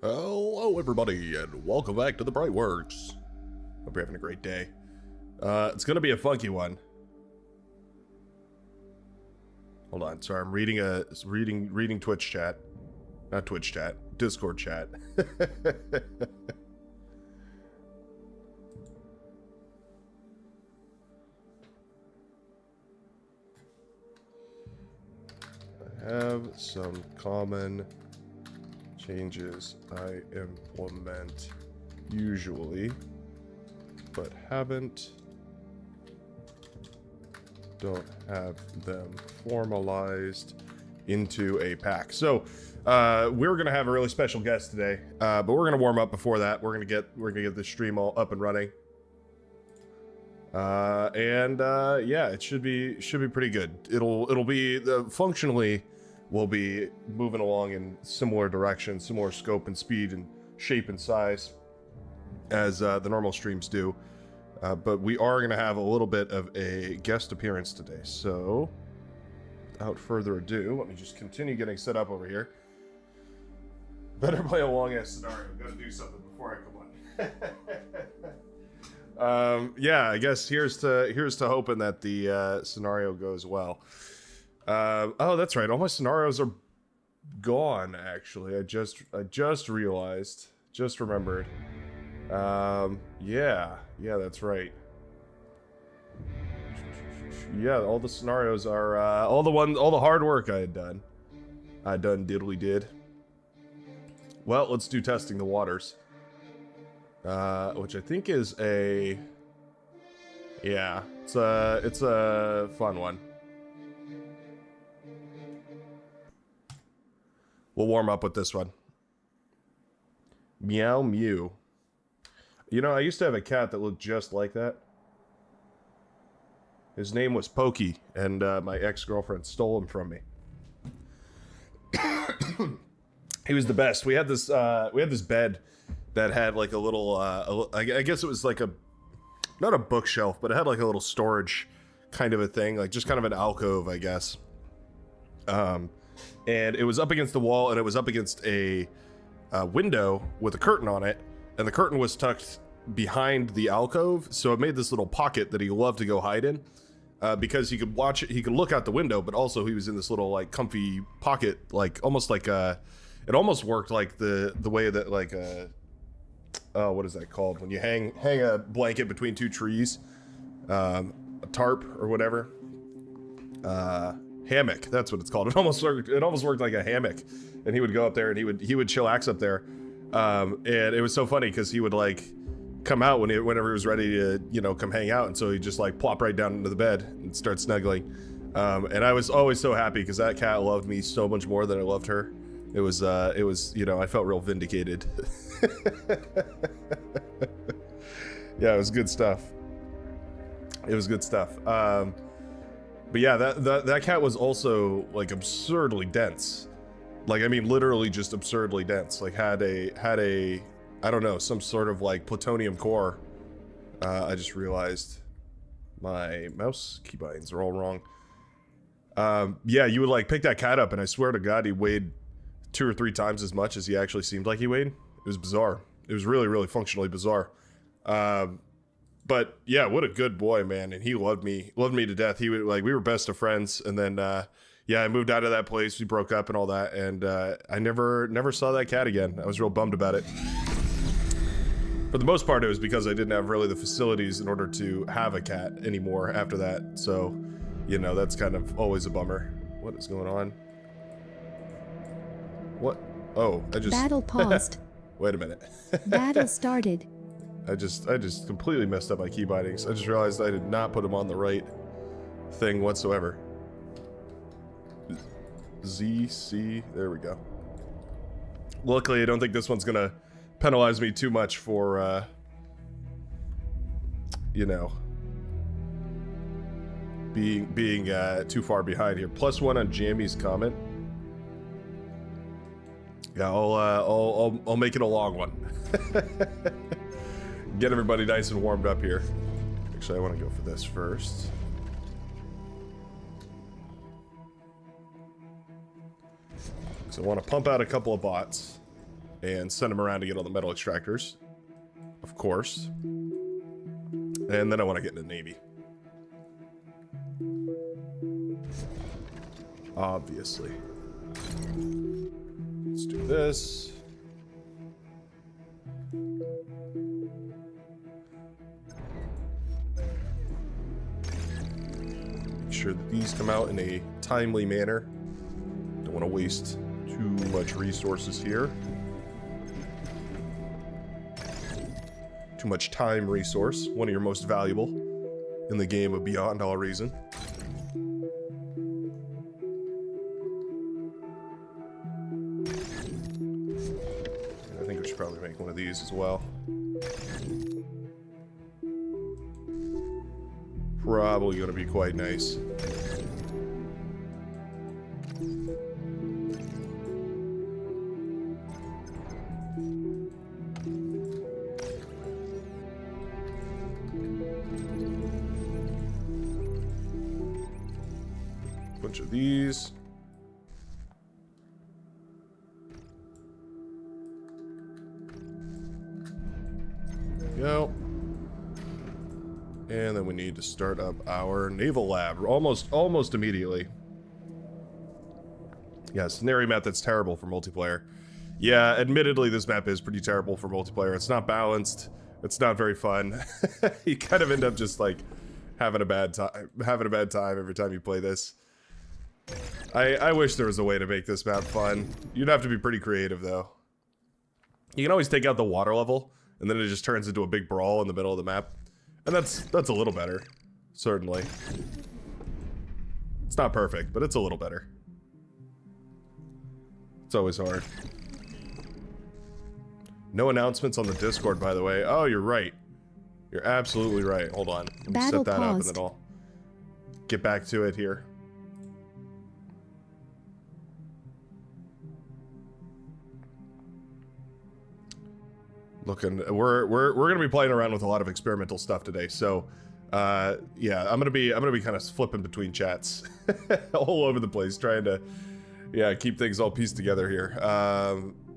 Hello everybody and welcome back to the Bright Works. Hope you're having a great day. It's gonna be a funky one. Hold on, sorry, I'm reading Twitch chat. Not Twitch chat, Discord chat. I have some common changes I implement usually, but don't have them formalized into a pack. So we're gonna have a really special guest today, but we're gonna warm up before that. We're gonna get the stream all up and running, yeah, it should be pretty good. It'll be functionally. We'll be moving along in similar direction, similar scope and speed and shape and size as the normal streams do. But we are going to have a little bit of a guest appearance today. So, without further ado, let me just continue getting set up over here. Better play a long-ass scenario. I've got to do something before I come on. Yeah, I guess here's to hoping that the scenario goes well. Oh, that's right. All my scenarios are gone, actually. I just realized, just remembered. Yeah, that's right. Yeah, all the scenarios are, all the hard work I done diddly did. Well, let's do testing the waters. Which I think is yeah, it's a fun one. We'll warm up with this one. Meow Mew. You know, I used to have a cat that looked just like that. His name was Pokey, and my ex-girlfriend stole him from me. He was the best. We had this bed that had like a little, I guess it was like not a bookshelf, but it had like a little storage kind of a thing, like just kind of an alcove, I guess. And it was up against the wall, and it was up against a window with a curtain on it, and the curtain was tucked behind the alcove, so it made this little pocket that he loved to go hide in, because he could watch it, he could look out the window, but also he was in this little like comfy pocket, like almost like it almost worked like the way that like what is that called when you hang a blanket between two trees, a tarp or whatever. Hammock, that's what it's called. It almost worked like a hammock, and he would go up there and he would chillax up there, and it was so funny because he would like come out whenever he was ready to, you know, come hang out, and so he'd just like plop right down into the bed and start snuggling, and I was always so happy because that cat loved me so much more than I loved her. It was you know, I felt real vindicated. Yeah, it was good stuff. But yeah, that cat was also like absurdly dense. Like, I mean, literally just absurdly dense. Like had a I don't know, some sort of like plutonium core. I just realized my mouse keybinds are all wrong. Yeah, you would like pick that cat up, and I swear to God, he weighed 2 or 3 times as much as he actually seemed like he weighed. It was bizarre. It was really, really functionally bizarre. But yeah, what a good boy, man, and he loved me to death. He would we were best of friends, and then yeah, I moved out of that place. We broke up and all that, and I never saw that cat again. I was real bummed about it. For the most part, it was because I didn't have really the facilities in order to have a cat anymore after that. So, you know, that's kind of always a bummer. What is going on? What? Oh, I just battle paused. Wait a minute. Battle started. I just completely messed up my key bindings. I just realized I did not put them on the right thing whatsoever. ZC, there we go. Luckily, I don't think this one's gonna penalize me too much for, you know, being too far behind here. +1 on Jammy's comment. Yeah, I'll make it a long one. Get everybody nice and warmed up here. Actually, I want to go for this first. So I want to pump out a couple of bots. and send them around to get all the metal extractors, of course. And then I want to get into Navy. Obviously. Let's do this. Make sure that these come out in a timely manner. Don't want to waste too much resources here. Too much time resource, one of your most valuable in the game of Beyond All Reason. I think we should probably make one of these as well. Probably going to be quite nice. Bunch of these. Go. And then we need to start up our naval lab almost immediately. Yeah, scenario map that's terrible for multiplayer. Yeah, admittedly this map is pretty terrible for multiplayer. It's not balanced. It's not very fun. You kind of end up just like having a bad time every time you play this. I wish there was a way to make this map fun. You'd have to be pretty creative though. You can always take out the water level and then it just turns into a big brawl in the middle of the map. And that's a little better, certainly. It's not perfect, but it's a little better. It's always hard. No announcements on the Discord, by the way. Oh, you're right. You're absolutely right. Hold on. Let me set that up and then I'll get back to it here. Looking, we're gonna be playing around with a lot of experimental stuff today, so yeah, I'm gonna be kind of flipping between chats all over the place, trying to keep things all pieced together here.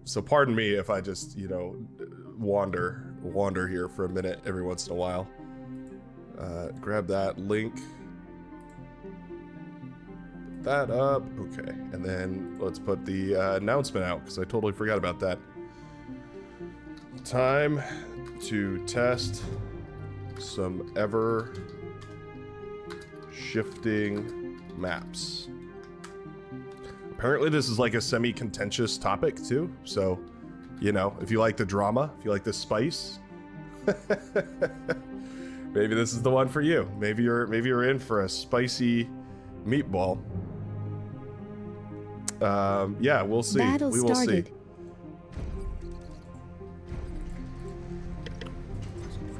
So pardon me if I just wander here for a minute every once in a while. Grab that link, put that up, okay, and then let's put the announcement out because I totally forgot about that. Time to test some ever shifting maps. Apparently this is like a semi-contentious topic too, so if you like the drama, if you like the spice, maybe this is the one for you. Maybe you're in for a spicy meatball. Yeah, we'll see. We will see.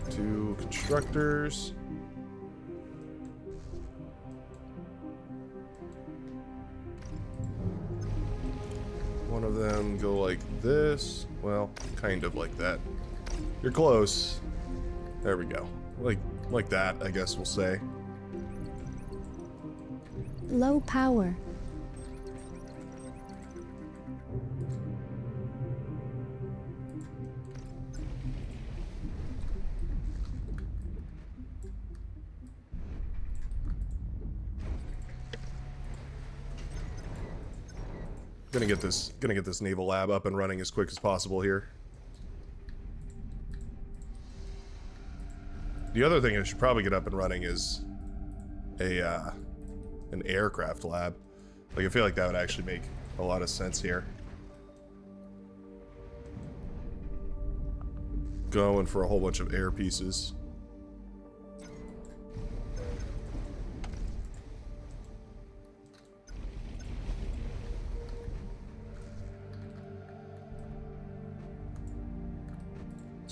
Two constructors. One of them go like this. Well, kind of like that. You're close. There we go. Like that, I guess we'll say. Low power. Gonna get this naval lab up and running as quick as possible here. The other thing I should probably get up and running is an aircraft lab. Like I feel like that would actually make a lot of sense here. Going for a whole bunch of air pieces.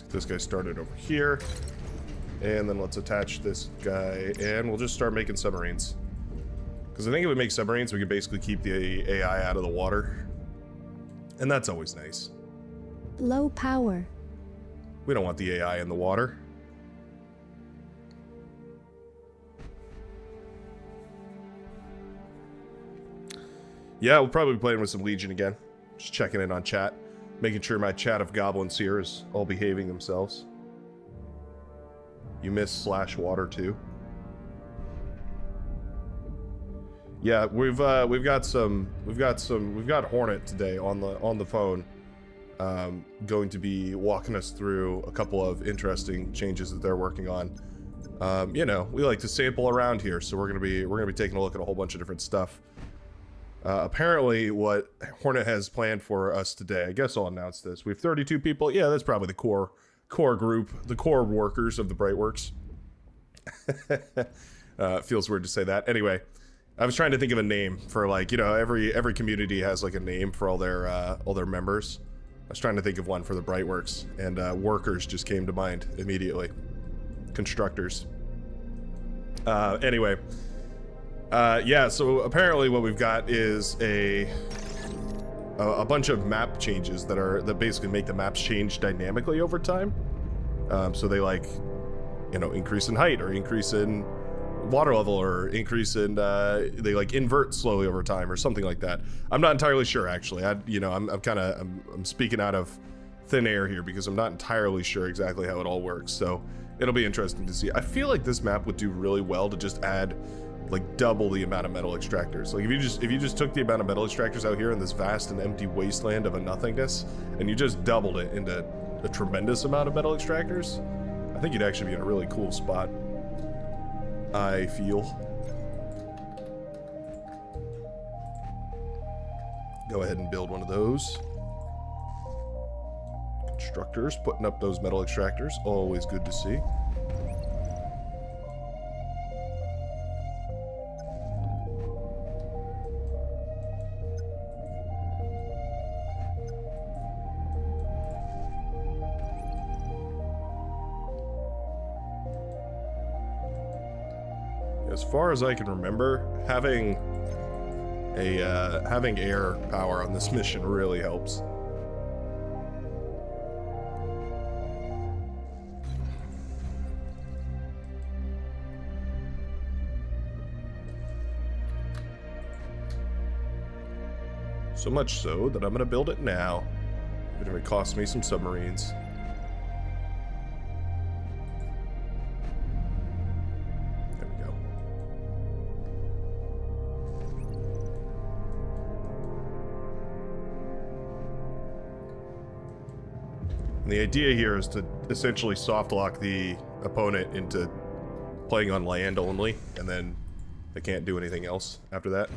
This guy started over here, and then let's attach this guy, and we'll just start making submarines. Because I think if we make submarines, we can basically keep the AI out of the water, and that's always nice. Low power. We don't want the AI in the water. Yeah, we'll probably be playing with some Legion again. Just checking in on chat. Making sure my chat of goblins here is all behaving themselves. You miss /water too. Yeah, we've got Hornet today on the phone, going to be walking us through a couple of interesting changes that they're working on. You know, we like to sample around here, so we're gonna be taking a look at a whole bunch of different stuff. Apparently, what Hornet has planned for us today, I guess I'll announce this. We have 32 people. Yeah, that's probably the core group, the core workers of the Brightworks. Feels weird to say that. Anyway, I was trying to think of a name for, like, you know, every community has like a name for all their members. I was trying to think of one for the Brightworks, and workers just came to mind immediately. Constructors. Anyway. Yeah, so apparently what we've got is a bunch of map changes that basically make the maps change dynamically over time. So they, like, you know, increase in height or increase in water level or increase in they like invert slowly over time or something like that. I'm not entirely sure, actually. I'm speaking out of thin air here because I'm not entirely sure exactly how it all works. So it'll be interesting to see. I feel like this map would do really well to just add like double the amount of metal extractors. Like if you just took the amount of metal extractors out here in this vast and empty wasteland of a nothingness and you just doubled it into a tremendous amount of metal extractors, I think you'd actually be in a really cool spot, I feel. Go ahead and build one of those. Constructors putting up those metal extractors, always good to see. As far as I can remember, having air power on this mission really helps. So much so that I'm gonna build it now, even if it costs me some submarines. And the idea here is to essentially soft lock the opponent into playing on land only, and then they can't do anything else after that.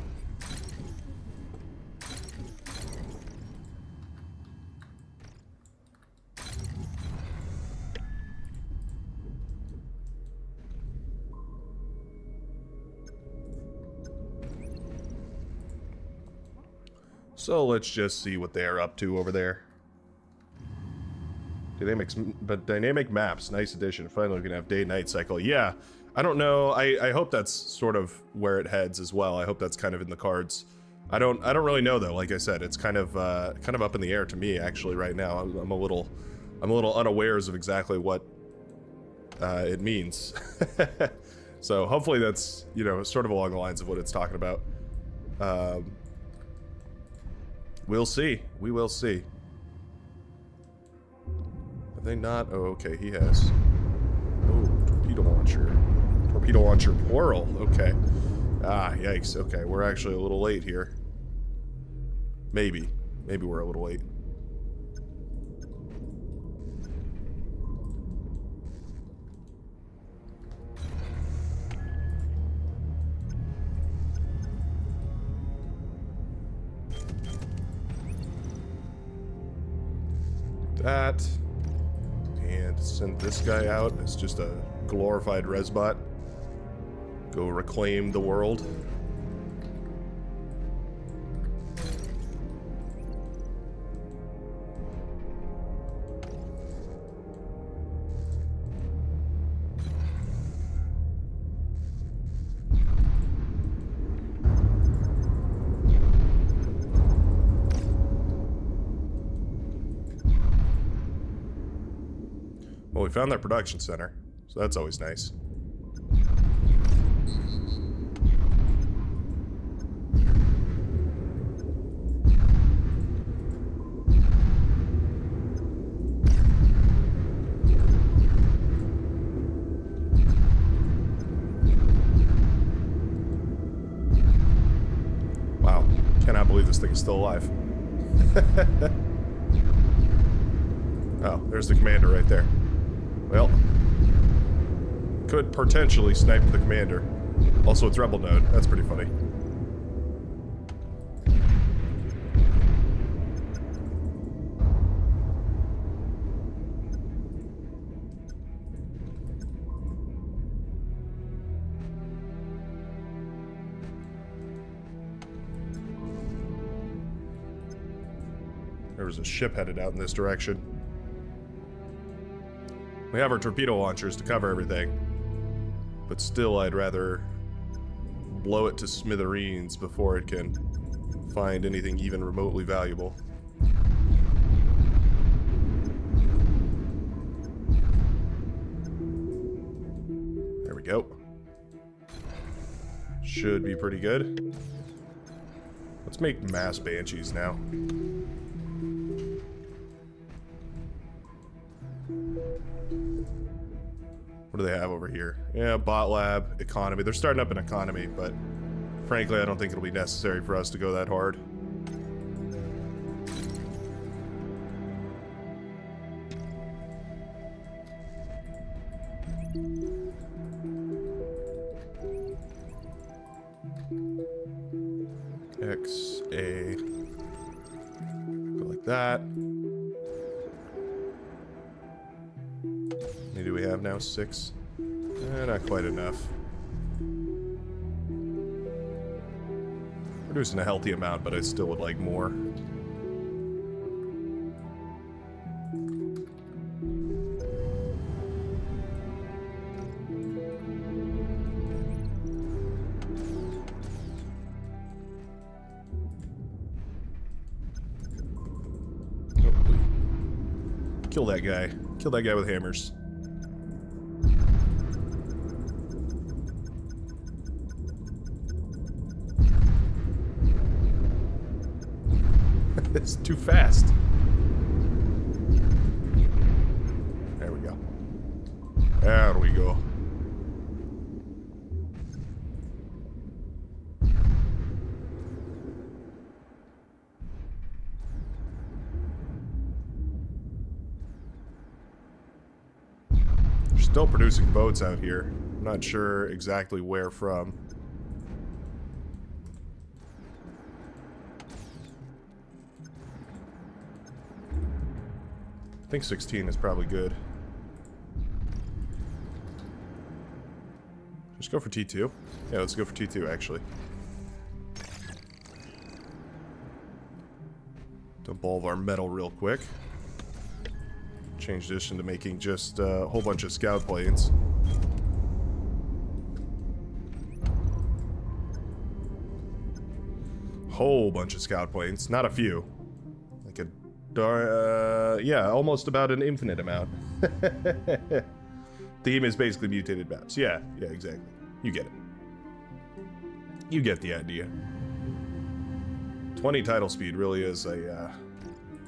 So let's just see what they're up to over there. Dynamic maps, nice addition. Finally, we can have day-night cycle. Yeah, I don't know. I hope that's sort of where it heads as well. I hope that's kind of in the cards. I don't really know though. Like I said, it's kind of up in the air to me actually right now. I'm a little unawares of exactly what it means. So hopefully that's, you know, sort of along the lines of what it's talking about. We'll see. We will see. Have they not? Oh, okay, he has. Oh, torpedo launcher. Torpedo launcher plural. Okay. Ah, yikes. Okay, we're actually a little late here. Maybe. Maybe we're a little late. That. And send this guy out as just a glorified resbot. Go reclaim the world. Well, we found that production center, so that's always nice. this thing is still alive. Oh, there's the commander right there. Well, could potentially snipe the commander. Also, it's rebel node. That's pretty funny. There was a ship headed out in this direction. We have our torpedo launchers to cover everything. But still, I'd rather blow it to smithereens before it can find anything even remotely valuable. There we go. Should be pretty good. Let's make mass banshees now. What do they have over here? Yeah, bot lab, economy. They're starting up an economy, but frankly, I don't think it'll be necessary for us to go that hard. X, A. Go like that. How many do we have now? 6? Not quite enough. Producing a healthy amount, but I still would like more. Kill that guy. Kill that guy with hammers. It's too fast. There we go. There we go. They're still producing boats out here. I'm not sure exactly where from. I think 16 is probably good. Just go for T2. Yeah, let's go for T2, actually. Dump all of our metal real quick. Change this into making just a whole bunch of scout planes. Whole bunch of scout planes, not a few. Like a yeah, almost about an infinite amount. The game is basically mutated maps. Yeah, exactly. You get it. You get the idea. 20 tidal speed really is a,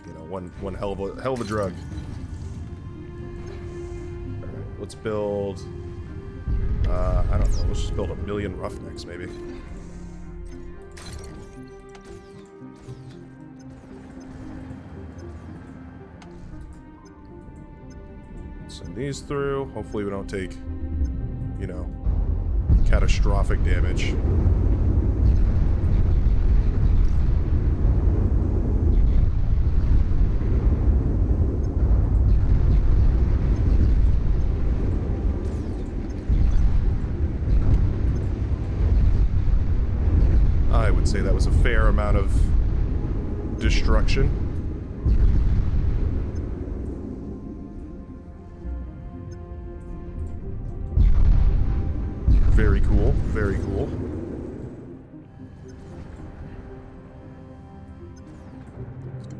you know, one hell of a drug. All right, let's build. I don't know. Let's just build 1,000,000 roughnecks, maybe. Send these through. Hopefully we don't take, you know, catastrophic damage. I would say that was a fair amount of destruction. Very cool, very cool.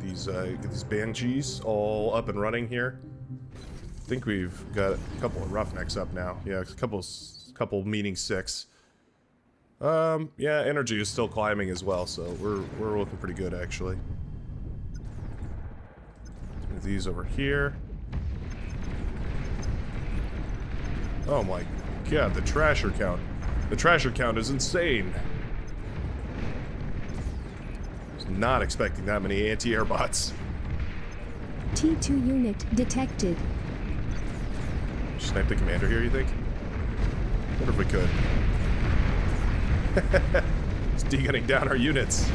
Let's get these banshees all up and running here. I think we've got a couple of roughnecks up now. Yeah, a couple meaning 6. Yeah, energy is still climbing as well, so we're looking pretty good actually. Let's move these over here. Oh my god, the trasher count. The trasher count is insane. There's not expecting that many anti-air bots. T2 unit detected. Snipe the commander here, you think? Wonder if we could. It's de-gunning down our units.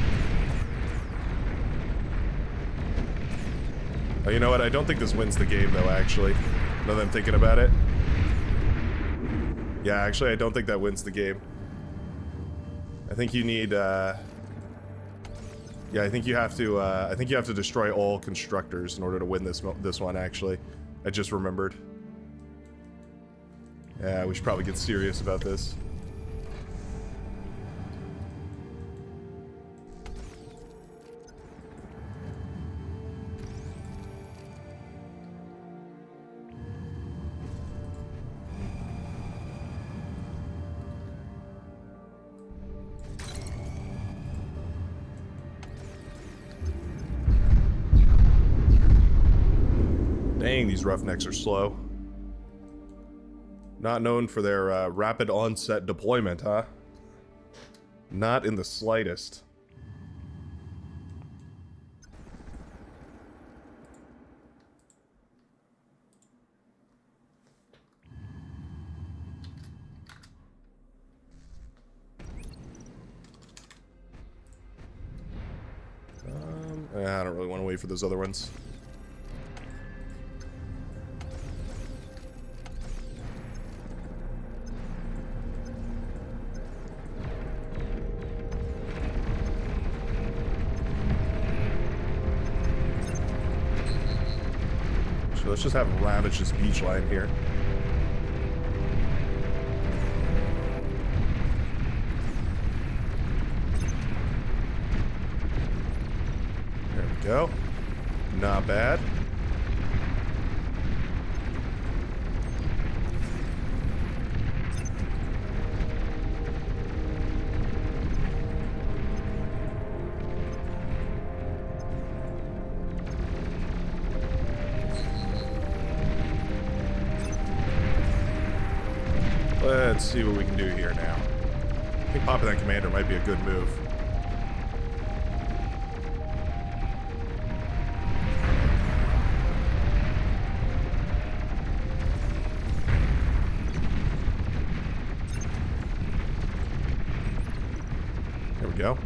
Oh, you know what? I don't think this wins the game, though, actually. Now that I'm thinking about it. Yeah, actually, I don't think that wins the game. I think you need, yeah, I think you have to destroy all constructors in order to win this one, actually. I just remembered. Yeah, we should probably get serious about this. Dang, these roughnecks are slow. Not known for their rapid onset deployment, huh? Not in the slightest. I don't really want to wait for those other ones. So let's just have ravage this beach line here. There we go. Not bad. Let's see what we can do here now. I think popping that commander might be a good move. There we go.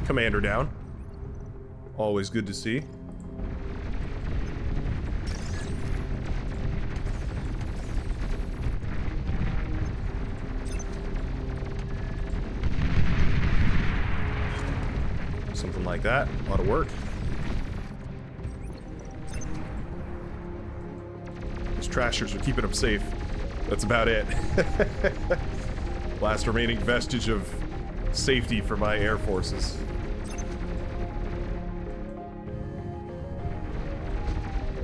Commander down. Always good to see. Something like that. A lot of work. These trashers are keeping them safe. That's about it. Last remaining vestige of safety for my air forces.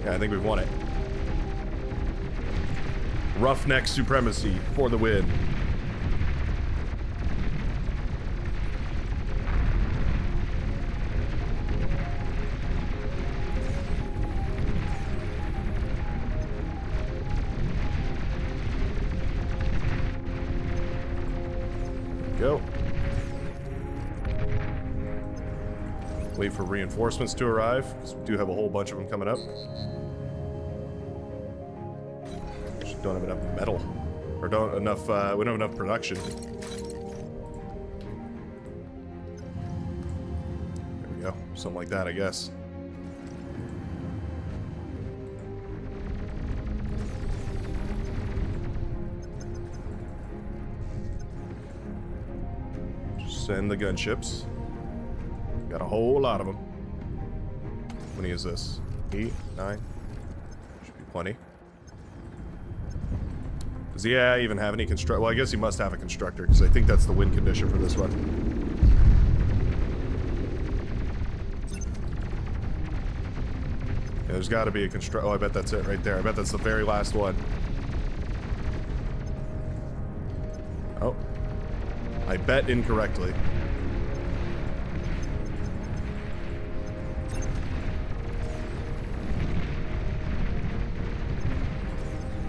Yeah, I think we've won it. Roughneck supremacy for the win. Go. Wait for reinforcements to arrive, because we do have a whole bunch of them coming up. Just don't have enough metal, or we don't have enough production. There we go, something like that, I guess. Send the gunships. Got a whole lot of them. How many is this? 8, 9? Should be plenty. Does he even have any construct? Well, I guess he must have a constructor, because I think that's the win condition for this one. Yeah, there's got to be a construct. Oh, I bet that's it right there. I bet that's the very last one. Oh. I bet incorrectly.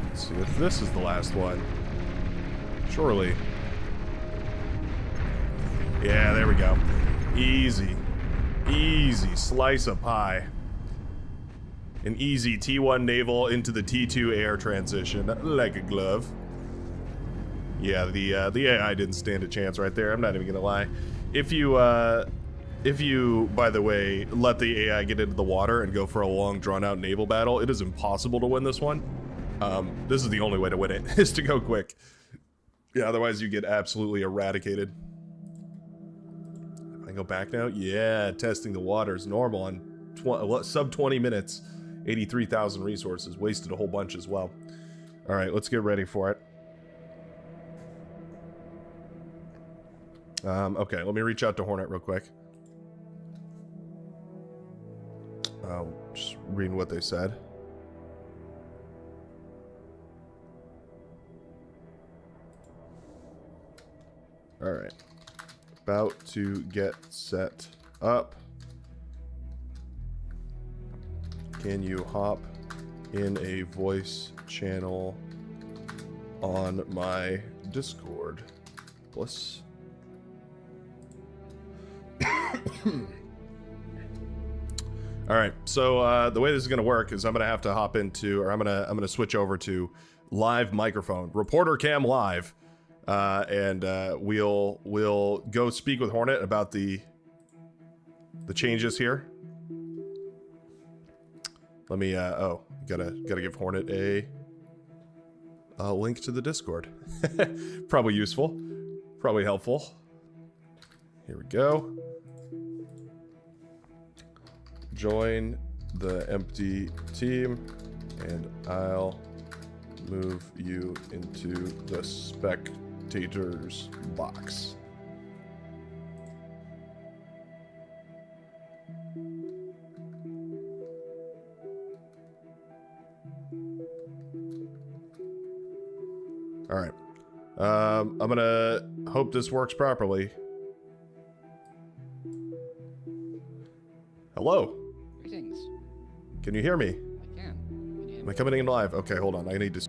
Let's see if this is the last one. Surely. Yeah, there we go. Easy. Easy slice of pie. An easy T1 naval into the T2 air transition, like a glove. Yeah, the AI didn't stand a chance right there. I'm not even gonna lie. If you, by the way, let the AI get into the water and go for a long, drawn-out naval battle, it is impossible to win this one. This is the only way to win it, is to go quick. Yeah, otherwise you get absolutely eradicated. I go back now? Yeah, testing the waters normal on sub 20 minutes. 83,000 resources. Wasted a whole bunch as well. Alright, let's get ready for it. Okay, let me reach out to Hornet real quick. Just reading what they said. Alright. About to get set up. Can you hop in a voice channel on my Discord? Bliss. Alright, so the way this is gonna work is I'm gonna have to hop into, or I'm gonna switch over to live microphone. Reporter cam live. And we'll go speak with Hornet about the changes here. Let me oh, gotta give Hornet a link to the Discord. Probably useful, probably helpful. Here we go. Join the empty team and I'll move you into the spectators box. All right. I'm gonna hope this works properly. Hello. Greetings. Can you hear me? I can. Am I coming in live? Okay, hold on. I need to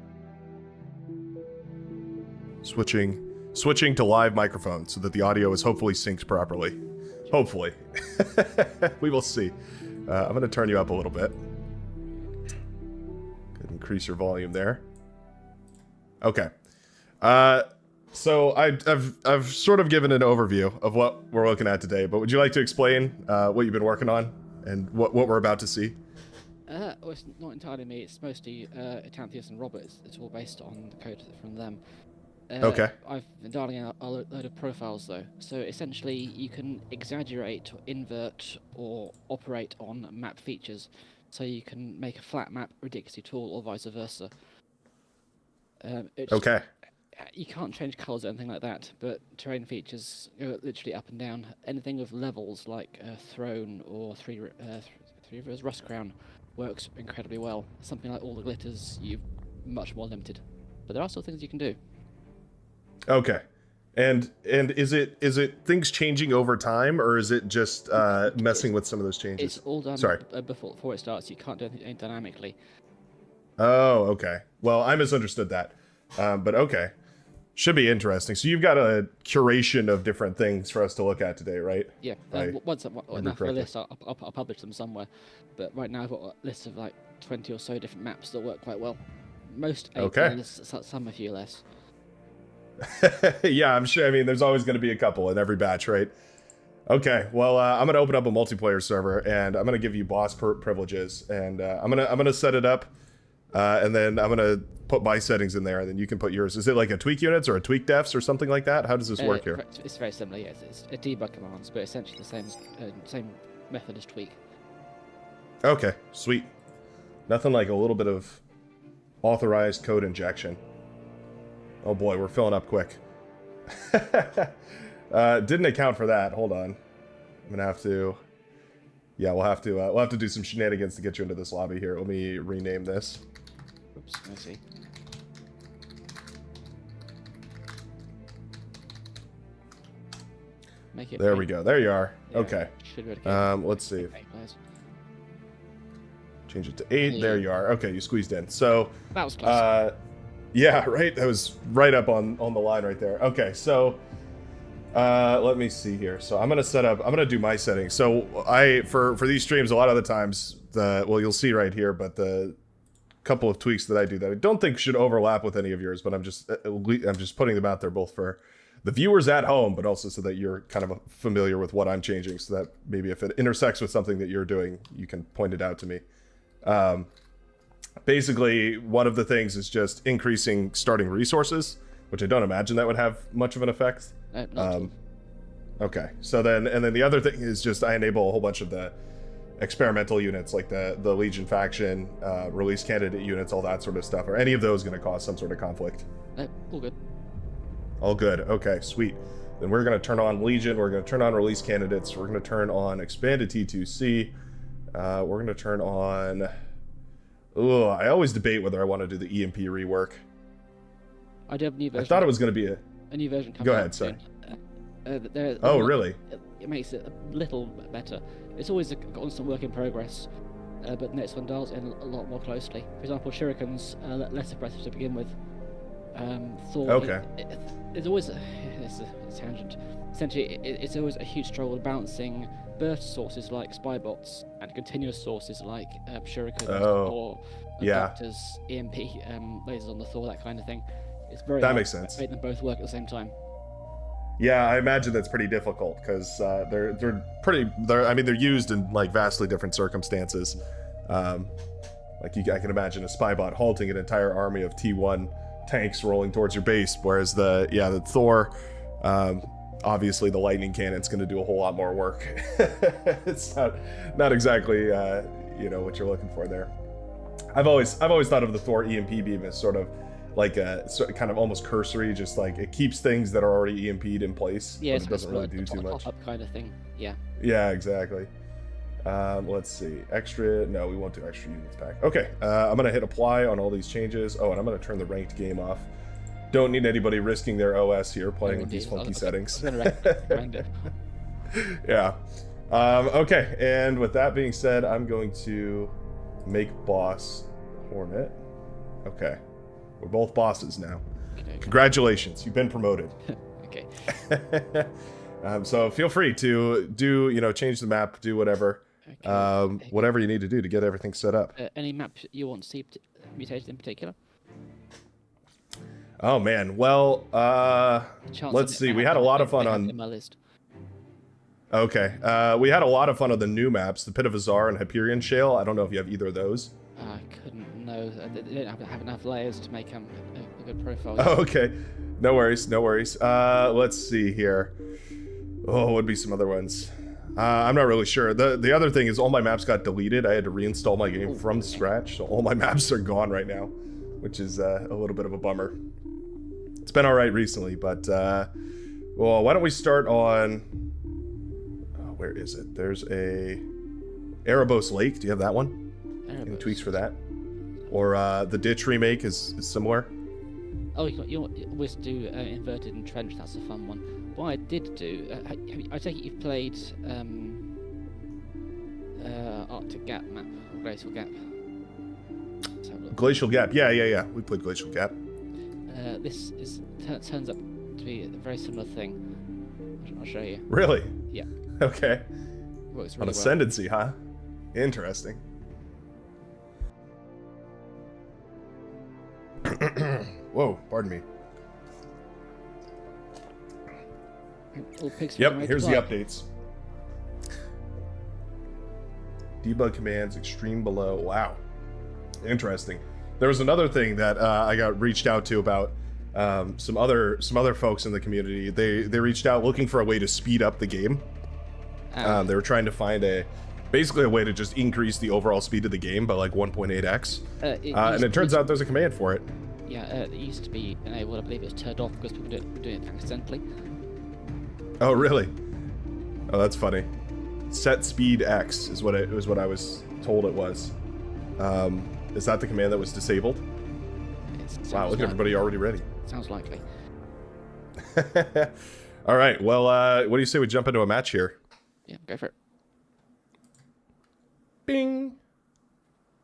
switching to live microphone so that the audio is hopefully synced properly. Hopefully. We will see. I'm going to turn you up a little bit. Good, increase your volume there. Okay. So I've sort of given an overview of what we're looking at today, but would you like to explain what you've been working on and what we're about to see? Well, it's not entirely me. It's mostly Atanthius and Robert. It's all based on the code from them. Okay. I've been dialing out a load of profiles though. So essentially, you can exaggerate, invert, or operate on map features. So you can make a flat map ridiculously tall, or vice versa. Okay. You can't change colours or anything like that, but terrain features go literally up and down. Anything with levels like Throne or Three Rivers Rust Crown works incredibly well. Something like all the glitters, you're much more limited. But there are still things you can do. Okay. And is it things changing over time, or is it just messing with some of those changes? It's all done before it starts. You can't do anything dynamically. Oh, okay. Well, I misunderstood that. But okay. Should be interesting. So you've got a curation of different things for us to look at today, right? Yeah. Once I've got enough for a list, I'll publish them somewhere. But right now I've got a list of like 20 or so different maps that work quite well. Most 8 okay. Some a few less. Yeah, I'm sure. I mean, there's always going to be a couple in every batch, right? Okay. Well, I'm going to open up a multiplayer server, and I'm going to give you boss privileges, and I'm gonna set it up, and then I'm gonna put my settings in there, and then you can put yours. Is it like a tweak units or a tweak defs or something like that? How does this work here? It's very similar. Yes, it's a debug commands, but essentially the same method as tweak. Okay, sweet. Nothing like a little bit of authorized code injection. Oh boy, we're filling up quick. Didn't account for that. Hold on. I'm gonna have to. Yeah, we'll have to do some shenanigans to get you into this lobby here. Let me rename this. Oops, I see. Make it. There we go. There you are. Yeah, okay. Let's see. Change it to 8. Yeah. There you are. Okay, you squeezed in. So that was close. Yeah, right. That was right up on the line right there. Okay, so Let me see here. So I'm gonna do my settings. So for these streams, a lot of the times you'll see right here, but the couple of tweaks that I do that I don't think should overlap with any of yours, but I'm just putting them out there both for the viewers at home, but also so that you're kind of familiar with what I'm changing, so that maybe if it intersects with something that you're doing, you can point it out to me. Basically, one of the things is just increasing starting resources, which I don't imagine that would have much of an effect. Okay, so then the other thing is just I enable a whole bunch of the experimental units, like the Legion faction, release candidate units, all that sort of stuff. Are any of those going to cause some sort of conflict? All good. All good. Okay, sweet. Then we're going to turn on Legion. We're going to turn on release candidates. We're going to turn on expanded T2C. We're going to turn on... Ugh, I always debate whether I want to do the EMP rework. I do have a new version. I thought it was going to be a new version coming Go out ahead, sorry. Oh, really? It makes it a little better. It's always a constant work in progress, but the next one dials in a lot more closely. For example, Shuriken's less oppressive to begin with. Thor. Okay. It's always it's a tangent. Essentially, it's always a huge struggle balancing burst sources like spy bots and continuous sources like Shurikens or Doctor's EMP lasers on the Thor, that kind of thing. It's very hard makes sense. to make them both work at the same time. Yeah, I imagine that's pretty difficult because they're used in like vastly different circumstances. I can imagine a spy bot halting an entire army of T1 tanks rolling towards your base, whereas the Thor, obviously the lightning cannon's going to do a whole lot more work. It's not exactly what you're looking for there. I've always thought of the Thor EMP beam as sort of like a kind of almost cursory, just like it keeps things that are already EMP'd in place, yeah, but it doesn't really do too much. Pop-up kind of thing. Yeah. Yeah, exactly. Let's see. Extra. No, we won't do extra units pack. Okay. I'm gonna hit apply on all these changes. Oh, and I'm gonna turn the ranked game off. Don't need anybody risking their OS here playing with these funky settings. Yeah. Okay. And with that being said, I'm going to make boss Hornet. Okay. We're both bosses now. Okay. Congratulations, you've been promoted. Okay. So feel free to do, change the map, do whatever, whatever you need to do to get everything set up. Any map you want to see mutated in particular? Oh man, well, let's see. We had a lot of fun on. In my list. Okay, we had a lot of fun on the new maps, the Pit of Azar and Hyperion Shale. I don't know if you have either of those. I couldn't know. They don't have enough layers to make a good profile. Oh, okay. No worries, no worries. Let's see here. Oh, would be some other ones. I'm not really sure. The other thing is all my maps got deleted. I had to reinstall my game from scratch, so all my maps are gone right now, which is a little bit of a bummer. It's been all right recently, but well, why don't we start on... where is it? There's a Erebos Lake. Do you have that one? Any tweaks for that? Or the Ditch remake is similar? Oh, you always do Inverted and Trench. That's a fun one. What I did do, I take it you've played Arctic Gap map, or Glacial Gap. Glacial Gap, yeah. We played Glacial Gap. This turns up to be a very similar thing. I'll show you. Really? Yeah. Okay. Works really On Ascendancy, huh? Interesting. Whoa, pardon me. Yep, here's the updates. Debug commands, extreme below. Wow. Interesting. There was another thing that I got reached out to about some other folks in the community. They reached out looking for a way to speed up the game. They were trying to find basically a way to just increase the overall speed of the game by like 1.8x. And it turns out there's a command for it. Yeah, it used to be enabled. I believe it's turned off because people were doing it accidentally. Oh, really? Oh, that's funny. Set speed X is what I was told it was. Is that the command that was disabled? Wow, look at everybody already ready. Sounds likely. All right, well, what do you say we jump into a match here? Yeah, go for it. Bing!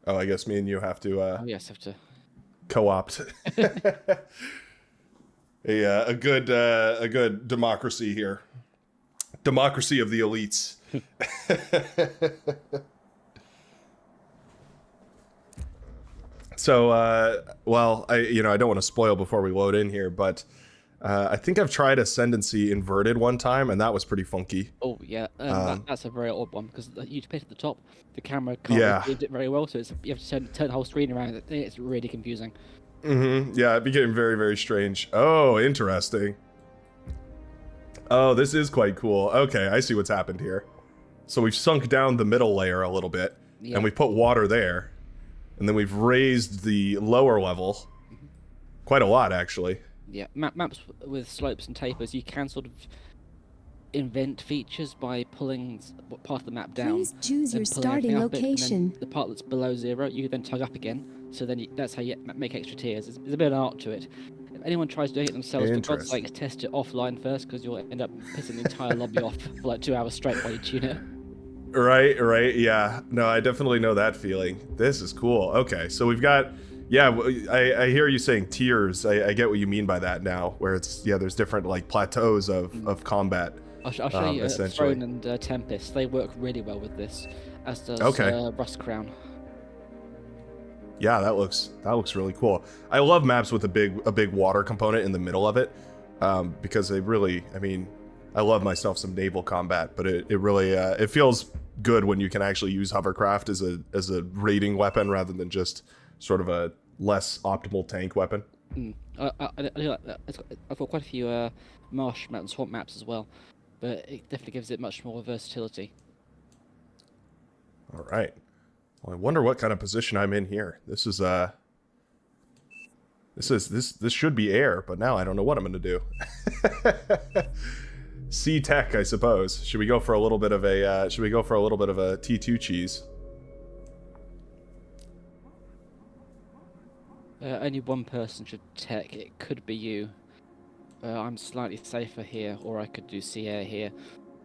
Oh, I guess me and you have to... oh, yes, have to... co-opt. a good democracy here. Democracy of the elites. So, well, I don't want to spoil before we load in here, but I think I've tried Ascendancy inverted one time, and that was pretty funky. Oh yeah, that's a very odd one because you place at the top, the camera can't Yeah. read it very well, so you have to turn the whole screen around. It's really confusing. Yeah, it became very, very strange. Oh, interesting. Oh, this is quite cool. Okay, I see what's happened here. So we've sunk down the middle layer a little bit, Yeah. and we put water there, and then we've raised the lower level quite a lot, actually. Yeah, maps with slopes and tapers, you can sort of invent features by pulling part of the map down. Please choose your then pulling everything starting up it, and then location. the part that's below 0, you then tug up again. So then that's how you make extra tiers. There's a bit of an art to it. If anyone tries doing it themselves, for God's sake, test it offline first, because you'll end up pissing the entire lobby off for like 2 hours straight while you tune it. Right, yeah. No, I definitely know that feeling. This is cool. Okay, so we've got, yeah, I hear you saying tiers. I get what you mean by that now, where it's, yeah, there's different like plateaus of combat. I'll show you Throne and Tempest. They work really well with this, as does Rust Crown. Yeah, that looks really cool. I love maps with a big water component in the middle of it, because they really, I mean, I love myself some naval combat, but it really it feels good when you can actually use hovercraft as a raiding weapon rather than just sort of a less optimal tank weapon. I do like that. I've got quite a few marsh maps and swamp maps as well, but it definitely gives it much more versatility. All right. Well, I wonder what kind of position I'm in here. This should be air, but now I don't know what I'm going to do. Sea tech, I suppose. Should we go for a little bit of a T2 cheese? Only one person should tech. It could be you. I'm slightly safer here, or I could do sea air here,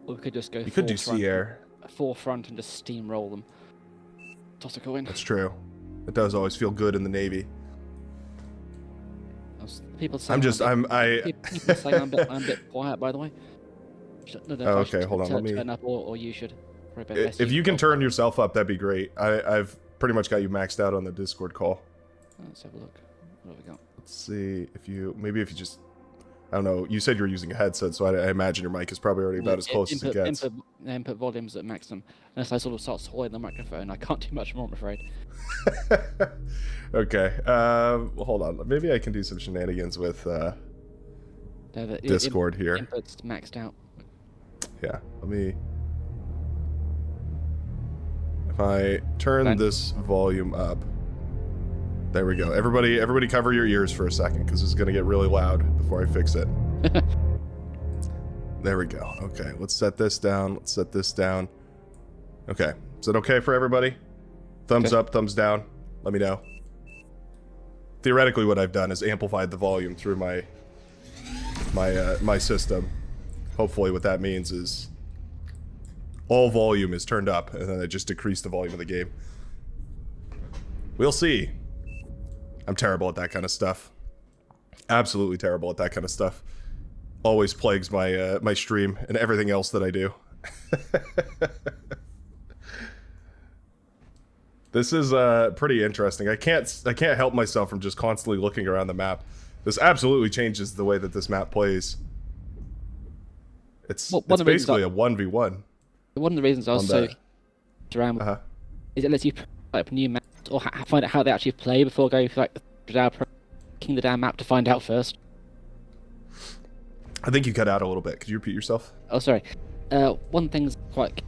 or we could just go. You could do sea air. Forefront and just steamroll them. Toss a coin. That's true. It does always feel good in the Navy. People say people saying I'm a bit quiet, by the way. Okay, hold on. Let me turn up, or you should. If you can turn yourself up, that'd be great. I've pretty much got you maxed out on the Discord call. Let's have a look. What have we got? Let's see if you just, I don't know. You said you're using a headset, so I imagine your mic is probably already about as close as it gets. Input volumes at maximum. Unless I sort of start swallowing the microphone, I can't do much more, I'm afraid. Okay. Hold on. Maybe I can do some shenanigans with Discord here. Input's maxed out. Yeah. Let me. If I turn this volume up. There we go. Everybody cover your ears for a second, because it's going to get really loud before I fix it. There we go. Okay, let's set this down. Okay. Is it okay for everybody? Thumbs up, thumbs down. Let me know. Theoretically, what I've done is amplified the volume through my system. Hopefully what that means is all volume is turned up, and then I just decrease the volume of the game. We'll see. I'm terrible at that kind of stuff. Absolutely terrible at that kind of stuff. Always plagues my my stream and everything else that I do. This is pretty interesting. I can't help myself from just constantly looking around the map. This absolutely changes the way that this map plays. It's basically a 1v1. One of the reasons I was so around is it lets you type new maps or find out how they actually play before going for like the damn map to find out first. I think you cut out a little bit. Could you repeat yourself? Oh, sorry. One thing's quite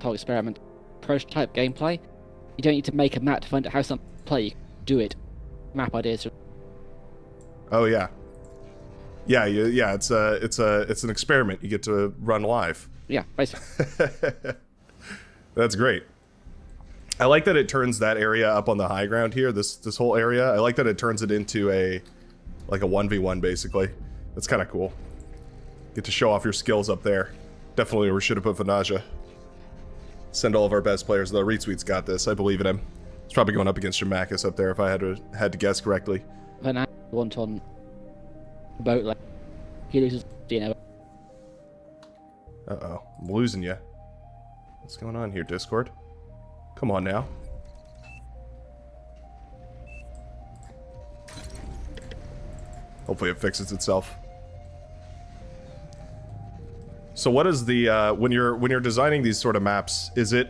whole experiment. Prototype gameplay. You don't need to make a map to find out how something play. You do it. Map ideas. Oh yeah. Yeah. It's an experiment you get to run live. Yeah, basically. That's great. I like that it turns that area up on the high ground here. This whole area. I like that it turns it into a 1v1 basically. That's kind of cool. Get to show off your skills up there. Definitely, we should have put Vanaja. Send all of our best players. The Retweet's got this. I believe in him. He's probably going up against Jamakis up there if I had to guess correctly. Vanaja want on boat, like he loses, you know. Uh-oh, I'm losing you. What's going on here, Discord? Come on now. Hopefully it fixes itself. So what is the when you're designing these sort of maps, is it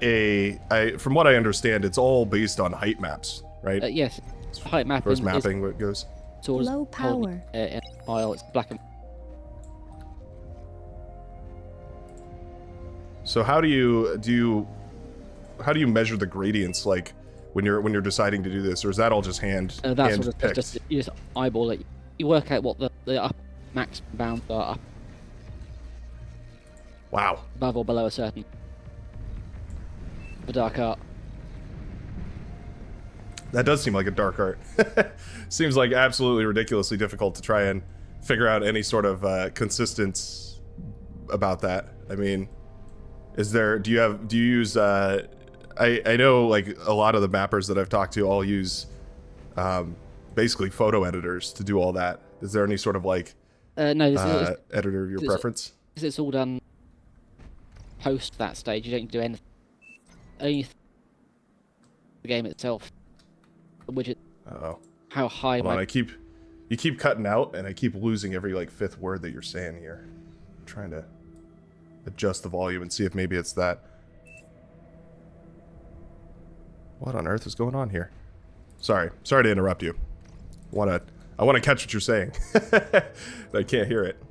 from what I understand, it's all based on height maps, right? Yes, height mapping. First mapping what goes. Low power. In file, it's black and. So how do you measure the gradients, like when you're deciding to do this, or is that all just hand That's what picked? just you just eyeball it. You work out what the up max bounds are up Wow. above or below a certain. The dark art. That does seem like a dark art. Seems like absolutely ridiculously difficult to try and figure out any sort of consistency about that. I mean, do you use I know like a lot of the mappers that I've talked to all use basically photo editors to do all that. Is there any sort of like No, this editor of your preference? it's all done post that stage. You don't do anything. Only the game itself, which is Uh-oh. how high. Hold on, you keep cutting out, and I keep losing every like fifth word that you're saying here. I'm trying to adjust the volume and see if maybe it's that. What on earth is going on here? Sorry to interrupt you. I want to catch what you're saying. I can't hear it.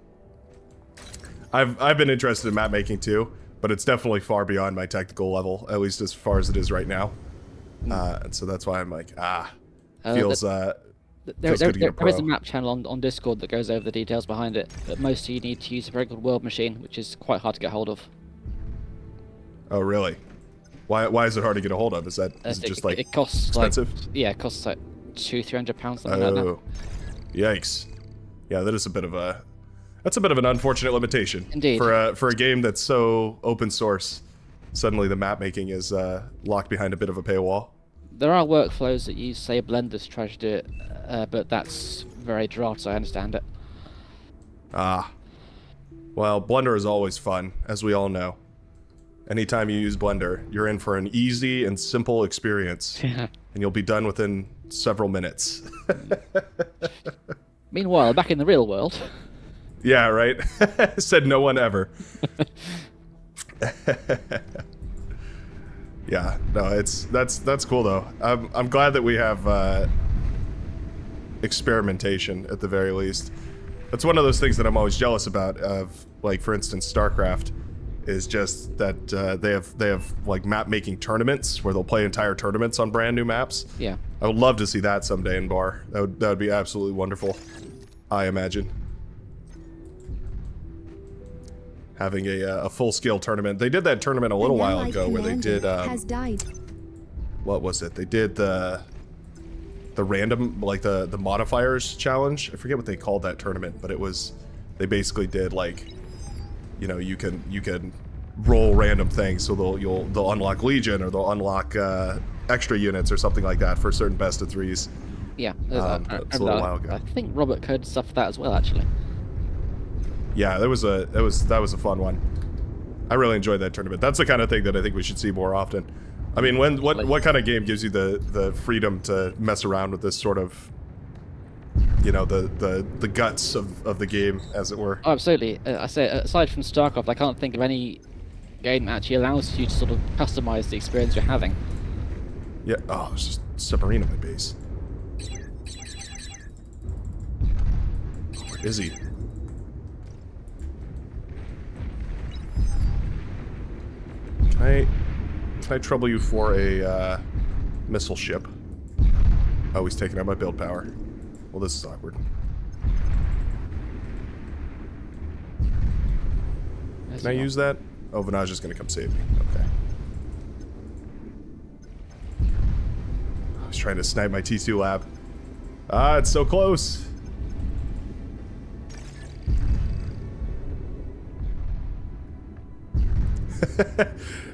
I've been interested in map making too, but it's definitely far beyond my technical level, at least as far as it is right now. And so that's why I'm like, feels good to get a There pro. is a map channel on Discord that goes over the details behind it, but mostly you need to use a very good world machine, which is quite hard to get hold of. Oh really? Why is it hard to get a hold of? Is it just like it costs expensive? It costs like £200-300 something like that. Oh, yikes! Yeah, that's a bit of an unfortunate limitation. Indeed. For a game that's so open source, suddenly the map making is locked behind a bit of a paywall. There are workflows that use, say, Blender to try to do it, but that's very dry, so I understand it. Ah, well, Blender is always fun, as we all know. Anytime you use Blender, you're in for an easy and simple experience, and you'll be done within several minutes. Meanwhile, back in the real world. Yeah, right? Said no one ever. Yeah, no, that's cool though. I'm glad that we have experimentation at the very least. That's one of those things that I'm always jealous about. Of like, for instance, StarCraft is just that they have like map making tournaments where they'll play entire tournaments on brand new maps. Yeah. I would love to see that someday in Bar. That would be absolutely wonderful. I imagine. Having a full-scale tournament. They did that tournament a little while ago where they did has died. what was it? They did the random, like the modifiers challenge. I forget what they called that tournament, but it was, they basically did like, you know, you can roll random things, so they'll unlock Legion, or they'll unlock extra units or something like that for certain best of threes. Yeah. It's a little while ago. I think Robert coded stuff for that as well, actually. Yeah, that was a fun one. I really enjoyed that tournament. That's the kind of thing that I think we should see more often. I mean, what kind of game gives you the freedom to mess around with this sort of, you know, the guts of the game, as it were? Oh, absolutely. I say, aside from StarCraft, I can't think of any game that actually allows you to sort of customize the experience you're having. Yeah. Oh, there's just a submarine in my base. Where is he? Can I trouble you for a missile ship? Oh, he's taking out my build power. Well, this is awkward. Can I use that? Oh, Vinaj's just gonna come save me. Okay. I was trying to snipe my T2 lab. Ah, it's so close.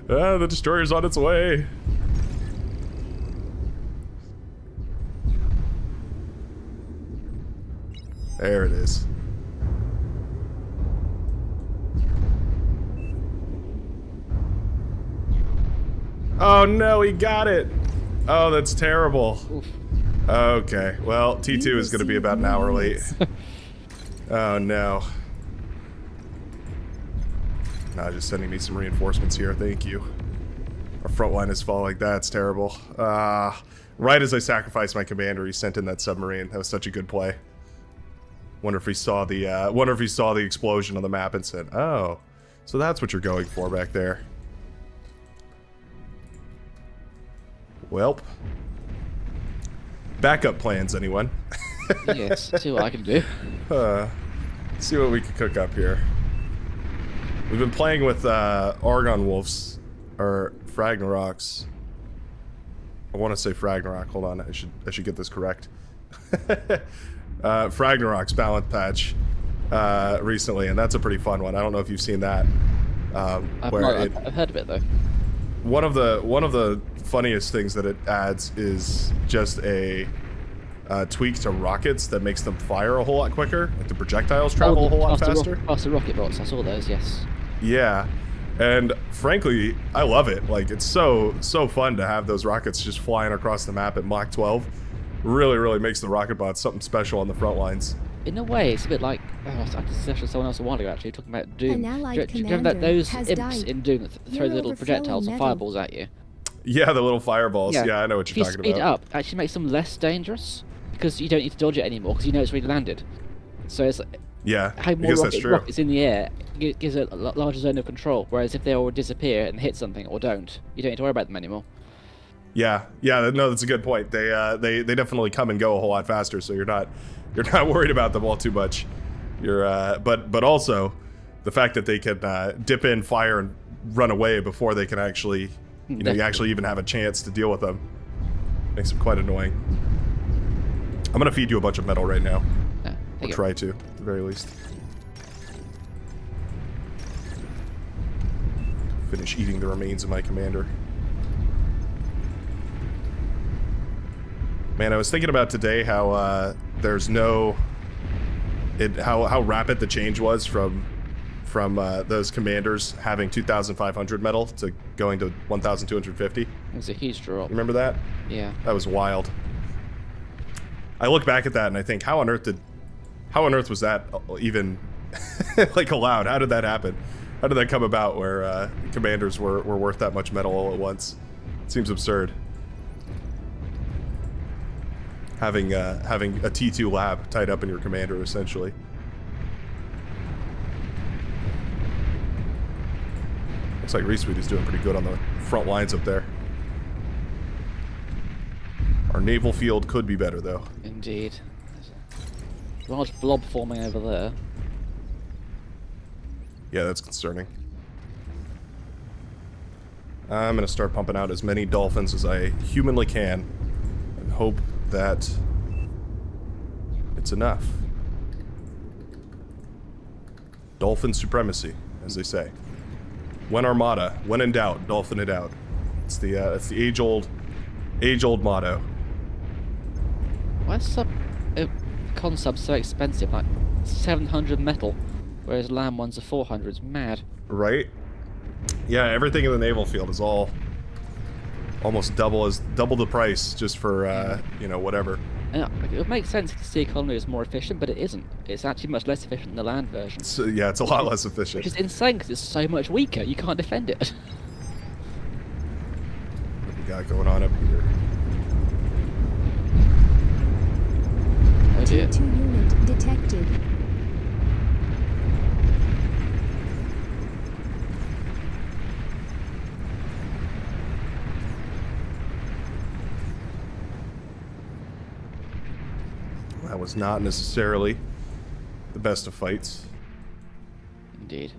The destroyer's on its way. There it is. Oh no, he got it. Oh, that's terrible. Oof. Okay, well, T2 is going to be about an hour late. Oh no. Nah, just sending me some reinforcements here. Thank you. Our front line is falling. That's terrible. Right as I sacrificed my commander, he sent in that submarine. That was such a good play. Wonder if he saw the explosion on the map and said, "Oh, so that's what you're going for back there." Welp. Backup plans, anyone? Yes, see what I can do. See what we can cook up here. We've been playing with Argon Wolves, or Fragnaroks. I want to say Fragnarok. Hold on, I should get this correct. Fragnarok's balance patch recently, and that's a pretty fun one. I don't know if you've seen that. I've heard of it though. One of the funniest things that it adds is just a tweak to rockets that makes them fire a whole lot quicker. Like the projectiles travel a whole lot faster. Faster rocket bots. I saw those. Yes. Yeah, and frankly, I love it. Like, it's so fun to have those rockets just flying across the map at Mach 12. Really makes the rocket bots something special on the front lines. In a way, it's a bit like I was session with someone else a while ago actually talking about Doom. An allied Do you remember commander those has imps died. in Doom that throw You're little projectiles overflowing and metal. fireballs at you? Yeah, the little fireballs. Yeah, I know what If you're you talking speed it about. up, it actually makes them less dangerous because you don't need to dodge it anymore because you know it's already landed. So it's like, Yeah, I having more guess that's true. rockets in the air gives a larger zone of control. Whereas if they all disappear and hit something or don't, you don't need to worry about them anymore. Yeah, no, that's a good point. They definitely come and go a whole lot faster, so you're not worried about them all too much. You're but also the fact that they can dip in, fire, and run away before they can actually, you actually even have a chance to deal with them makes them quite annoying. I'm gonna feed you a bunch of metal right now. Or try to, at the very least. Finish eating the remains of my commander. Man, I was thinking about today how there's no... how rapid the change was from those commanders having 2,500 metal to going to 1,250. It was a huge drop. Remember that? Yeah. That was wild. I look back at that and I think, how on earth was that even like allowed? How did that happen? How did that come about where commanders were worth that much metal all at once? It seems absurd. Having a T2 lab tied up in your commander, essentially. Looks like Resweet is doing pretty good on the front lines up there. Our naval field could be better, though. Indeed. There's a large blob forming over there. Yeah, that's concerning. I'm gonna start pumping out as many dolphins as I humanly can and hope that it's enough. Dolphin supremacy, as they say. When armada, when in doubt, dolphin it out. It's the age-old motto. Why is consub so expensive? Like 700 metal, whereas land ones are 400. It's mad. Right? Yeah, everything in the naval field is all almost double the price just for whatever. And it would make sense if the sea economy is more efficient, but it isn't. It's actually much less efficient than the land version. So, yeah, it's a lot less efficient. Which is insane because it's so much weaker. You can't defend it. What we got going on up here? Oh dear. T2 unit detected. That was not necessarily the best of fights. Indeed.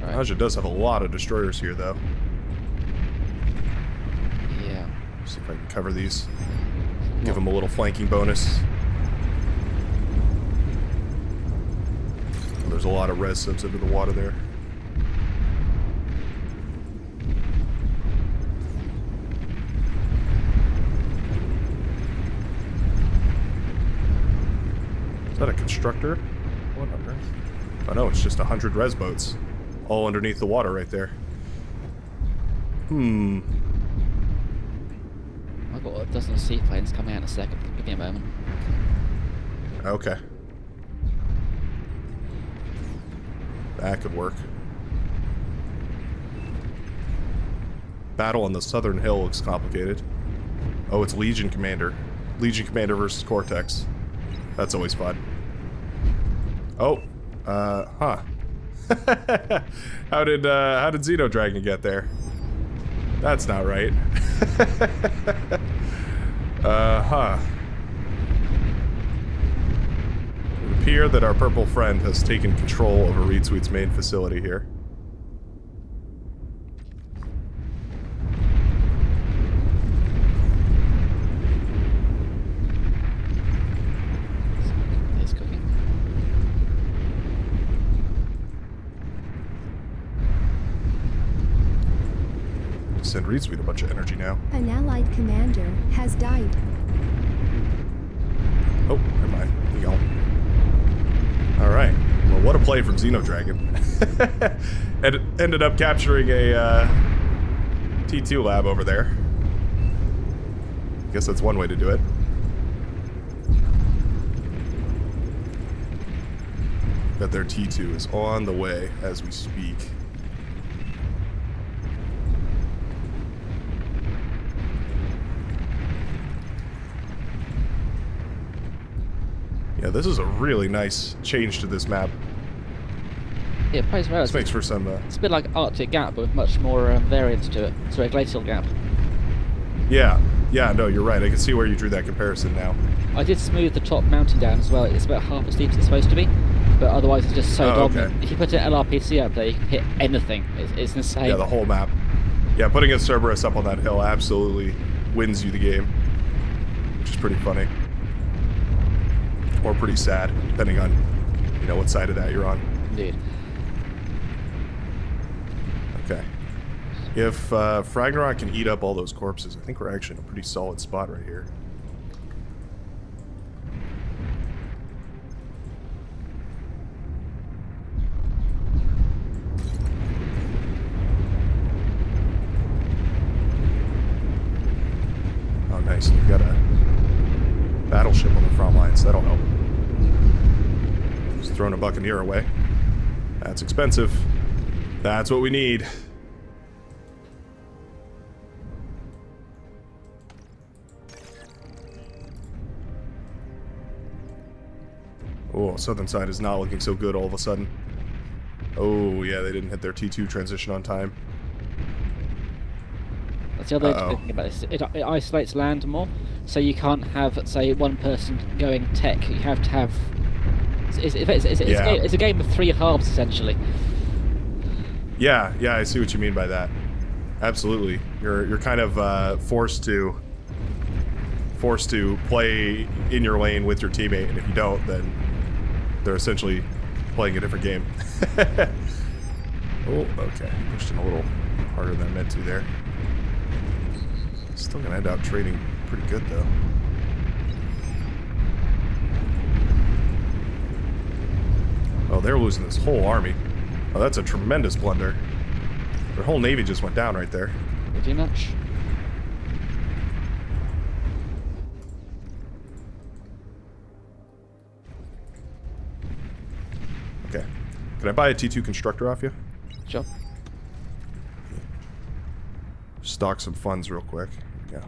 Aja does have a lot of destroyers here, though. Yeah. See if I can cover these. Give them a little flanking bonus. There's a lot of res subs into the water there. Is that a constructor? What on earth? Oh no, it's just 100 res boats. All underneath the water right there. Hmm. I've got a dozen seaplanes coming out in a second. Give me a moment. Okay. That could work. Battle on the southern hill looks complicated. Oh, it's Legion Commander. Legion Commander versus Cortex. That's always fun. Oh, huh. How did Xenodragon get there? That's not right. Huh. It would appear that our purple friend has taken control over Reed Sweet's main facility here. It's cooking. Send Reed Sweet a bunch of energy now. An allied commander has died. Oh, never mind. We go. Alright. Well, what a play from Xenodragon. And ended up capturing a T2 lab over there. Guess that's one way to do it. Bet their T2 is on the way as we speak. Yeah, this is a really nice change to this map. Yeah, it plays well. This makes for some... It's a bit like Arctic Gap, but with much more variance to it. Sorry, Glacial Gap. Yeah, no, you're right. I can see where you drew that comparison now. I did smooth the top mountain down as well. It's about half as steep as it's supposed to be, but otherwise it's just so dominant. Okay. If you put an LRPC up there, you can hit anything. It's insane. Yeah, the whole map. Yeah, putting a Cerberus up on that hill absolutely wins you the game, which is pretty funny. Or pretty sad, depending on, you know, what side of that you're on. Indeed. Okay. If Fragnarok can eat up all those corpses, I think we're actually in a pretty solid spot right here. Oh, nice. We've got a battleship on the front lines. That'll help. Just throwing a Buccaneer away. That's expensive. That's what we need. Oh, southern side is not looking so good all of a sudden. Oh, yeah, they didn't hit their T2 transition on time. That's the other thing about this. It isolates land more, so you can't have, say, one person going tech. You have to have... It's a game of three halves, essentially. Yeah, I see what you mean by that. Absolutely. You're kind of forced to play in your lane with your teammate, and if you don't, then they're essentially playing a different game. Oh, okay. Pushed in a little harder than I meant to there. Still gonna end up trading pretty good though. Oh, they're losing this whole army. Oh, that's a tremendous blunder. Their whole navy just went down right there. Pretty much. Okay. Can I buy a T2 constructor off you? Sure. Stock some funds real quick. Yeah.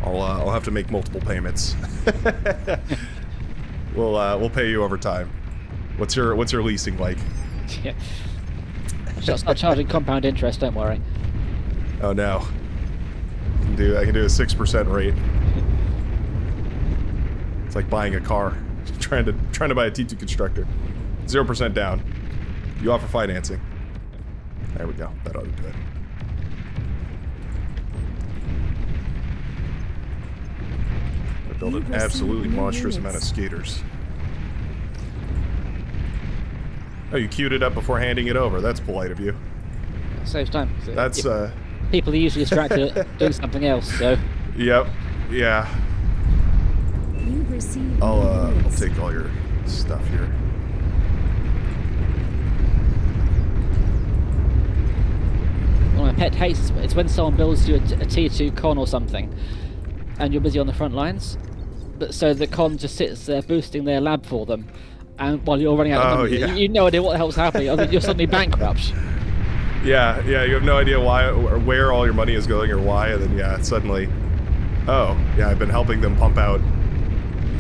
I'll have to make multiple payments. We'll pay you over time. What's your leasing like? Yeah. I'll start charging compound interest. Don't worry. Oh no. I can do a 6% rate. It's like buying a car. trying to buy a T2 constructor. 0% down. You offer financing. There we go. That ought to do it. I built an absolutely monstrous amount of skaters. Oh, you queued it up before handing it over. That's polite of you. Saves time. That's people are usually distracted doing something else. So. Yep. Yeah. Receive I'll new units. take all your stuff here. One of my pet hates it's when someone builds you a T2 con or something, and you're busy on the front lines, but so the con just sits there boosting their lab for them, and while you're running out of money, yeah. you no idea what the hell's happening. I mean, you're suddenly bankrupt. Yeah, you have no idea why or where all your money is going or why, and then yeah, suddenly, oh, yeah, I've been helping them pump out,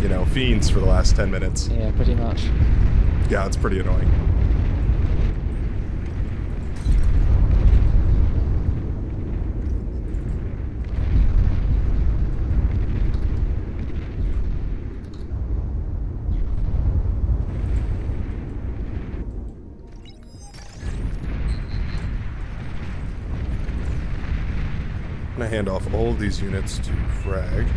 you know, fiends for the last 10 minutes. Yeah, pretty much. Yeah, it's pretty annoying. I'm gonna hand off all of these units to Frag.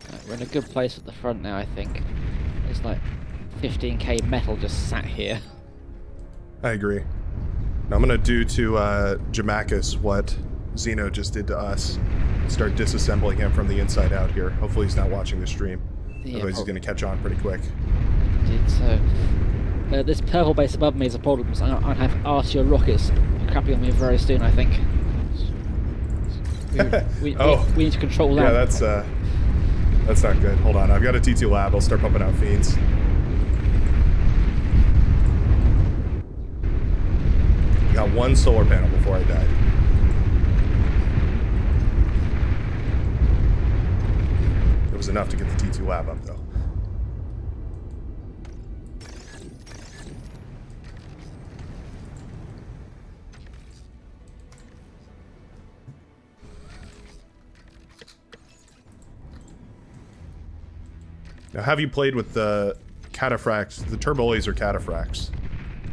Right, we're in a good place at the front now, I think. There's like 15k metal just sat here. I agree. Now I'm gonna do to Jamachus what Xeno just did to us. Start disassembling him from the inside out here. Hopefully he's not watching the stream. Yeah, Otherwise he's gonna catch on pretty quick. Indeed, so this purple base above me is a problem, so I'll have Archer rockets crapping on me very soon, I think. We need to control that. Yeah, that's not good. Hold on, I've got a T2 lab. I'll start pumping out fiends. Got one solar panel before I died. It was enough to get the T2 lab up, though. Now, have you played with the cataphracts, the turbo laser cataphracts?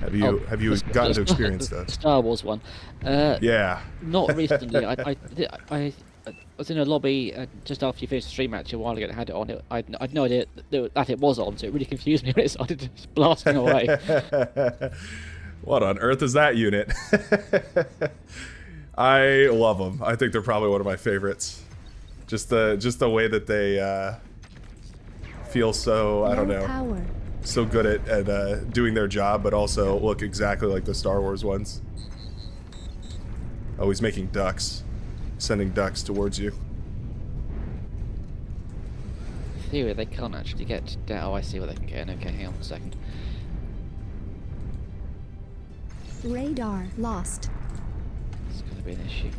Have you gotten to experience those? Star Wars one. Yeah. Not recently. I was in a lobby just after you finished the stream actually a while ago and had it on. I'd no idea that it was on, so it really confused me when it started just blasting away. What on earth is that unit? I love them. I think they're probably one of my favorites. Just the way that they feel so, I don't know, Power. so good at doing their job, but also look exactly like the Star Wars ones. Oh, he's making ducks. Sending ducks towards you. In theory, they can't actually get down. Oh, I see where they can get in. Okay, hang on a second. Radar lost. It's going to be an issue.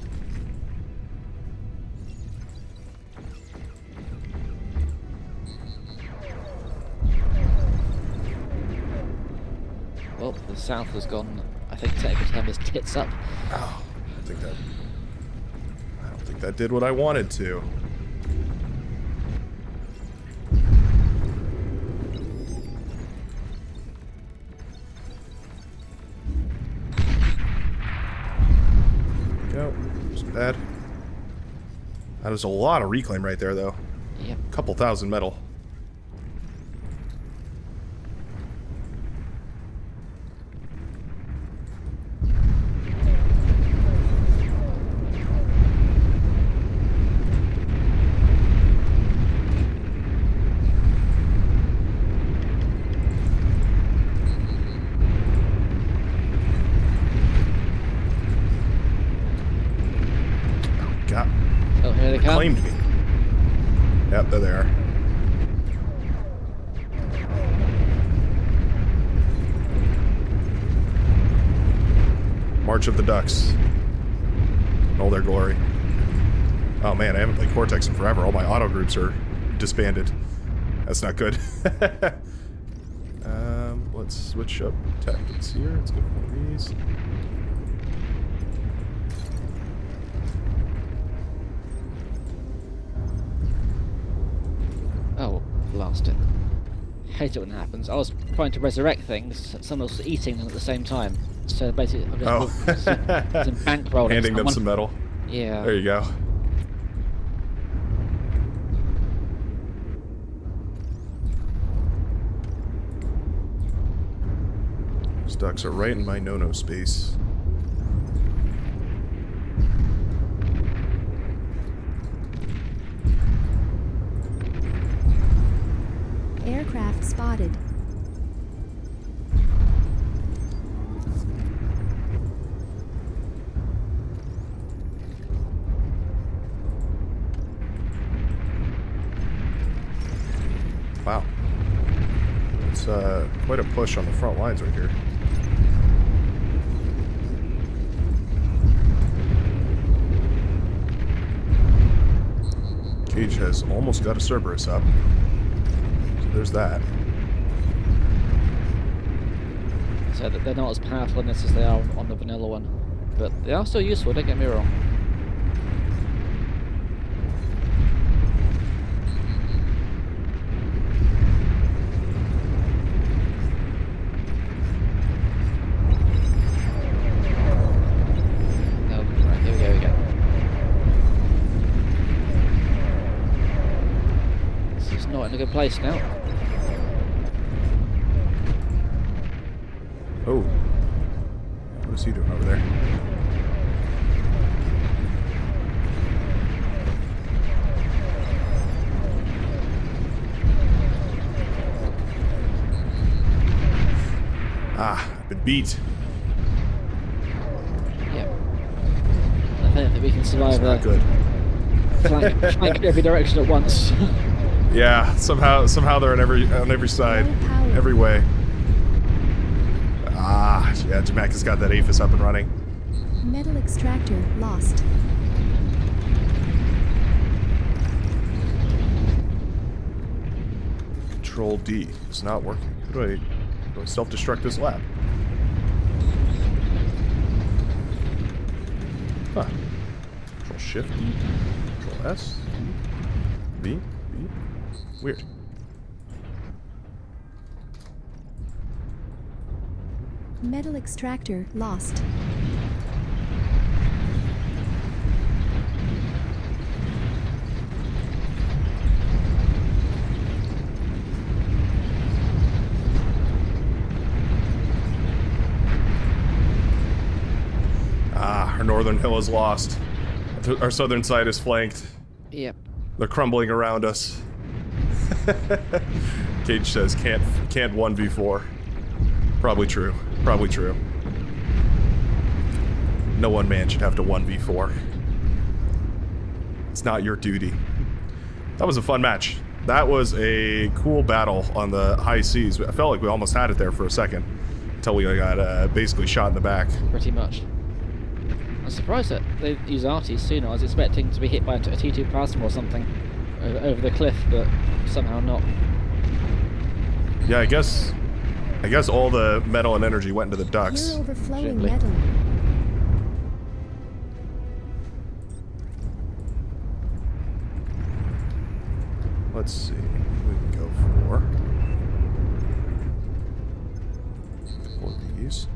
Well, the south has gone, I think technical term is tits up. Oh, I don't think that did what I wanted to. Go. Wasn't bad. That was a lot of reclaim right there, though. Yep. A couple thousand metal. Oh, here they come. Claimed me. Yep, there they are. March of the Ducks. In all their glory. Oh man, I haven't played Cortex in forever. All my auto groups are disbanded. That's not good. Let's switch up tactics here. Let's go for one of these. Oh, blast it. Hate it when that happens. I was trying to resurrect things, someone else was eating them at the same time. So basically, I'm just some bankrolling. Handing them some metal. Yeah. There you go. ducks are right in my no-no space. Aircraft spotted. Wow. It's quite a push on the front lines right here. Cage has almost got a Cerberus up. So there's that. So they're not as powerful in this as they are on the vanilla one. But they are still useful, don't get me wrong. Oh, right, here we go again. This is not in a good place now. Oh. What is he doing over there? Ah, I've been beat. Yep. I think that we can survive Not good. flank every direction at once. Yeah, somehow they're on every side, Low power. every way. Ah, yeah, Jamak has got that APHIS up and running. Metal extractor lost. Control D. It's not working. How do I self-destruct this lab? Huh. Control Shift D. Control S. B. B. Weird. Metal extractor lost. Ah, our northern hill is lost. Our southern side is flanked. Yep. They're crumbling around us. Cage says can't 1v4. Probably true. Probably true. No one man should have to 1v4. It's not your duty. That was a fun match. That was a cool battle on the high seas. I felt like we almost had it there for a second. Until we got basically shot in the back. Pretty much. I'm surprised that they use arties sooner. I was expecting to be hit by a T2 plasma or something over the cliff, but somehow not. Yeah, I guess all the metal and energy went into the ducts. You're overflowing Gently. metal. Let's see. We can go for couple of these.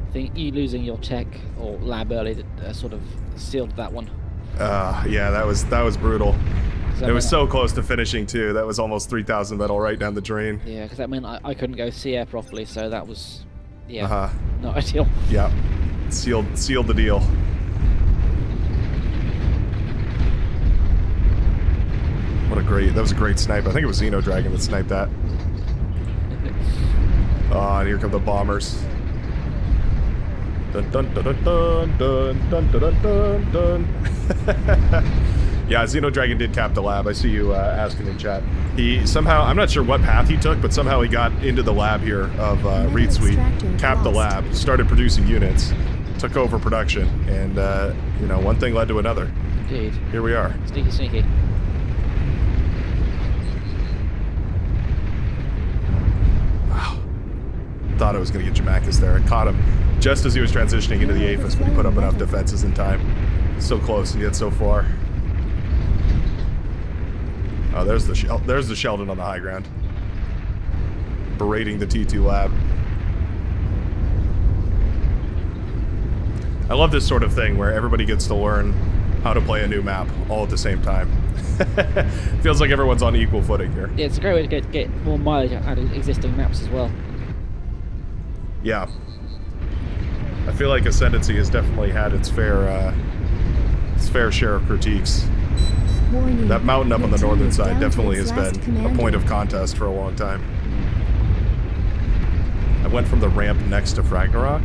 I think you losing your tech or lab early sort of sealed that one. Yeah, that was brutal. That It was meant- so close to finishing too. That was almost 3,000 metal right down the drain. Yeah, because that meant I couldn't go sea air properly, so that was, yeah, Uh-huh. not ideal. Yeah. Sealed the deal. That was a great snipe. I think it was Xeno Dragon that sniped that. Oh, and here come the bombers. Dun dun dun dun dun dun dun dun dun dun. Yeah, Xeno Dragon did cap the lab. I see you asking in chat. He somehow, I'm not sure what path he took, but somehow he got into the lab here of Reed Suite, capped the lab, started producing units, took over production, and you know, one thing led to another. Indeed. Here we are. Sneaky, sneaky. Wow. Thought I was going to get Jamakis there. I caught him just as he was transitioning into the APHIS, but he put up enough defenses in time. So close and yet so far. Oh, there's the Sheldon on the high ground. Berating the T2 lab. I love this sort of thing where everybody gets to learn how to play a new map all at the same time. Feels like everyone's on equal footing here. Yeah, it's a great way to get more mileage out of existing maps as well. Yeah. I feel like Ascendancy has definitely had its fair share of critiques. Warning. That mountain up on the Your team northern is side down to definitely its has last been a commander. point of contest for a long time. I went from the ramp next to Ragnarok.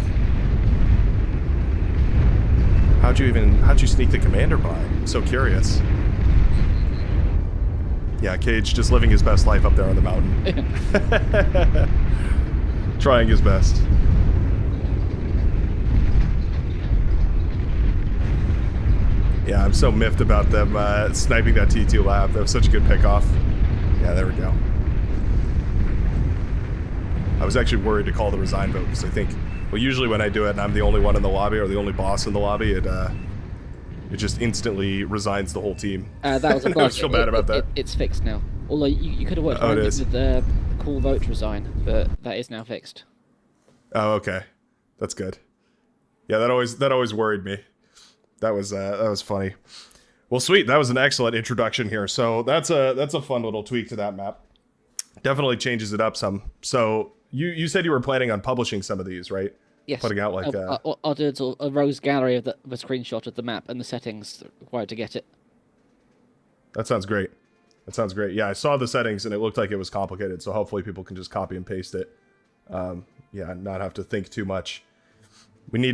How'd you sneak the commander by? I'm so curious. Yeah, Cage just living his best life up there on the mountain. Trying his best. Yeah, I'm so miffed about them sniping that T2 lab. That was such a good pickoff. Yeah, there we go. I was actually worried to call the resign vote because I think, well, usually when I do it and I'm the only one in the lobby or the only boss in the lobby, it just instantly resigns the whole team. That was a I bug. always feel bad about that. It's fixed now. Although you could have worked Oh, around it it is. with the cool vote resign, but that is now fixed. Oh, okay, that's good. Yeah, that always worried me. That was funny. Well, sweet. That was an excellent introduction here. So that's a fun little tweak to that map. Definitely changes it up some. So you said you were planning on publishing some of these, right? Yes. Putting out like I'll do a rogues gallery of the screenshot of the map and the settings required to get it. That sounds great. That sounds great. Yeah, I saw the settings and it looked like it was complicated. So hopefully people can just copy and paste it. Yeah, not have to think too much. You need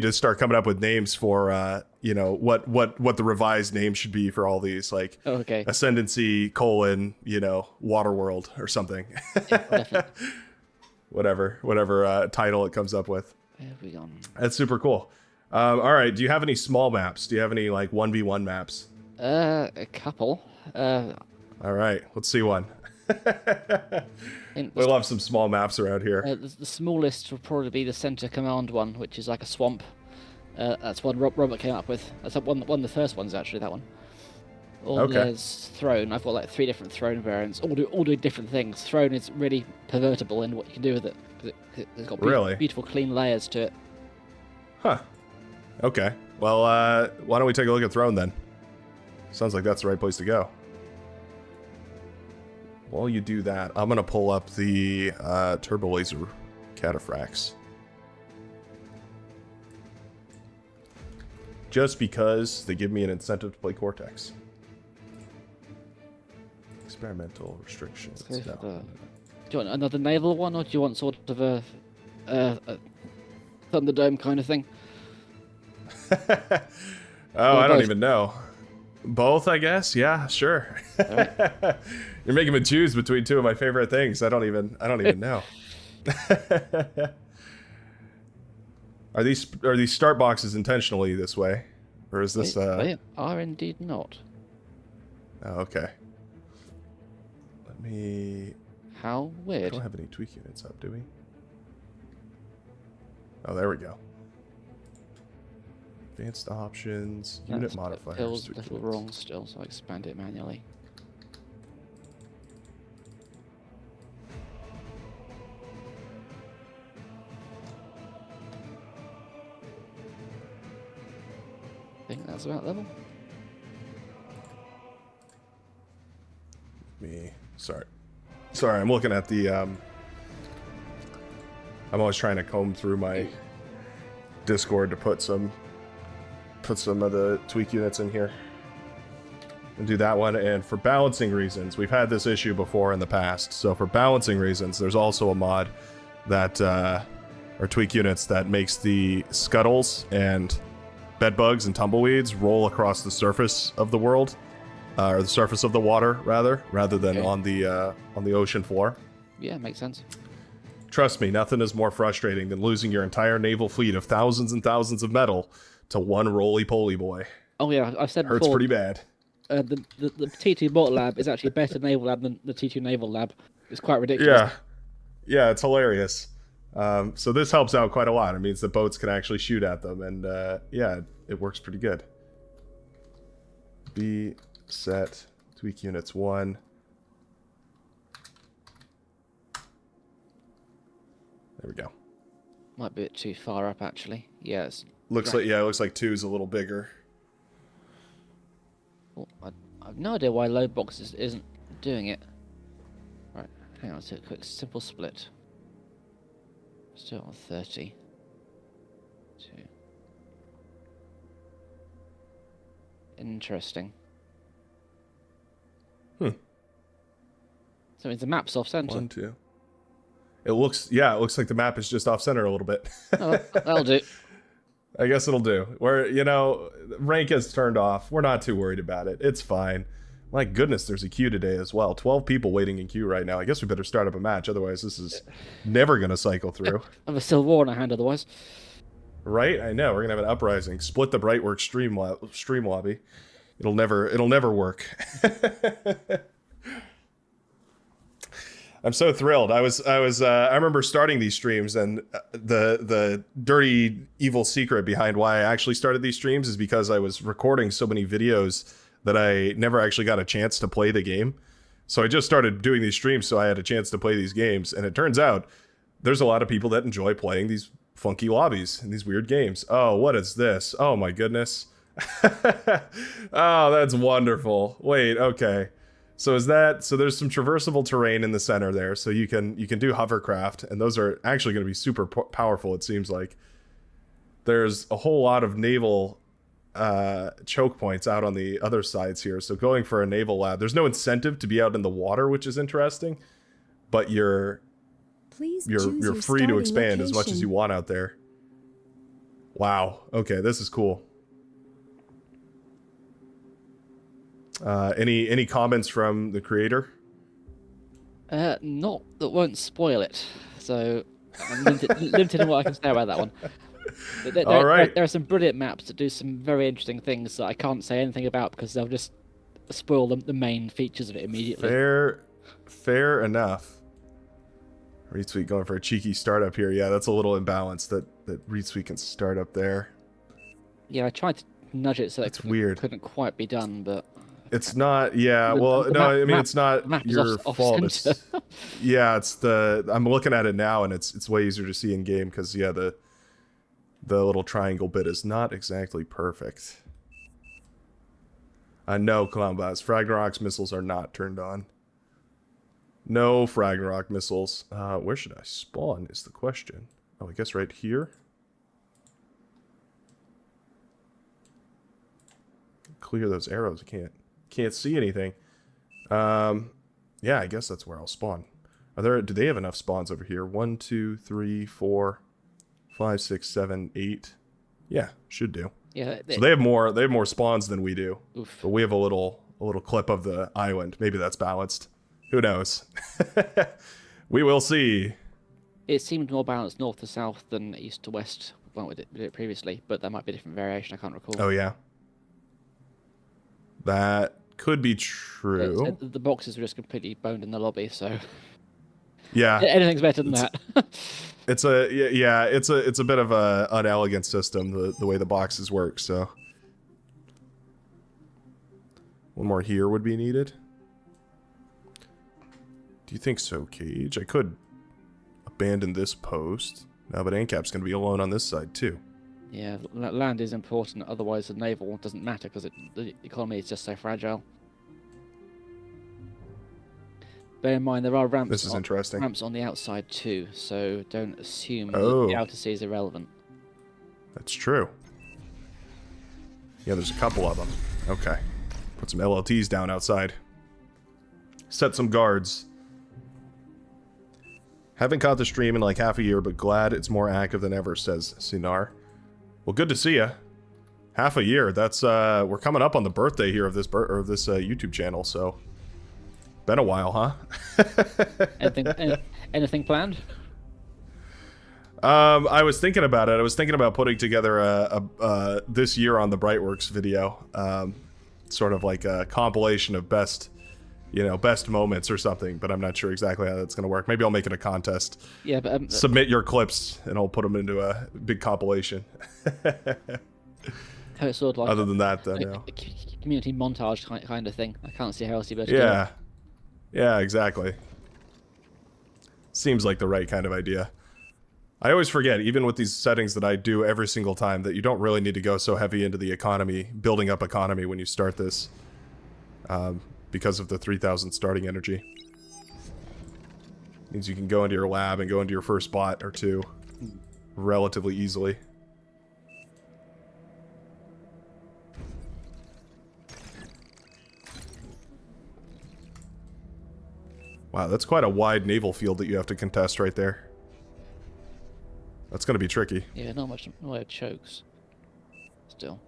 to start coming up with names for what the revised name should be for all these, like Okay. Ascendancy : Waterworld or something. Yeah, definitely. whatever title it comes up with. There we go. That's super cool. All right, do you have any small maps? Do you have any like 1v1 maps? A couple. All right, let's see one. think We love some small maps around here. the smallest will probably be the center command one, which is like a swamp. That's one Robert came up with. That's one of the first ones actually. That one. Or Okay. there's Throne. I've got like 3 different Throne variants, all do different things. Throne is really pervertible in what you can do with it. 'Cause it's got Really? beautiful, clean layers to it. Huh. Okay. Well, why don't we take a look at Throne then? Sounds like that's the right place to go. While you do that, I'm gonna pull up the turbo laser cataphracts. Just because they give me an incentive to play Cortex. Experimental restrictions. Let's go for No. do you want another naval one, or do you want sort of a Thunderdome kind of thing? Oh, I don't both? even know. Both, I guess. Yeah, sure. You're making me choose between 2 of my favorite things. I don't even know. Are these start boxes intentionally this way, or is this? They are indeed not. Oh, okay. Let me. How I weird. don't have any tweak units up, do we? Oh, there we go. Advanced options, unit That modifiers. feels a tweak little units. wrong still, so I expand it manually. I think that's about level. Sorry, I'm looking at the I'm always trying to comb through my Discord to put some of the tweak units in here. And do that one, and for balancing reasons, we've had this issue before in the past, so for balancing reasons, there's also a mod that or tweak units that makes the scuttles and bedbugs and tumbleweeds roll across the surface of the world, or the surface of the water rather than Okay. on the ocean floor. Yeah, makes sense. Trust me, nothing is more frustrating than losing your entire naval fleet of thousands and thousands of metal to one roly-poly boy. Oh yeah, I've said Hurts before. pretty bad. The T2 bot lab is actually a better naval lab than the T2 naval lab. It's quite ridiculous. Yeah, it's hilarious. So this helps out quite a lot. It means the boats can actually shoot at them, and yeah, it works pretty good. B set tweak units 1. There we go. Might be a bit too far up, actually. Yeah, it's... Looks like, yeah, it looks like 2 is a little bigger. Well, I've no idea why load boxes isn't doing it. Right, hang on, let's do a quick simple split. Still on 30. 2. Interesting. Hmm. So the map's off center. 1, 2. It looks like the map is just off center a little bit. Oh, that'll do. I guess it'll do. Rank is turned off. We're not too worried about it. It's fine. My goodness, there's a queue today as well. 12 people waiting in queue right now. I guess we better start up a match. Otherwise, this is never going to cycle through. I have a Civil War in our hand otherwise. Right? I know. We're going to have an uprising. Split the Brightworks stream lobby. It'll never work. I'm so thrilled. I remember starting these streams, and the dirty evil secret behind why I actually started these streams is because I was recording so many videos that I never actually got a chance to play the game. So I just started doing these streams so I had a chance to play these games, and it turns out there's a lot of people that enjoy playing these funky lobbies and these weird games. Oh, what is this? Oh my goodness. Oh, that's wonderful. Wait, okay. So there's some traversable terrain in the center there, so you can do hovercraft, and those are actually going to be super powerful, it seems like. There's a whole lot of naval choke points out on the other sides here, so going for a naval lab. There's no incentive to be out in the water, which is interesting, but you're free to expand as much as you want out there. Wow. Okay, this is cool. Any comments from the creator? Not that won't spoil it. So I'm limited in what I can say about that one. All right. There are some brilliant maps that do some very interesting things that I can't say anything about because they'll just spoil the main features of it immediately. Fair enough. ReadSuite going for a cheeky startup here. Yeah, that's a little imbalanced that ReadSuite can start up there. Yeah, I tried to nudge it so it couldn't quite be done, but it's not. Yeah, it's not your fault. I'm looking at it now, and it's way easier to see in game because the little triangle bit is not exactly perfect. No, Clownblast. Ragnarok's missiles are not turned on. No Ragnarok missiles. Where should I spawn is the question. Oh, I guess right here. Clear those arrows. I can't see anything. Yeah, I guess that's where I'll spawn. Do they have enough spawns over here? 1, 2, 3, 4, 5, 6, 7, 8. Yeah, should do. Yeah. So they have more spawns than we do. Oof. But we have a little clip of the island. Maybe that's balanced. Who knows? We will see. It seemed more balanced north to south than east to west when we did it previously, but that might be a different variation. I can't recall. Oh yeah. That could be true. The boxes were just completely boned in the lobby, so yeah, anything's better than that. It's a bit of a unelegant system the way the boxes work. So one more here would be needed. Do you think so, Cage? I could abandon this post. No, but ANCAP's going to be alone on this side, too. Yeah, land is important, otherwise the naval doesn't matter because the economy is just so fragile. Bear in mind, there are ramps, this is interesting. Ramps on the outside too, so don't assume that the outer sea is irrelevant. That's true. Yeah, there's a couple of them. Okay. Put some LLTs down outside. Set some guards. Haven't caught the stream in like half a year, but glad it's more active than ever, says Sinar. Well, good to see ya. Half a year. That's we're coming up on the birthday here of this YouTube channel, so been a while, huh? Anything planned? I was thinking about it. I was thinking about putting together a this year on the Brightworks video, sort of like a compilation of best moments or something, but I'm not sure exactly how that's going to work. Maybe I'll make it a contest. Yeah, but submit your clips and I'll put them into a big compilation. It's sort of like other than that, though, no. A community montage kind of thing. I can't see how else you better do it. Yeah, exactly. Seems like the right kind of idea. I always forget, even with these settings that I do every single time, that you don't really need to go so heavy into the economy, building up economy when you start this. Because of the 3,000 starting energy. Means you can go into your lab and go into your first bot or two relatively easily. Wow, that's quite a wide naval field that you have to contest right there. That's going to be tricky. Yeah, not much in the way of chokes. Still.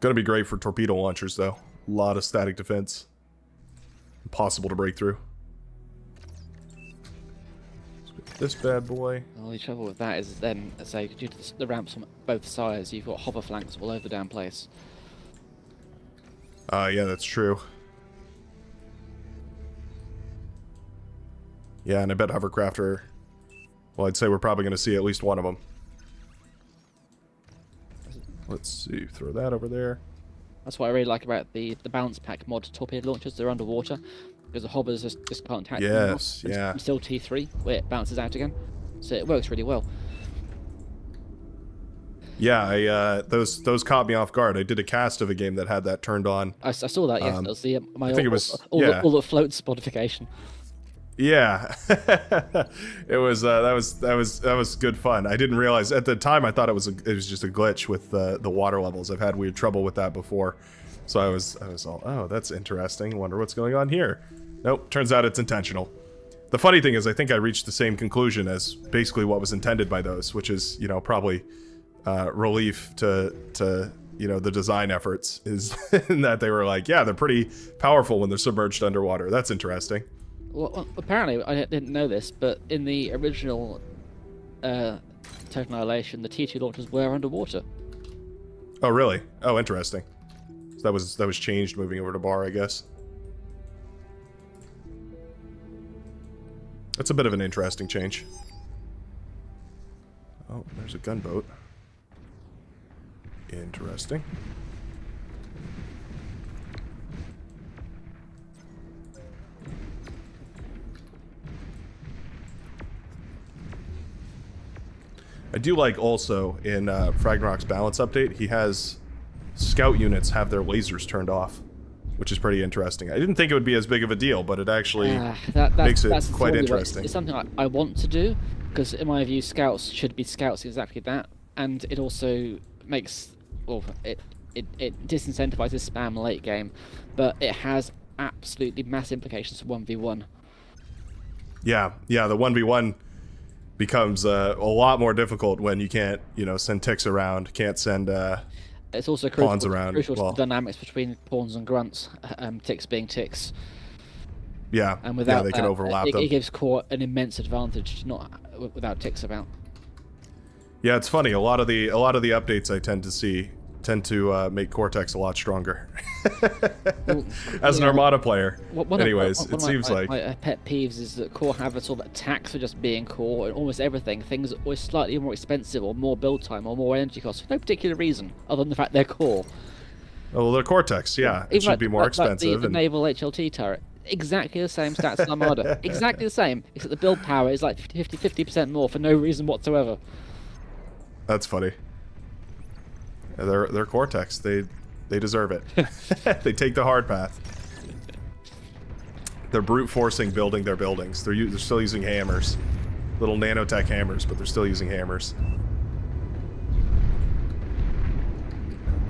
Going to be great for torpedo launchers, though. A lot of static defense. Impossible to break through. Let's get this bad boy. The only trouble with that is then, say, due to the ramps on both sides, you've got hover flanks all over the damn place. Yeah, that's true. Yeah, and I bet hovercraft are... Well, I'd say we're probably going to see at least one of them. Let's see, throw that over there. That's what I really like about the balance pack mod torpedo launchers. They're underwater because the hobbers just can't attack them anymore. Yes, yeah. It's still T3 where it bounces out again, so it works really well. Yeah, those caught me off guard. I did a cast of a game that had that turned on. I saw that. Yes, that was the my I think it was all yeah. the floats modification. Yeah, it was that was good fun. I didn't realize at the time. I thought it was just a glitch with the water levels. I've had weird trouble with that before, so I was all, oh, that's interesting. Wonder what's going on here. Nope, turns out it's intentional. The funny thing is, I think I reached the same conclusion as basically what was intended by those, which is, you know, probably relief to you know, the design efforts is in that they were like, yeah, they're pretty powerful when they're submerged underwater. That's interesting. Well, apparently, I didn't know this, but in the original Total Annihilation, the T2 launchers were underwater. Oh, really? Oh, interesting. So that was changed moving over to bar, I guess. That's a bit of an interesting change. Oh, there's a gunboat. Interesting. I do like also in Fragnarok's balance update, he has scout units have their lasers turned off, which is pretty interesting. I didn't think it would be as big of a deal, but it actually makes it quite interesting. It's something I want to do, because in my view, scouts should be scouts exactly that, and it also makes, well, it disincentivizes spam late game, but it has absolutely massive implications for 1v1. Yeah, the 1v1 becomes a lot more difficult when you can't, you know, send ticks around, can't send it's also pawns around. Crucial to the dynamics between pawns and grunts, ticks being ticks. Yeah, and without they can overlap them. It gives core an immense advantage, not without ticks about. Yeah, it's funny. A lot of the updates I tend to make Cortex a lot stronger. Well, as an Armada player. Anyways, it seems like my pet peeves is that core have a sort of tax for just being core, and almost everything. Things are always slightly more expensive, or more build time, or more energy costs for no particular reason, other than the fact they're core. Oh, well, they're Cortex, yeah. It should be more expensive. The naval HLT turret, exactly the same stats as Armada, exactly the same, except the build power is like 50% more for no reason whatsoever. That's funny. They're Cortex. They deserve it. They take the hard path. They're brute forcing building their buildings. They're still using hammers, little nanotech hammers, but they're still using hammers.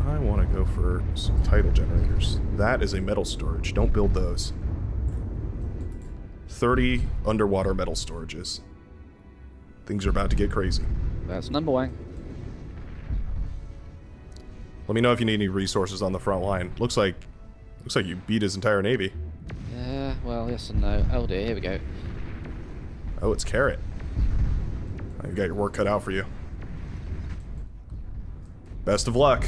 I want to go for some tidal generators. That is a metal storage. Don't build those. 30 underwater metal storages. Things are about to get crazy. That's number one. Let me know if you need any resources on the front line. Looks like you beat his entire navy. Yeah, well, yes and no. Oh dear, here we go. Oh, it's Carrot. You got your work cut out for you. Best of luck.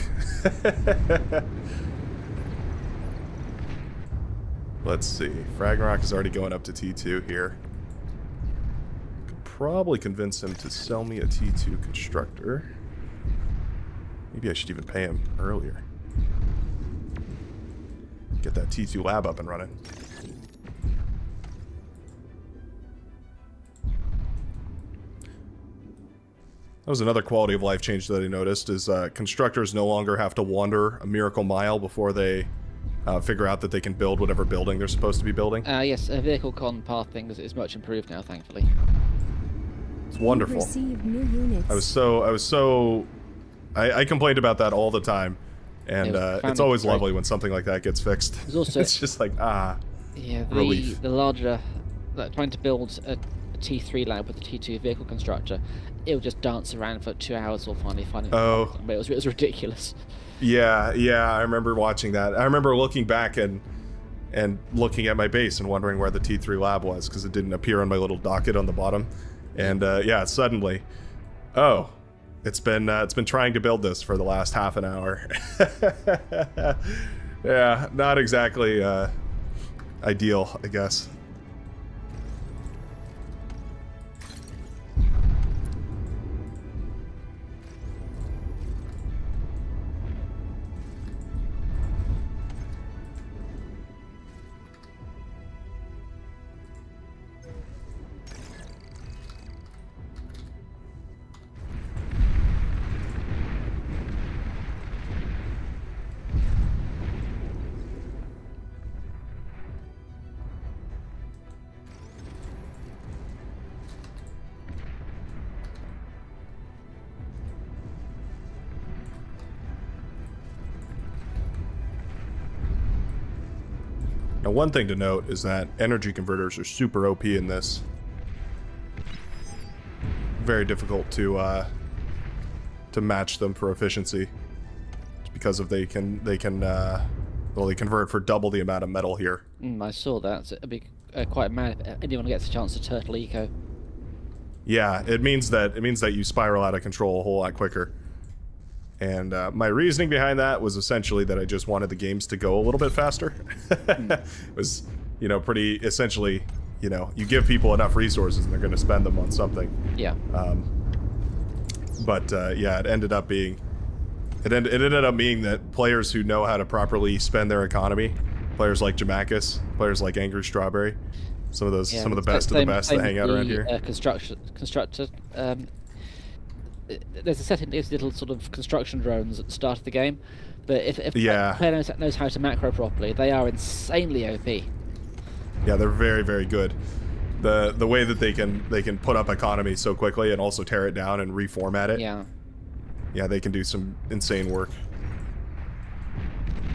Let's see. Fragnarok is already going up to T2 here. Could probably convince him to sell me a T2 constructor. Maybe I should even pay him earlier. Get that T2 lab up and running. That was another quality of life change that I noticed, is constructors no longer have to wander a miracle mile before they figure out that they can build whatever building they're supposed to be building. Yes, vehicle con pathing is much improved now, thankfully. It's wonderful. Receive new units. I complained about that all the time, and it's always lovely when something like that gets fixed. Also, it's just like, yeah, relief. the larger, trying to build a T3 lab with a T2 vehicle constructor, it would just dance around for 2 hours or finally finding but it was ridiculous. Yeah, I remember watching that. I remember looking back and looking at my base and wondering where the T3 lab was, because it didn't appear on my little docket on the bottom. And yeah, suddenly, oh, it's been trying to build this for the last half an hour. Yeah, not exactly ideal, I guess. Now, one thing to note is that energy converters are super OP in this. Very difficult to match them for efficiency, because of they convert for double the amount of metal here. I saw that. So it'd be quite mad if anyone gets a chance to turtle eco. Yeah, it means that you spiral out of control a whole lot quicker. And my reasoning behind that was essentially that I just wanted the games to go a little bit faster. It was, pretty essentially, you give people enough resources and they're going to spend them on something. Yeah. But yeah, it ended up being that players who know how to properly spend their economy, players like Jamakis, players like Angry Strawberry, some of the best of the best that hang out around here. Constructor. There's a setting, these little sort of construction drones at the start of the game, but if the player knows how to macro properly, they are insanely OP. Yeah, they're very, very good. The way that they can put up economy so quickly and also tear it down and reformat it. Yeah, they can do some insane work.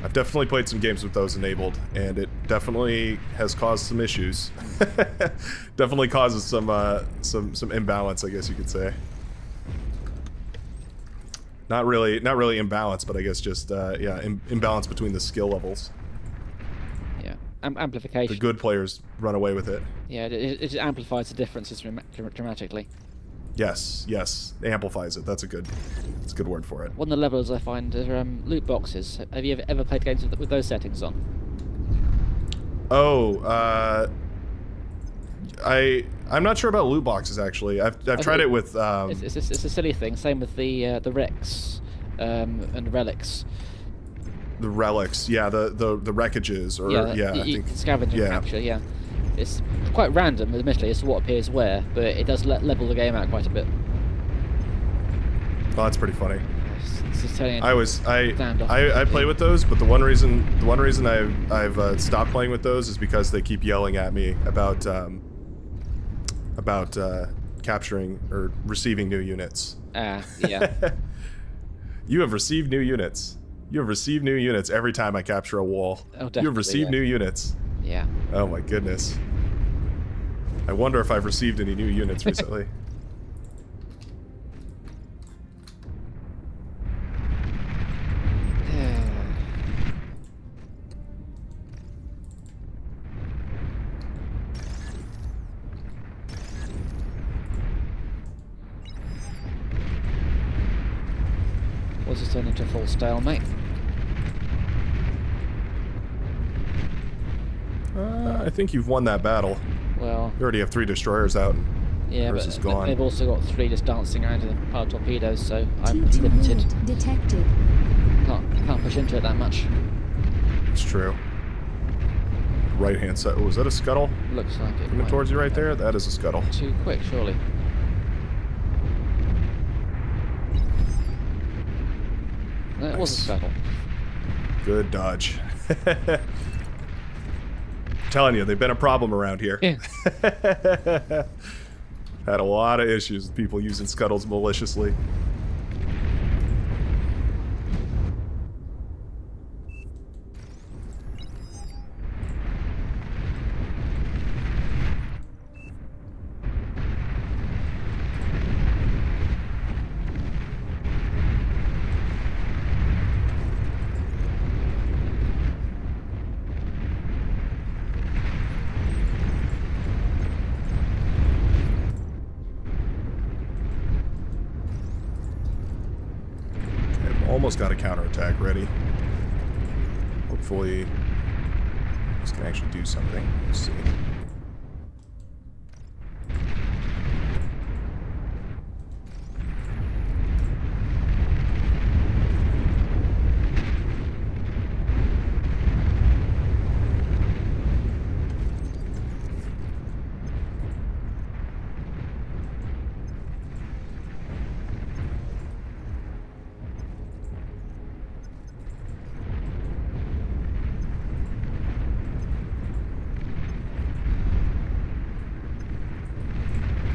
I've definitely played some games with those enabled, and it definitely has caused some issues. Definitely causes some imbalance, I guess you could say. Not really imbalance, but I guess just imbalance between the skill levels. Yeah, amplification. The good players run away with it. Yeah, it amplifies the differences dramatically. Yes, it amplifies it. That's a good word for it. One of the levels I find are loot boxes. Have you ever played games with those settings on? Oh, I'm not sure about loot boxes actually. I've tried it with. It's a silly thing. Same with the Rex and relics. The relics, yeah, the wreckages, or I think scavenge and capture. Yeah, it's quite random, admittedly, as to what appears where, but it does level the game out quite a bit. Oh, that's pretty funny. I play with those, but the one reason I've stopped playing with those is because they keep yelling at me about capturing or receiving new units. Yeah. You have received new units. You have received new units every time I capture a wall. Oh, definitely. You have received new units. Yeah. Oh my goodness. I wonder if I've received any new units recently. What's this turn into full stalemate? I think you've won that battle. Well, you already have 3 destroyers out. Yeah, but gone. They've also got 3 just dancing around in the pile of torpedoes, so I'm T2 limited. unit detected. Can't push into it that much. It's true. Right hand side. Oh, is that a scuttle? Looks like it. Coming towards you right there? That is a scuttle. Too quick, surely. No, it was a Nice. scuttle. Good dodge. Telling you, they've been a problem around here. Yeah. Had a lot of issues with people using scuttles maliciously. Almost got a counterattack ready. Hopefully, this can actually do something. Let's see.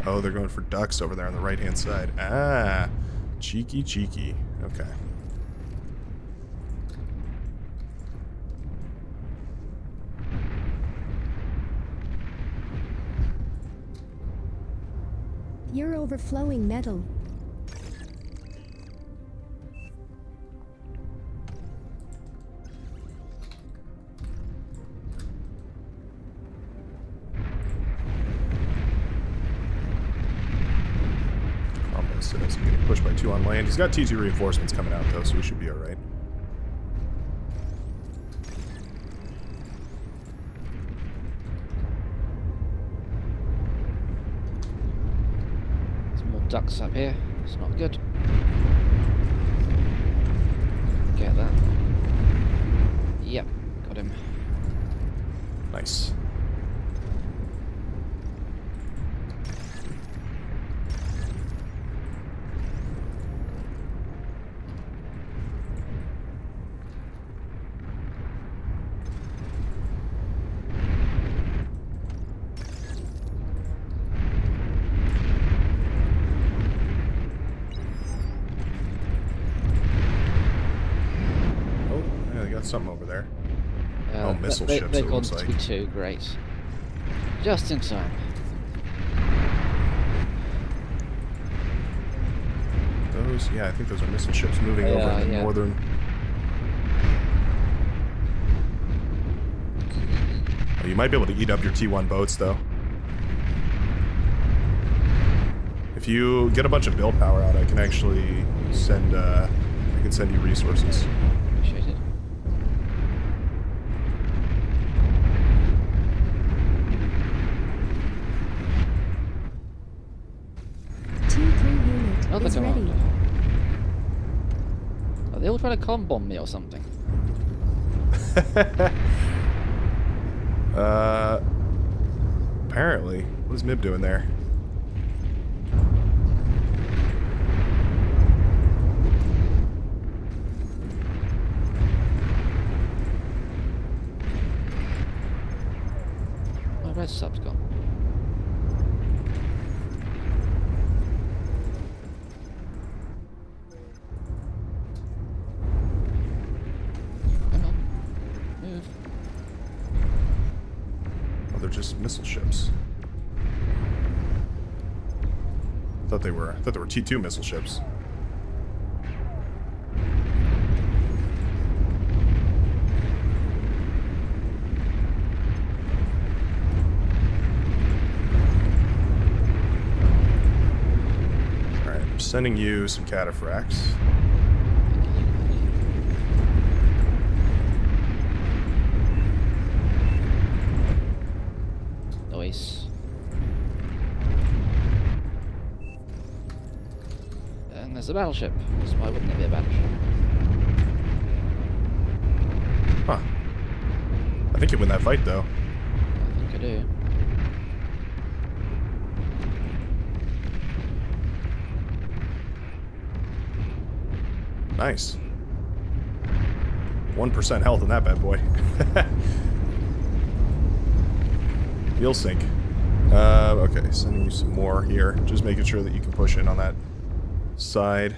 Oh, they're going for ducks over there on the right-hand side. Ah, cheeky, cheeky. Okay. You're overflowing metal. Says getting pushed by 2 on land. He's got T2 reinforcements coming out though, so we should be alright. Some more ducks up here. It's not good. Get that. Yep, got him. Nice. Something over there. Oh, missile ships, They've it gone looks to like. T2, great. Just in time. Those, yeah, I think those are missile ships moving over in the northern. Oh, you might be able to eat up your T1 boats, though. If you get a bunch of build power out, I can actually send. I can send you resources. Appreciate it. Another is commander. ready. Are they all trying to con bomb me or something? Apparently. What is Mib doing there? My red sub's gone. They're just missile ships. I thought they were T2 missile ships. Alright, I'm sending you some cataphracts. Nice. And there's a battleship. So why wouldn't there be a battleship? Huh. I think you win that fight, though. I think I do. Nice. 1% health in that bad boy. You'll sink. Okay, sending you some more here. Just making sure that you can push in on that side.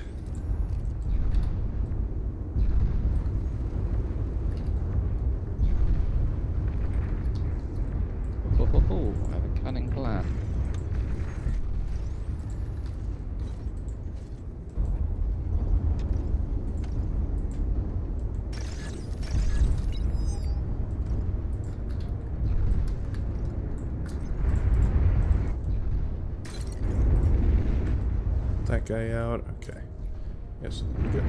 I have a cunning plan. That guy out. Okay. Yes, good.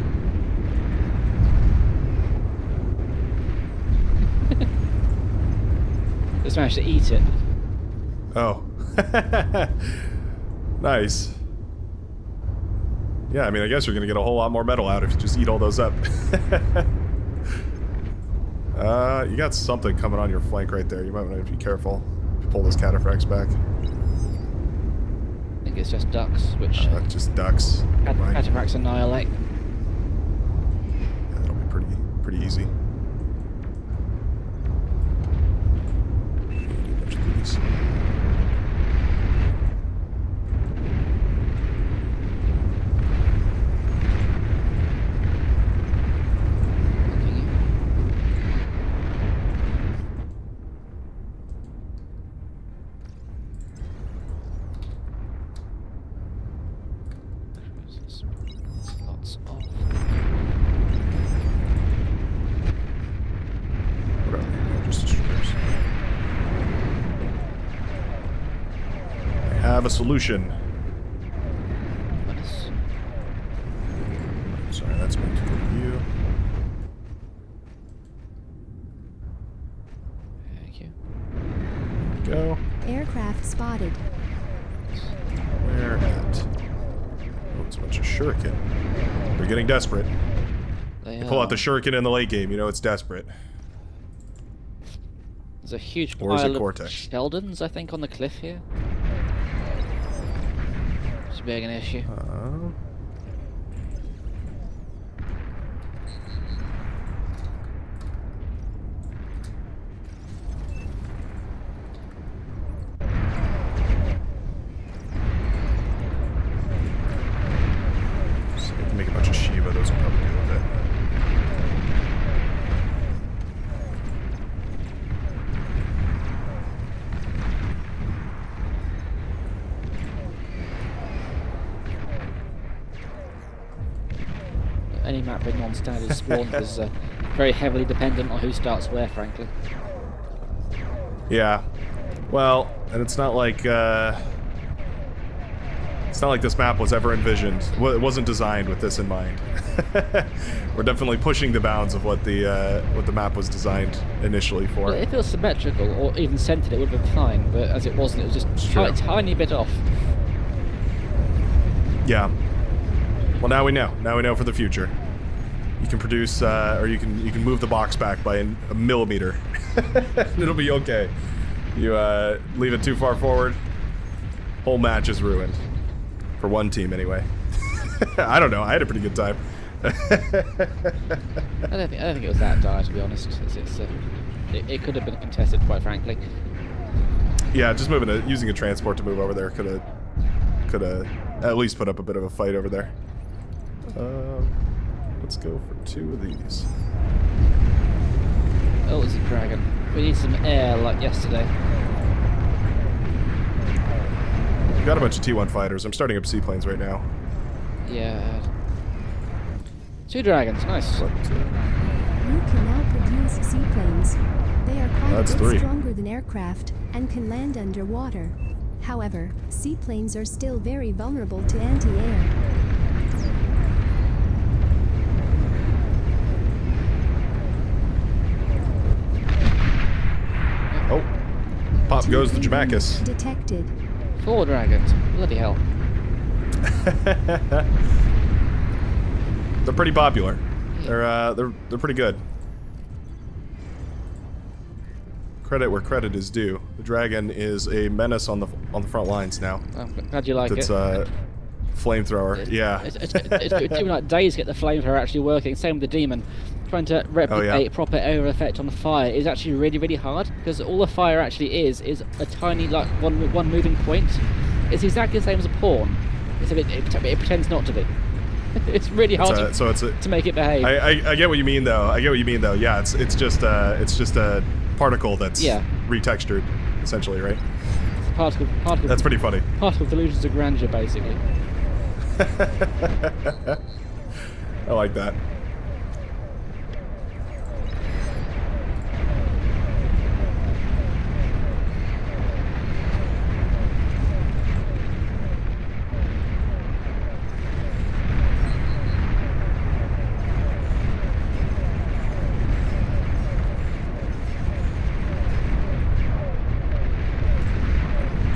Just managed to eat it. Oh. Nice. Yeah, I mean, I guess you're gonna get a whole lot more metal out if you just eat all those up. You got something coming on your flank right there. You might want to be careful. Pull those cataphracts back. I think it's just ducks, which Just ducks. Right. cataphracts annihilate. Yeah, that'll be pretty easy. Bunch of these. Lots of. What are they? Just destroyers. I have a solution. Nice. Sorry, that's meant to go to you. Thank you. Go. Aircraft spotted. Where at? Oh, it's a bunch of shuriken. They're getting desperate. They You pull out the shuriken in the late game, you know it's desperate. There's a huge Or is it pile of Cortex? Sheldons, I think, on the cliff here. It's being an issue. So we can make a bunch of Shiva, those will probably deal with it. Any map with non-standard spawns is very heavily dependent on who starts where, frankly. Yeah. Well, and it's not like this map was ever envisioned. It wasn't designed with this in mind. We're definitely pushing the bounds of what the map was designed initially for. Well, if it was symmetrical or even centered, it would have been fine. But as it wasn't, it was just a tiny bit off. Yeah. Well, now we know. Now we know for the future. You can produce, or you can move the box back by a millimeter. It'll be okay. You leave it too far forward, whole match is ruined. For one team, anyway. I don't know. I had a pretty good time. I don't think it was that dire, to be honest. It could have been contested, quite frankly. Yeah, just using a transport to move over there could have at least put up a bit of a fight over there. Let's go for 2 of these. Oh, it's a dragon. We need some air like yesterday. Got a bunch of T1 fighters. I'm starting up seaplanes right now. Yeah. 2 dragons, nice. You can now produce seaplanes. They are quite That's a bit 3. stronger than aircraft and can land underwater. However, seaplanes are still very vulnerable to anti-air. Oh, pop goes the Jamaikas. Detected. 4 dragons, bloody hell. They're pretty popular. They're pretty good. Credit where credit is due. The dragon is a menace on the front lines now. I'm glad you like It's it. Flamethrower. Yeah. It's been like days to get the flamethrower actually working. Same with the demon. trying to replicate proper aerial effect on fire is actually really, really hard, because all the fire actually is a tiny, like, one moving point. It's exactly the same as a pawn, except it pretends not to be. It's really hard to make it behave. I get what you mean though. Yeah, it's just a particle that's retextured, essentially, right? It's particle. That's pretty funny. Particle delusions of grandeur, basically. I like that.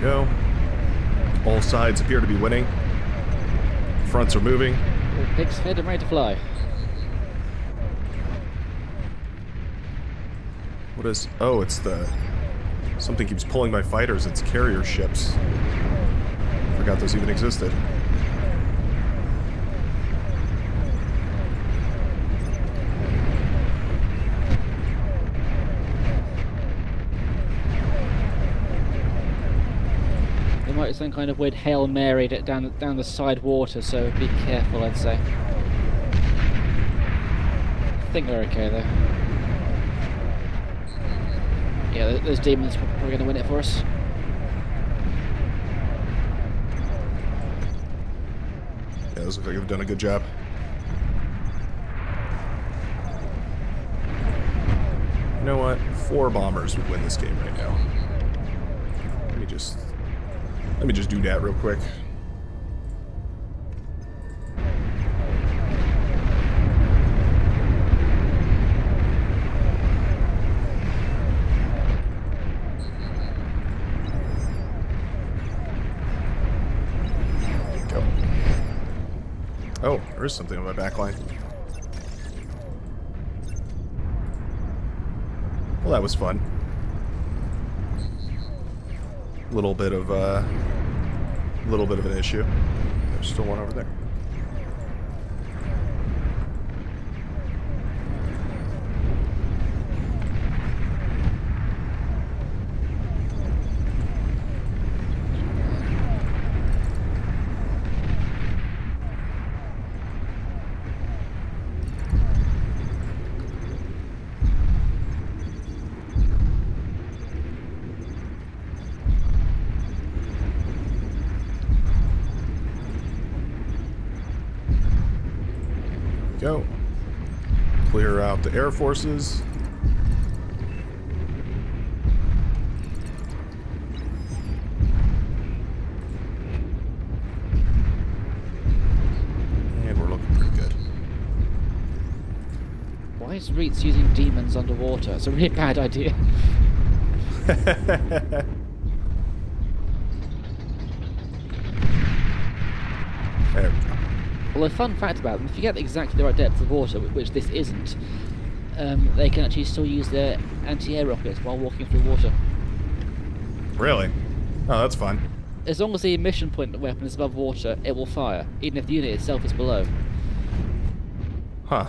Go. All sides appear to be winning. Fronts are moving. All pigs fed and ready to fly. What is... Oh, it's the... Something keeps pulling my fighters. It's carrier ships. Forgot those even existed. There might be some kind of weird Hail Mary down the side water, so be careful, I'd say. I think we're okay though. Yeah, those demons are probably going to win it for us. Yeah, those look like they've done a good job. You know what? 4 bombers would win this game right now. Let me just do that real quick. Go. Oh, there is something on my back line. Well, that was fun. Little bit of an issue. There's still one over there. Go. Clear out the air forces. And we're looking pretty good. Why is Reitz using demons underwater? It's a really bad idea. There we go. Well, a fun fact about them, if you get exactly the right depth of water, which this isn't, they can actually still use their anti-air rockets while walking through water. Really? Oh, that's fun. As long as the emission point of the weapon is above water, it will fire, even if the unit itself is below. Huh.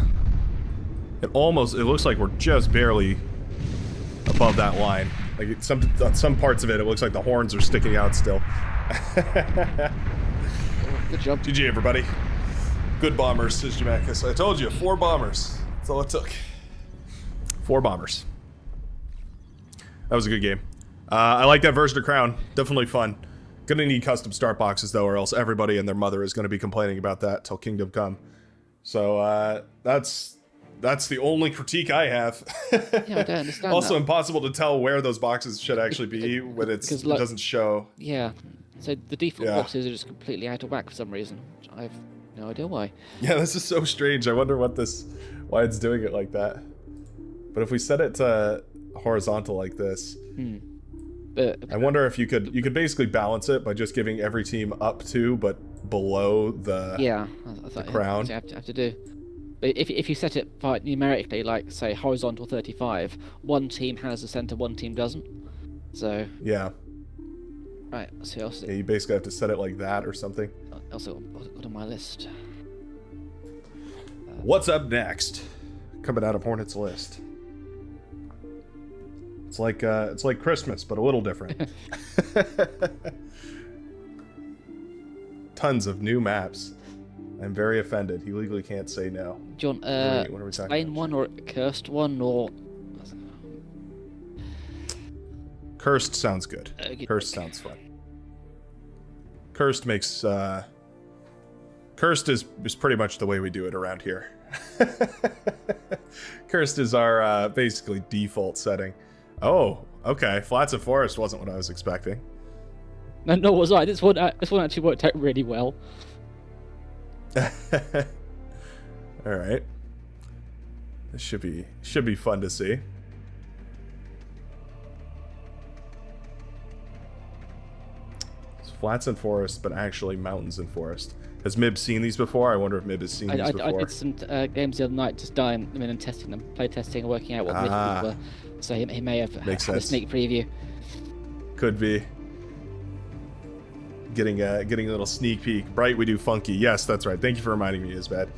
It looks like we're just barely above that line. Like, on some parts of it, it looks like the horns are sticking out still. Good job. GG, everybody. Good bombers, says Jamaica. I told you, 4 bombers. That's all it took. 4 bombers. That was a good game. I like that version of Crown. Definitely fun. Gonna need custom start boxes, though, or else everybody and their mother is gonna be complaining about that till Kingdom Come. So, that's the only critique I have. Yeah, I don't understand Also that. Impossible to tell where those boxes should actually be when it doesn't show. Yeah. So the default Yeah. boxes are just completely out of whack for some reason. I have no idea why. Yeah, this is so strange. I wonder why it's doing it like that. But if we set it to horizontal like this, But I wonder if you could basically balance it by just giving every team up to but below the yeah, I thought crown. you have to do. But if you set it numerically, like say horizontal 35, one team has the center, one team doesn't. So Yeah. right, let's see what else. Yeah, you basically have to set it like that or something. Also got on my list. What's up next? coming out of Hornet's List. It's like Christmas, but a little different. Tons of new maps. I'm very offended. He legally can't say no. Do you want what are we talking plain about? one or cursed one or? Cursed sounds good. Cursed sounds fun. Cursed makes Cursed is pretty much the way we do it around here. Cursed is our basically default setting. Oh, okay. Flats and Forest wasn't what I was expecting. No, nor was I. This one actually worked out really well. All right. This should be fun to see. It's flats and forest, but actually mountains and forest. Has Mib seen these before? I wonder if Mib has seen these before. I did some games the other night, just dying them in and testing them, play testing and working out what the missions were. So he may have had a sneak preview. Could be. Getting a little sneak peek. Bright, we do funky. Yes, that's right. Thank you for reminding me, Isbad.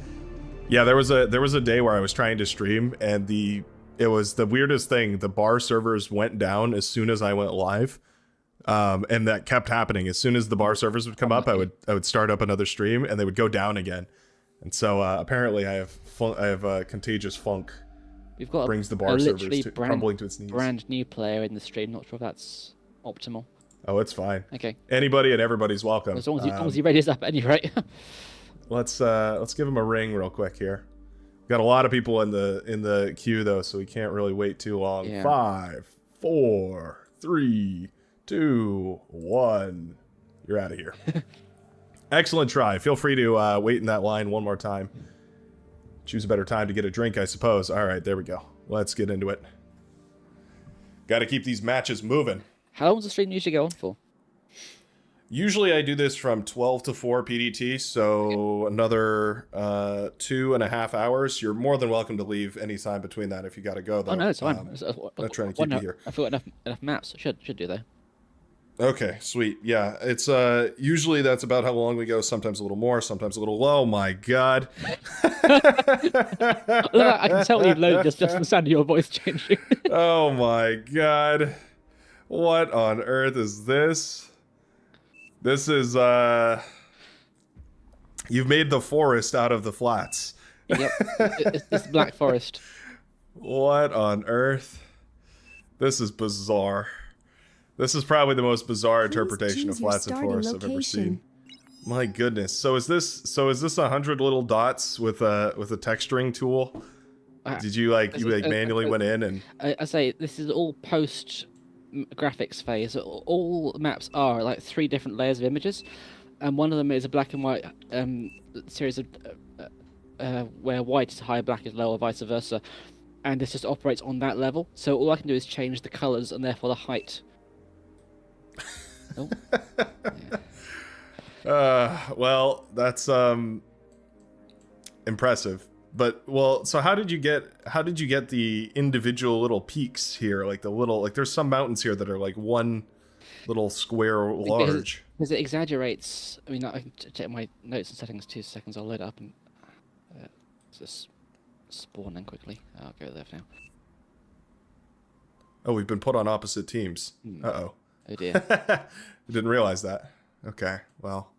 Yeah, there was a day where I was trying to stream, and it was the weirdest thing. The bar servers went down as soon as I went live, and that kept happening. As soon as the bar servers would come up, I would start up another stream, and they would go down again. And so apparently, I have contagious funk. We've got brings the bar servers crumbling to its knees. Brand new player in the stream. Not sure if that's optimal. Oh, it's fine. Okay. Anybody and everybody's welcome. As long as he radios up at any rate. Let's give him a ring real quick here. Got a lot of people in the queue though, so we can't really wait too long. Yeah. 5, 4, 3, 2, 1. You're out of here. Excellent try. Feel free to wait in that line one more time. Choose a better time to get a drink, I suppose. All right, there we go. Let's get into it. Got to keep these matches moving. How long does the stream usually go on for? Usually I do this from 12 to 4 PDT, so another 2.5 hours. You're more than welcome to leave anytime between that if you got to go, though. Oh, no, it's fine. I'm trying to keep you here. I feel enough maps. Should do, though. Okay, sweet. Yeah, it's usually that's about how long we go, sometimes a little more, sometimes a little low. My God. I can tell you've loaded just the sound of your voice changing. Oh, my God. What on earth is this? This is, you've made the forest out of the flats. Yep, it's Black Forest. What on earth? This is bizarre. This is probably the most bizarre interpretation of flats and forests I've ever seen. My goodness. So is this 100 little dots with a texturing tool? Did you manually went in and? I say this is all post graphics phase. All maps are like 3 different layers of images, and one of them is a black and white series of where white is higher, black is lower, vice versa, and this just operates on that level. So all I can do is change the colors and therefore the height. Oh. Yeah. Well, that's impressive. But so how did you get the individual little peaks here? Like there's some mountains here that are like one little square large. Because it exaggerates. I mean, I can check my notes and settings. 2 seconds. I'll load it up and just spawn in quickly. I'll go there for now. Oh, we've been put on opposite teams. Uh-oh. Oh dear. Didn't realize that. Okay, well,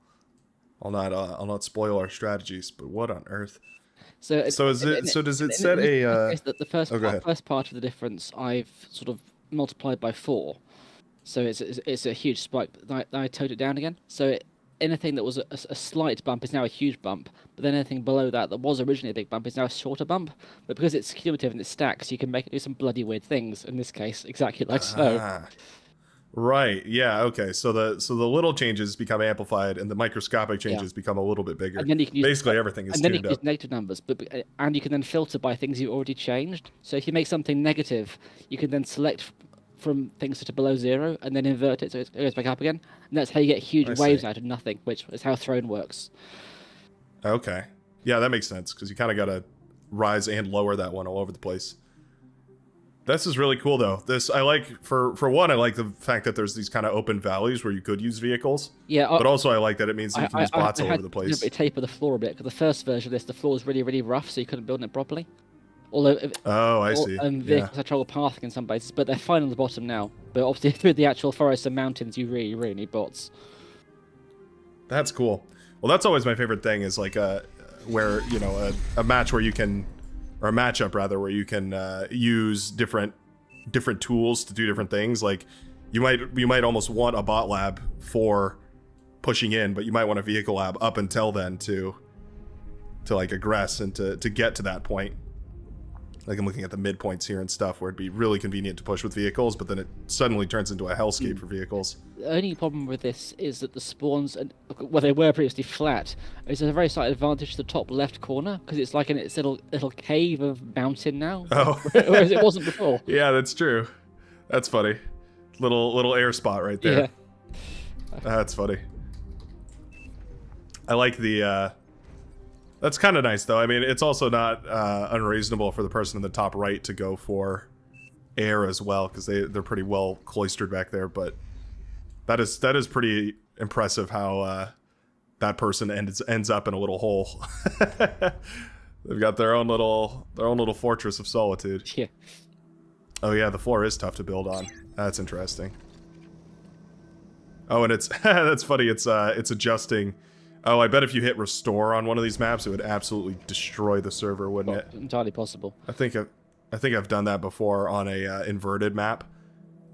I'll not spoil our strategies, but what on earth? So does it set a? The first part of the difference I've sort of multiplied by 4, so it's a huge spike. But then I toned it down again. So anything that was a slight bump is now a huge bump, but then anything below that was originally a big bump is now a shorter bump. But because it's cumulative and it stacks, you can make it do some bloody weird things. In this case, exactly like so. Right. Yeah. Okay. So the little changes become amplified, and the microscopic changes become a little bit bigger. And then you can use, basically everything is and then you tuned can use up. negative numbers, and you can then filter by things you've already changed. So if you make something negative, you can then select from things that are below 0 and then invert it so it goes back up again. And that's how you get huge waves out of nothing, which is how Throne works. Okay. Yeah, that makes sense because you kind of got to rise and lower that one all over the place. This is really cool, though. This I like for one. I like the fact that there's these kind of open valleys where you could use vehicles. Yeah, but also I like that it means that you can use bots all over the place. I had to taper the floor a bit because the first version of this, the floor was really, really rough, so you couldn't build it properly. Although Oh, I see. Yeah. vehicles have trouble pathing in some places, but they're fine on the bottom now. But obviously through the actual forests and mountains, you really need bots. That's cool. Well, that's always my favorite thing is like where, you know, a match where you can, or a matchup rather, where you can use different tools to do different things. Like you might almost want a bot lab for pushing in, but you might want a vehicle lab up until then to like aggress and to get to that point. Like I'm looking at the midpoints here and stuff where it'd be really convenient to push with vehicles, but then it suddenly turns into a hellscape for vehicles. The only problem with this is that the spawns, well, they were previously flat. It's a very slight advantage to the top left corner because it's like its little cave of mountain now. Oh, whereas it wasn't before. Yeah, that's true. That's funny. Little air spot right there. Yeah. That's funny. I like the. That's kind of nice though. I mean, it's also not unreasonable for the person in the top right to go for air as well because they're pretty well cloistered back there. But that is pretty impressive how that person ends up in a little hole. They've got their own little fortress of solitude. Yeah. Oh yeah, the floor is tough to build on. That's interesting. Oh, and it's that's funny. It's adjusting. Oh, I bet if you hit restore on one of these maps, it would absolutely destroy the server, wouldn't it? Entirely possible. I think I've done that before on a inverted map.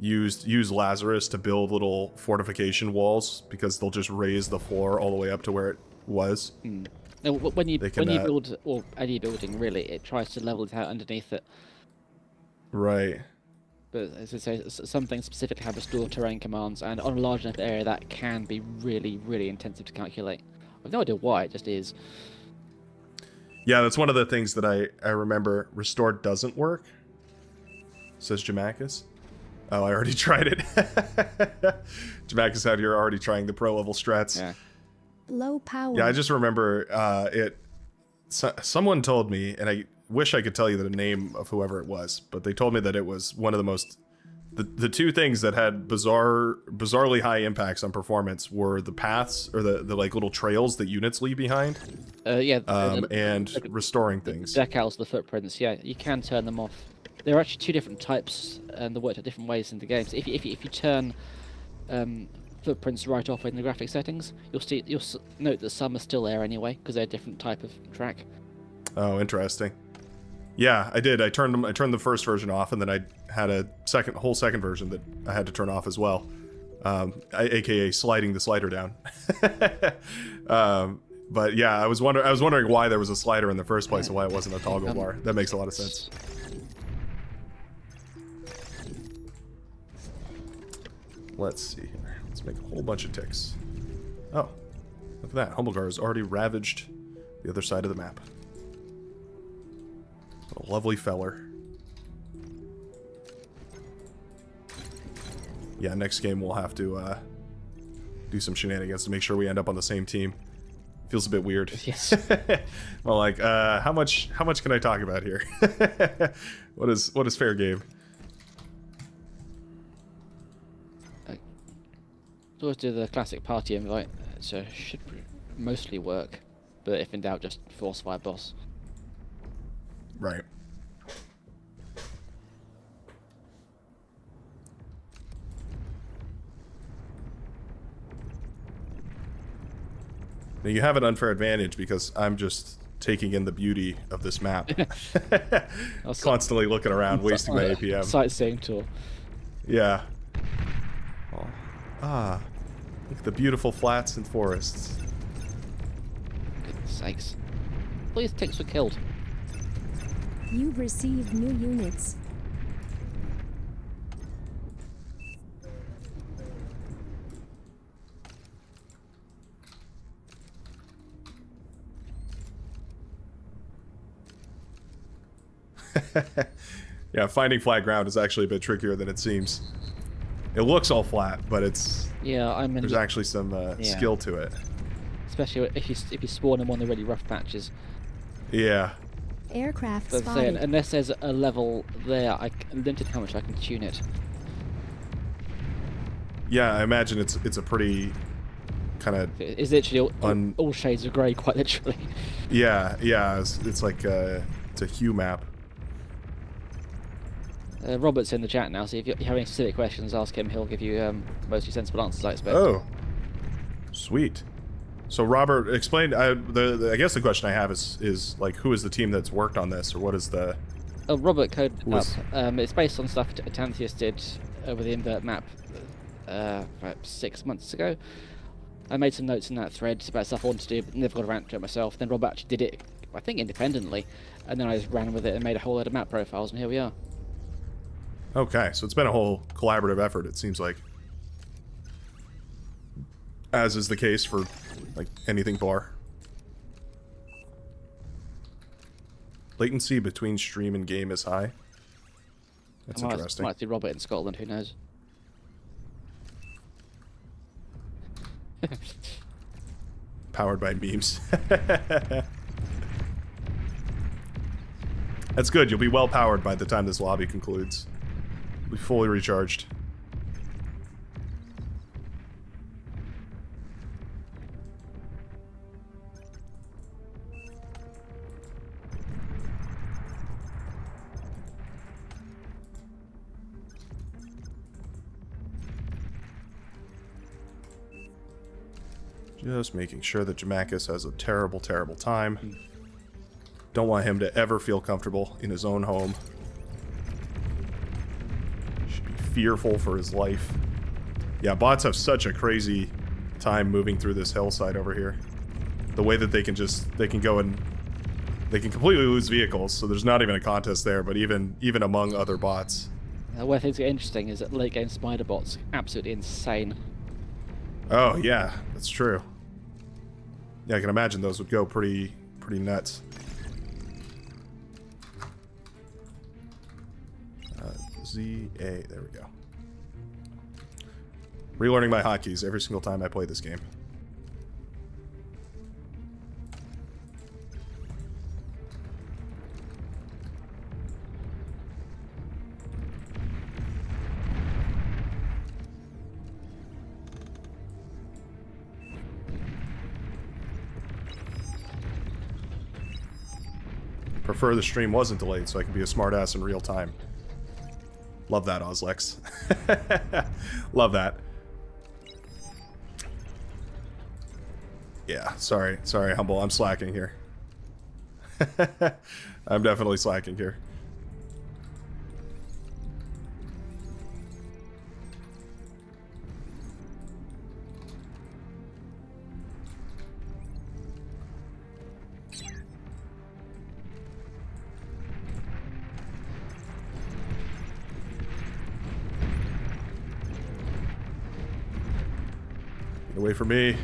Use Lazarus to build little fortification walls because they'll just raise the floor all the way up to where it was. Now, when you build, or any building really, it tries to level it out underneath it. Right. But as I say, some things specifically have restore terrain commands, and on a large enough area that can be really, really intensive to calculate. I've no idea why, it just is. Yeah, that's one of the things that I remember. Restore doesn't work, says Jamacus. Oh, I already tried it. Jamacus out here already trying the pro level strats. Yeah. Low power. Yeah, I just remember someone told me, and I wish I could tell you the name of whoever it was, but they told me that it was one of the most the two things that had bizarrely high impacts on performance were the paths or the like little trails that units leave behind. And restoring things. Decals, the footprints, yeah, you can turn them off. There are actually two different types, and they work at different ways in the game. So if you turn footprints right off in the graphic settings, you'll note that some are still there anyway because they're a different type of track. Oh, interesting. Yeah, I did. I turned the first version off, and then I had a whole second version that I had to turn off as well, aka sliding the slider down. But yeah, I was wondering why there was a slider in the first place and why it wasn't a toggle bar. That makes a lot of sense. Let's see here. Let's make a whole bunch of ticks. Oh, look at that. Humblegar has already ravaged the other side of the map. What a lovely feller. Yeah, next game we'll have to do some shenanigans to make sure we end up on the same team. Feels a bit weird. Yes. Well, like, how much can I talk about here? What is fair game? Always do the classic party invite, so should mostly work. But if in doubt, just force fire boss. Right. Now you have an unfair advantage because I'm just taking in the beauty of this map. Constantly looking around, wasting my APM. Sightseeing tour. Yeah. Oh. Ah. Look at the beautiful flats and forests. Goodness sakes. All these ticks were killed. You've received new units. Yeah, finding flat ground is actually a bit trickier than it seems. It looks all flat, but it's there's actually some skill to it. Especially if you spawn in one of the really rough patches. Yeah. Aircraft But spotted. unless there's a level there, I'm limited how much I can tune it. Yeah, I imagine it's a pretty kind of. It's literally all shades of grey, quite literally. Yeah, it's like it's a hue map. Robert's in the chat now, so if you have any specific questions, ask him. He'll give you mostly sensible answers, I expect. Oh, sweet. So Robert, explain. I guess the question I have is like, who is the team that's worked on this, or what is the? Oh, Robert coded up. It's based on stuff Tantheus did with the invert map about 6 months ago. I made some notes in that thread about stuff I wanted to do, but never got around to it myself. Then Robert actually did it, I think, independently, and then I just ran with it and made a whole load of map profiles, and here we are. Okay, so it's been a whole collaborative effort, it seems like. As is the case for, like, anything bar. Latency between stream and game is high. That's interesting. Might see Robert in Scotland, who knows? Powered by memes. That's good, you'll be well powered by the time this lobby concludes. Be fully recharged. Just making sure that Jamakis has a terrible, terrible time. Don't want him to ever feel comfortable in his own home. Should be fearful for his life. Yeah, bots have such a crazy time moving through this hillside over here. The way that they can go and they can completely lose vehicles, so there's not even a contest there, but even among other bots. Where things get interesting is that late game spider bots, absolutely insane. Oh yeah, that's true. Yeah, I can imagine those would go pretty nuts. ZA, there we go. Relearning my hotkeys every single time I play this game. Prefer the stream wasn't delayed so I can be a smartass in real time. Love that, Ozlex. Love that. Yeah, sorry, Humble, I'm slacking here. I'm definitely slacking here. Get away from me.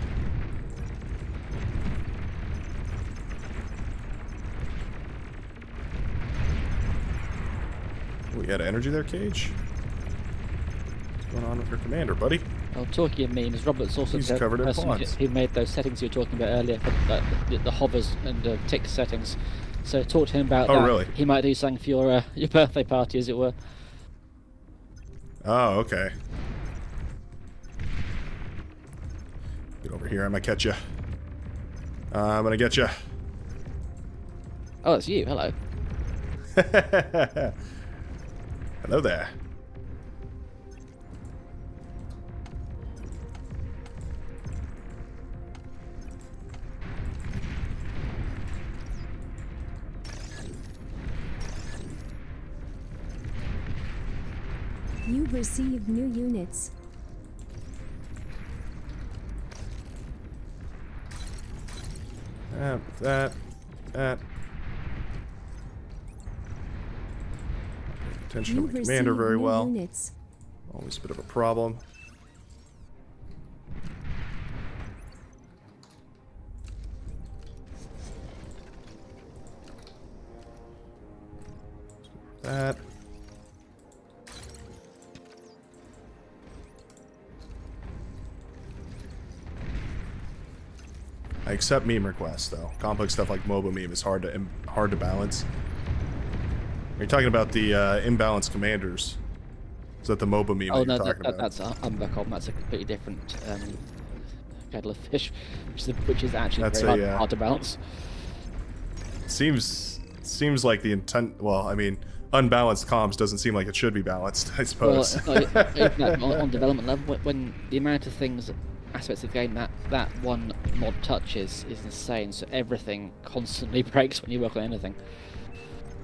Oh, you had energy there, Cage? What's going on with your commander, buddy? Well, talking of memes, Robert's also He's the covered in person pods. who made those settings you were talking about earlier for the hovers and tick settings. So talk to him about that. Oh, really? He might do something for your birthday party, as it were. Oh, okay. Get over here, I'm gonna catch you. I'm gonna get you. Oh, it's you. Hello. Hello there. You've received new units. That. Attention to You've my commander received very new well. units. Always a bit of a problem. That. I accept meme requests though. Complex stuff like MOBA meme is hard to balance. Are you talking about the imbalanced commanders? Is that the MOBA meme Oh that no, you're talking about? that's Unbacom. That's a completely different kettle of fish, which is actually That's very a, hard to balance. Seems like the intent. Well, I mean, unbalanced comms doesn't seem like it should be balanced, I Well, suppose. on development level, when the amount of things, aspects of the game that one mod touches is insane. So everything constantly breaks when you work on anything.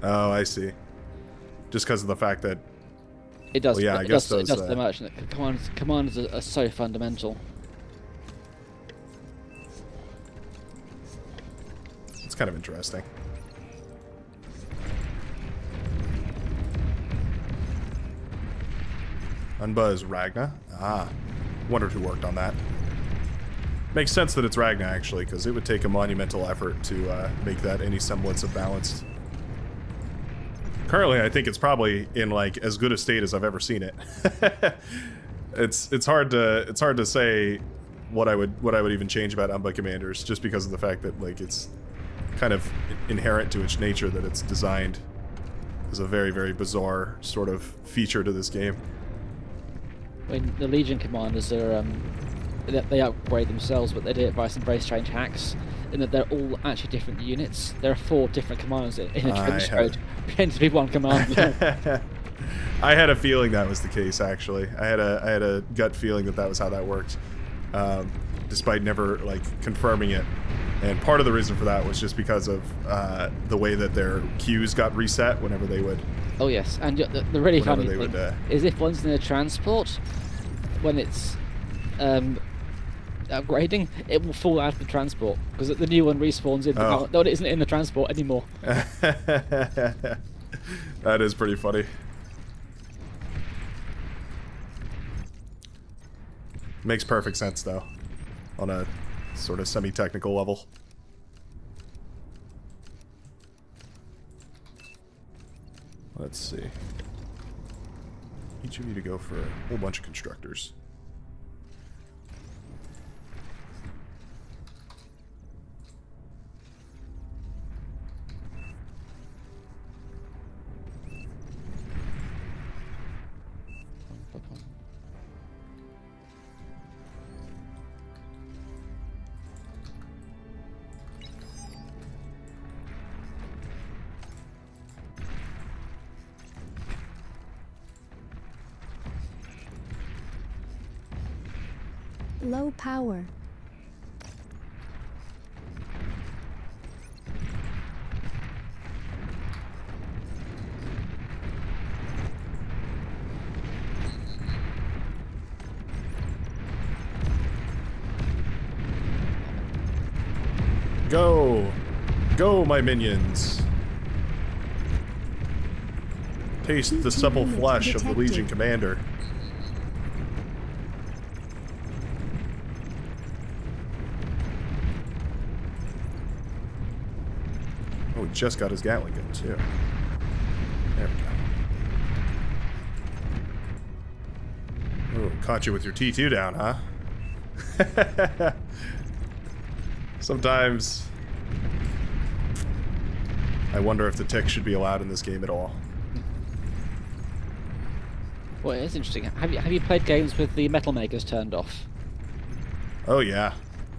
Oh, I see. Just because of the fact that It does. Well, yeah, I guess those, it does so much. Commands are so fundamental. it's kind of interesting. Unbuzz Ragna. Ah, wondered who worked on that. Makes sense that it's Ragna, actually, because it would take a monumental effort to make that any semblance of balanced. Currently, I think it's probably in like as good a state as I've ever seen it. It's hard to say what I would even change about Umba Commanders, just because of the fact that like it's kind of inherent to its nature that it's designed as a very, very bizarre sort of feature to this game. I mean, the Legion commanders are they upgrade themselves, but they do it by some very strange hacks. In that they're all actually different units. There are 4 different commanders in a trench code, pretending to be one commander. I had a feeling that was the case. Actually, I had a gut feeling that was how that worked, despite never like confirming it. And part of the reason for that was just because of the way that their queues got reset whenever they would. Oh yes, and the really funny thing would, is if one's in a transport, when it's upgrading, it will fall out of the transport because the new one respawns in. No, it isn't in the transport anymore. That is pretty funny. Makes perfect sense though, on a sort of semi-technical level. Let's see. Each of you to go for a whole bunch of constructors. Low power. Go! Go, my minions! Taste the supple flesh of the Legion Commander. Oh, he just got his Gatling gun, too. There we go. Oh, caught you with your T2 down, huh? Sometimes I wonder if the tick should be allowed in this game at all. Well, it's interesting. Have you played games with the metal makers turned off? Oh yeah.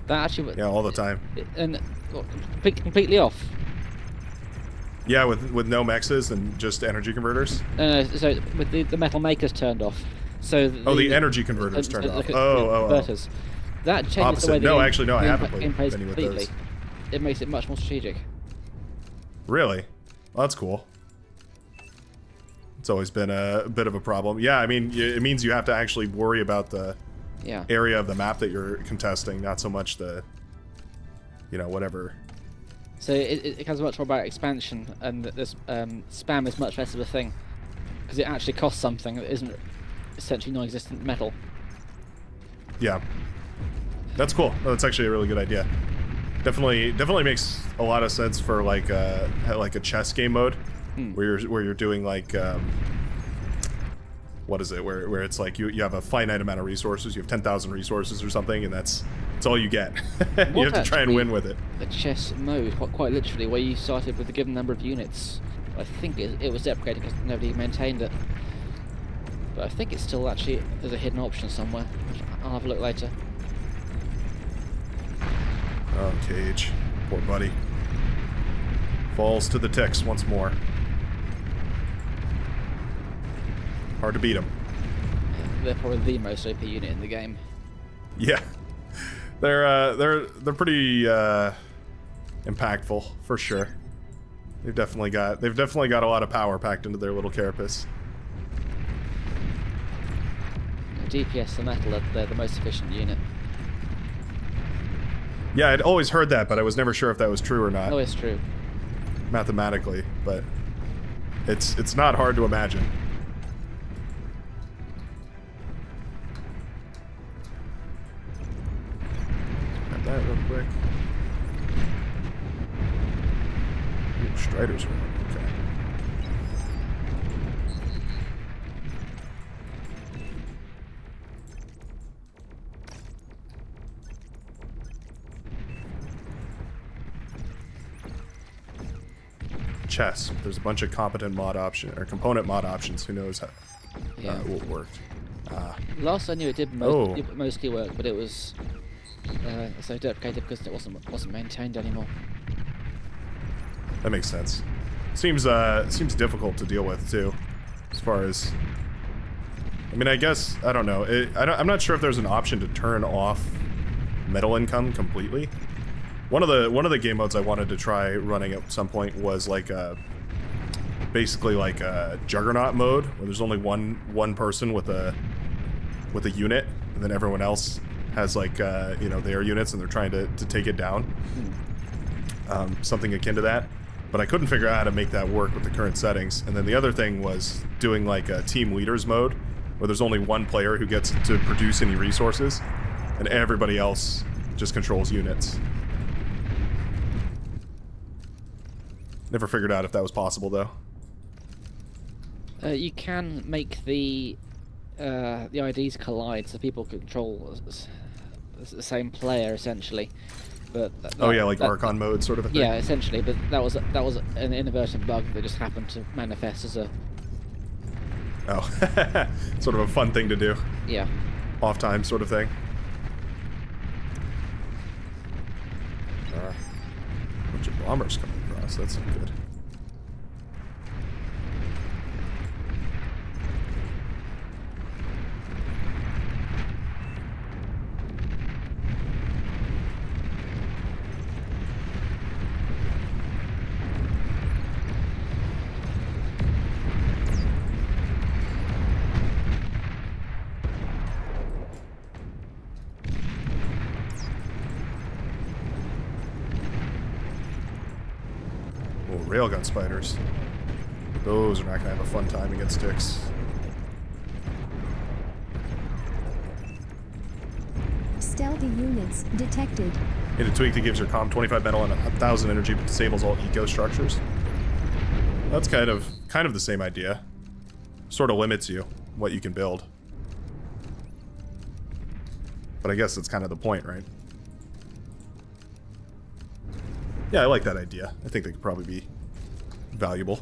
That actually. Yeah, all the time. And completely off. Yeah, with no mexes and just energy converters. No, so with the metal makers turned off. So the energy converters turned off. Converters. That changes Opposite. the way the No, game, actually, no, I haven't played game plays any with completely. those. It makes it much more strategic. Really? Well, that's cool. It's always been a bit of a problem. Yeah, I mean, it means you have to actually worry about the area of the map that you're contesting, not so much the, whatever. So it becomes much more about expansion, and this spam is much less of a thing, because it actually costs something that isn't essentially non-existent metal. Yeah. That's cool. Oh, that's actually a really good idea. Definitely makes a lot of sense for like a chess game mode, where you're doing like what is it? Where it's like you have a finite amount of resources. You have 10,000 resources or something, and that's all you get. You have to try and win with it. A chess mode, quite literally, where you started with a given number of units. I think it was deprecated because nobody maintained it, but I think it's still actually there's a hidden option somewhere. I'll have a look later. Oh, Cage. Poor buddy. Falls to the ticks once more. hard to beat them. They're probably the most OP unit in the game. Yeah, they're pretty impactful for sure. They've definitely got a lot of power packed into their little carapace. DPS and metal, they're the most efficient unit. Yeah, I'd always heard that, but I was never sure if that was true or not. Oh, it's true. Mathematically, but it's not hard to imagine. Grab that real quick. Ooh, Strider's one. Okay. Chess. There's a bunch of competent mod option or component mod options. Who knows how it will work. Last I knew it did mostly work, but it was so deprecated because it wasn't maintained anymore. That makes sense. Seems difficult to deal with too, as far as. I mean, I guess I don't know. I'm not sure if there's an option to turn off metal income completely. One of the game modes I wanted to try running at some point was like basically like a Juggernaut mode, where there's only one person with a unit, and then everyone else has like you know, their units, and they're trying to take it down. Something akin to that. But I couldn't figure out how to make that work with the current settings. And then the other thing was doing like a team leaders mode, where there's only one player who gets to produce any resources, and everybody else just controls units. Never figured out if that was possible, though. You can make the IDs collide, so people control the same player essentially. But like Archon mode sort of a thing. Yeah, essentially. But that was an inadvertent bug that just happened to manifest as a. Oh, sort of a fun thing to do. Yeah. Off time sort of thing. Bunch of bombers coming across. That's not good. Railgun spiders. Those are not gonna have a fun time against sticks. Stealthy units detected. Hit a tweak that gives your comm 25 metal and 1,000 energy, but disables all eco structures. That's kind of the same idea. Sort of limits you what you can build. But I guess that's kind of the point, right? Yeah, I like that idea. I think they could probably be valuable.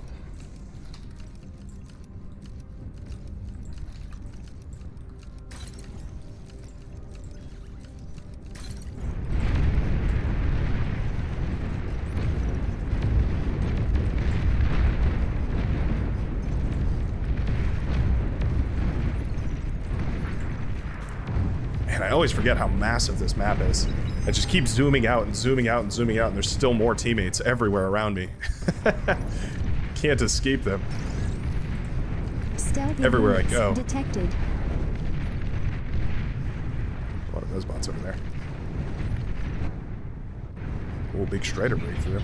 Man, I always forget how massive this map is. I just keep zooming out and zooming out and zooming out, and there's still more teammates everywhere around me. Can't escape them. Stealthy everywhere I units go. detected. A lot of those bots over there. Oh, big Strider breakthrough.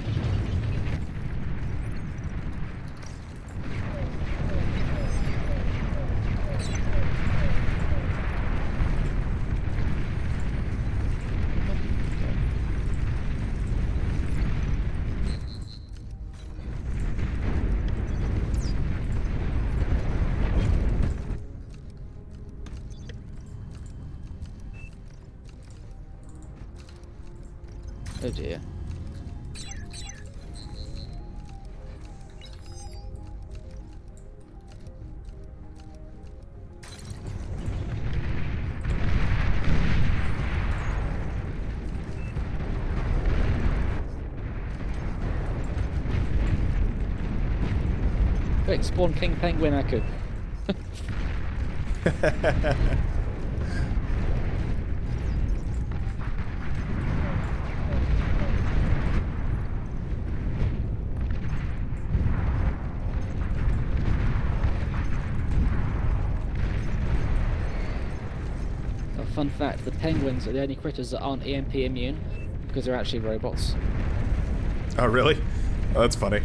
Oh dear. Quick, spawn King Penguin Echo. Fun fact, the penguins are the only critters that aren't EMP immune, because they're actually robots. Oh, really? Oh, that's funny.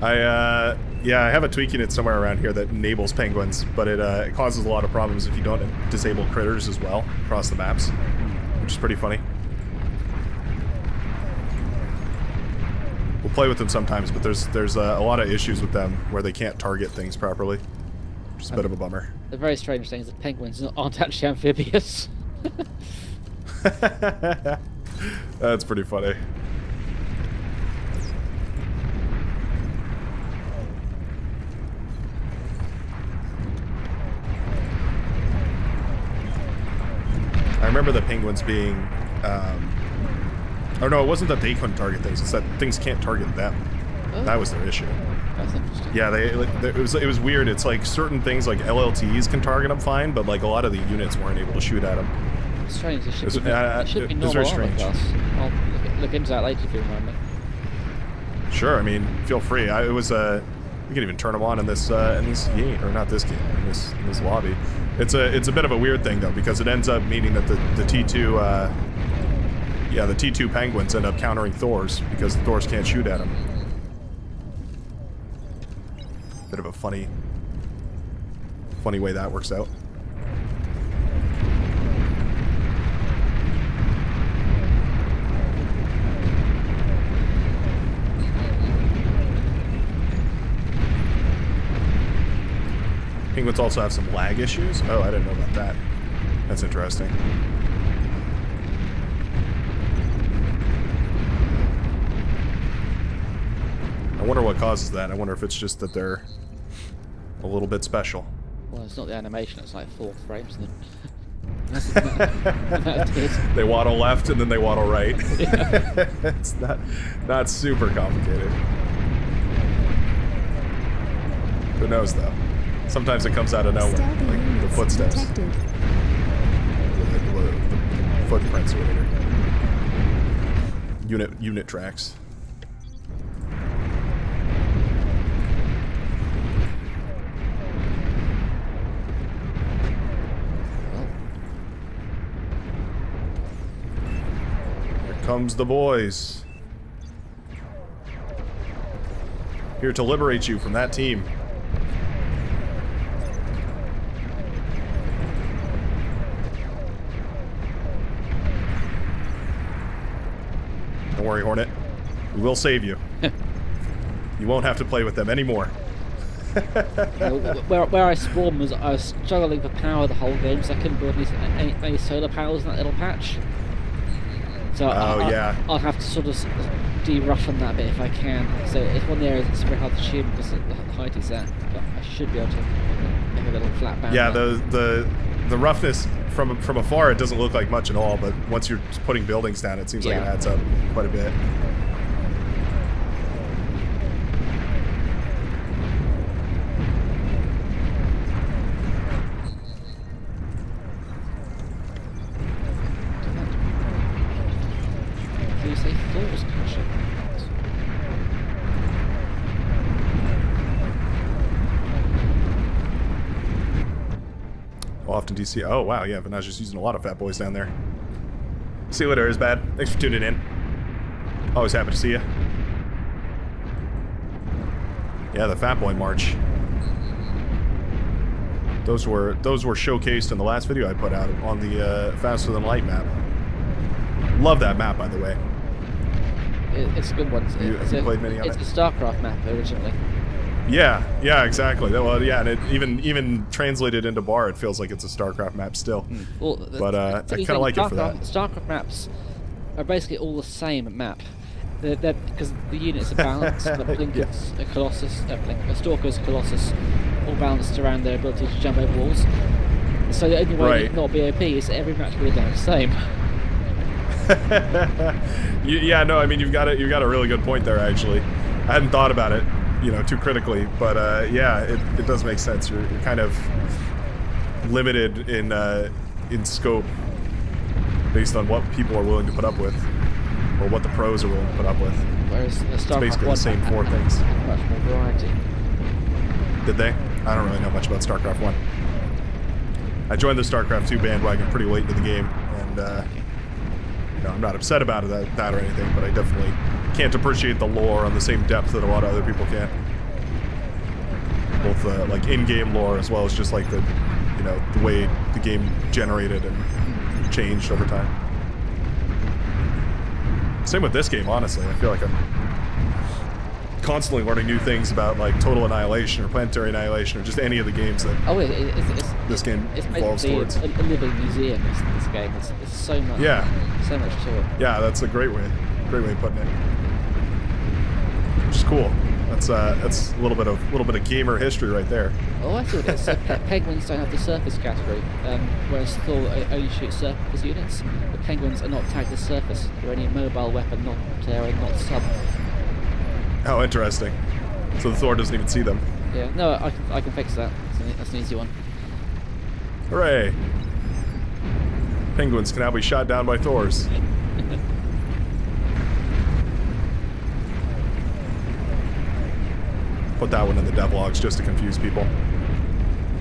Yeah, I have a tweak unit somewhere around here that enables penguins, but it causes a lot of problems if you don't disable critters as well across the maps, which is pretty funny. We'll play with them sometimes, but there's a lot of issues with them where they can't target things properly, which is a bit of a bummer. The very strange thing is that penguins aren't actually amphibious. That's pretty funny. I remember the penguins being, oh no, it wasn't that they couldn't target things, it's that things can't target them. Oh. That was their issue. That's interesting. Yeah, it was weird. It's like certain things like LLTs can target them fine, but like a lot of the units weren't able to shoot at them. It's strange. It should, It be was normal very armor strange. class. I'll look into that later if you remind me. Sure, I mean, feel free. We can even turn them on in this game, or not this game, in this lobby. It's a bit of a weird thing though, because it ends up meaning that the T2 the T2 penguins end up countering Thors because the Thors can't shoot at them. Bit of a funny way that works out. Penguins also have some lag issues. Oh, I didn't know about that. That's interesting. I wonder what causes that. I wonder if it's just that they're a little bit special. Well, it's not the animation, it's like 4 frames. That is. They waddle left and then they waddle right. Yeah. It's not super complicated. Who knows though? Sometimes it comes out of nowhere, Stealthy like the units footsteps, detected. the footprints or whatever. Unit tracks. Here comes the boys. Here to liberate you from that team. Don't worry, Hornet. We will save you. You won't have to play with them anymore. Where I spawned I was struggling for power the whole game, so I couldn't build any solar panels in that little patch. So I'll have to sort of de-roughen that bit if I can. So it's one of the areas that's very hard to shoot because the height is at, but I should be able to make a little flat band. Yeah, the roughness from afar, it doesn't look like much at all, but once you're putting buildings down, it seems like it adds up quite a bit. Can you say Thor's crushing? How often do you see? Oh wow, yeah, Vinaj's just using a lot of fat boys down there. See you later, Isbad. Thanks for tuning in. Always happy to see you. Yeah, the Fat Boy March. Those were showcased in the last video I put out on the Faster Than Light map. Love that map, by the way. It's a good one. Have you played many on it? It's a StarCraft map originally. Yeah, exactly. Well, yeah, and it even translated into bar, it feels like it's a StarCraft map still. Well, But I kind of like it for that. StarCraft maps are basically all the same map. They're because the units are balanced. The Blinkers, a Colossus, a Stalker's Colossus, all balanced around their ability to jump over walls. So the only way to not be OP is that every match will be the same. Yeah, no, I mean you've got a really good point there. Actually, I hadn't thought about it, too critically, but yeah, it does make sense. You're kind of limited in scope based on what people are willing to put up with, or what the pros are willing to put up with. Whereas It's basically the same four things. Much more variety. Did they? I don't really know much about StarCraft 1. I joined the StarCraft 2 bandwagon pretty late into the game, and you know, I'm not upset about that or anything, but I definitely can't appreciate the lore on the same depth that a lot of other people can. Both like in-game lore as well as just like the, you know, the way the game generated and changed over time. Same with this game, honestly. I feel like I'm constantly learning new things about like Total Annihilation or Planetary Annihilation or just any of the games that this game evolves towards. It's a living museum. This game. It's so much. Yeah. So much to it. Yeah, that's a great way of putting it. Which is cool. That's a little bit of gamer history right there. Oh, I see what it is. So penguins don't have the surface category, whereas Thor only shoots surface units. The penguins are not tagged as surface. They're only a mobile weapon, not sub. Oh, interesting. So the Thor doesn't even see them. Yeah, no, I can fix that. That's an easy one. Hooray! Penguins can now be shot down by Thors. Put that one in the devlogs just to confuse people.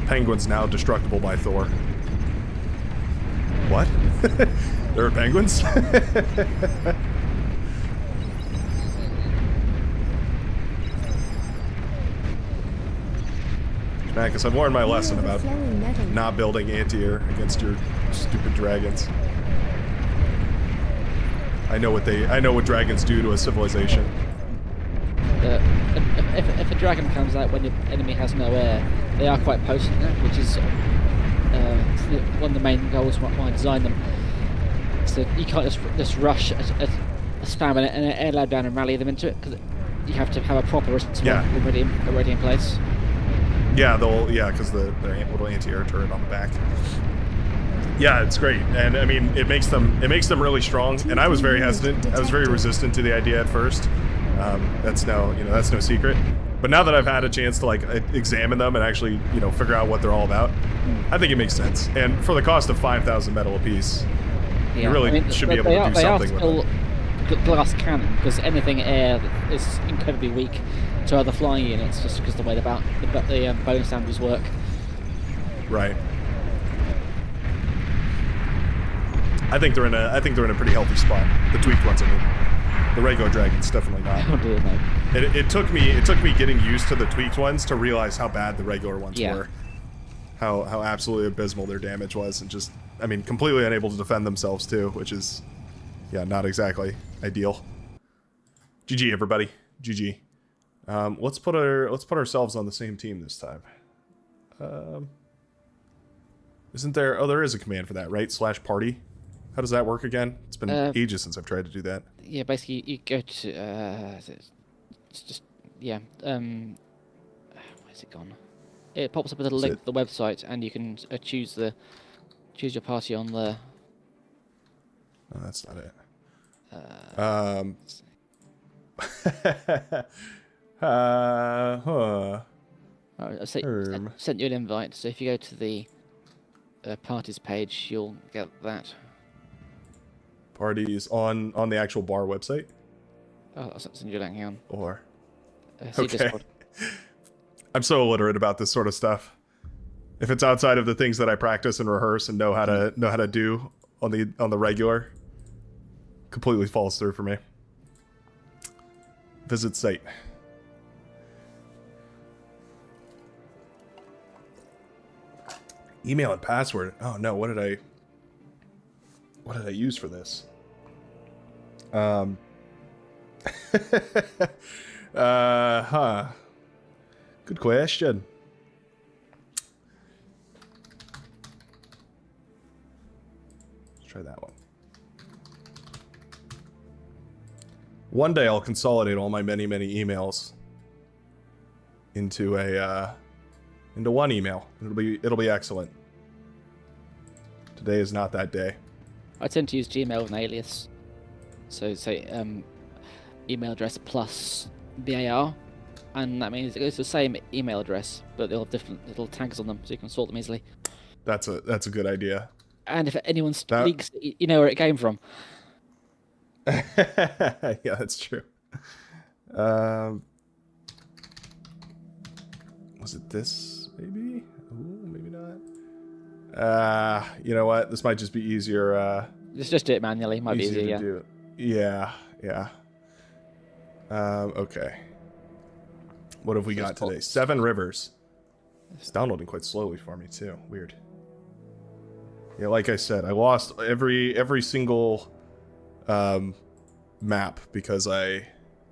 Penguins now destructible by Thor. What? There are penguins? Because I've learned my lesson about not building anti-air against your stupid dragons. I know what dragons do to a civilization. If a dragon comes out when your enemy has no air, they are quite potent now, which is one of the main goals why I designed them. So you can't just rush a spam and an air load down and rally them into it, because you have to have a proper response already in place. Yeah, because their little anti-air turret on the back. Yeah, it's great, and I mean it makes them really strong. And I was very hesitant. I was very resistant to the idea at first. That's no secret. But now that I've had a chance to like examine them and actually figure out what they're all about, I think it makes sense. And for the cost of 5,000 metal apiece, you really should be able to do something with them. Glass cannon, because anything air is incredibly weak to other flying units, just because the way the bonus damages work. Right. I think they're in a pretty healthy spot. The tweaked ones, I mean. The Rego Dragon's definitely not. Oh dear, no. It took me getting used to the tweaked ones to realize how bad the regular ones were. How absolutely abysmal their damage was, and just, I mean, completely unable to defend themselves too, which is, yeah, not exactly ideal. GG everybody, GG. Let's put ourselves on the same team this time. Isn't there? Oh, there is a command for that, right? /party. How does that work again? It's been ages since I've tried to do that. Yeah, basically you go to it's just where's it gone? It pops up with a link to the website, and you can choose your party on there. Oh, that's not it. I sent you an invite, so if you go to the parties page, you'll get that. Parties on the actual bar website? Oh, I'll send you a link, hang on. Or see okay. Discord. I'm so illiterate about this sort of stuff. If it's outside of the things that I practice and rehearse and know how to do on the regular, completely falls through for me. Visit site. Email and password. Oh no, what did I use for this? Good question. Let's try that one. One day I'll consolidate all my many emails into one email. It'll be excellent. Today is not that day. I tend to use Gmail with an alias. So say email address plus BAR, and that means it's the same email address, but they'll have different little tags on them, so you can sort them easily. That's a good idea. And if anyone That leaks, you know where it came from. yeah, that's true. Um, was it this? Maybe. Ooh, maybe not. You know what? This might just be easier. Just do it manually. Might be easier. To Yeah. do. Yeah, yeah. Okay. What have we got today? 7 rivers. It's downloading quite slowly for me too. Weird. Yeah, like I said, I lost every single map because I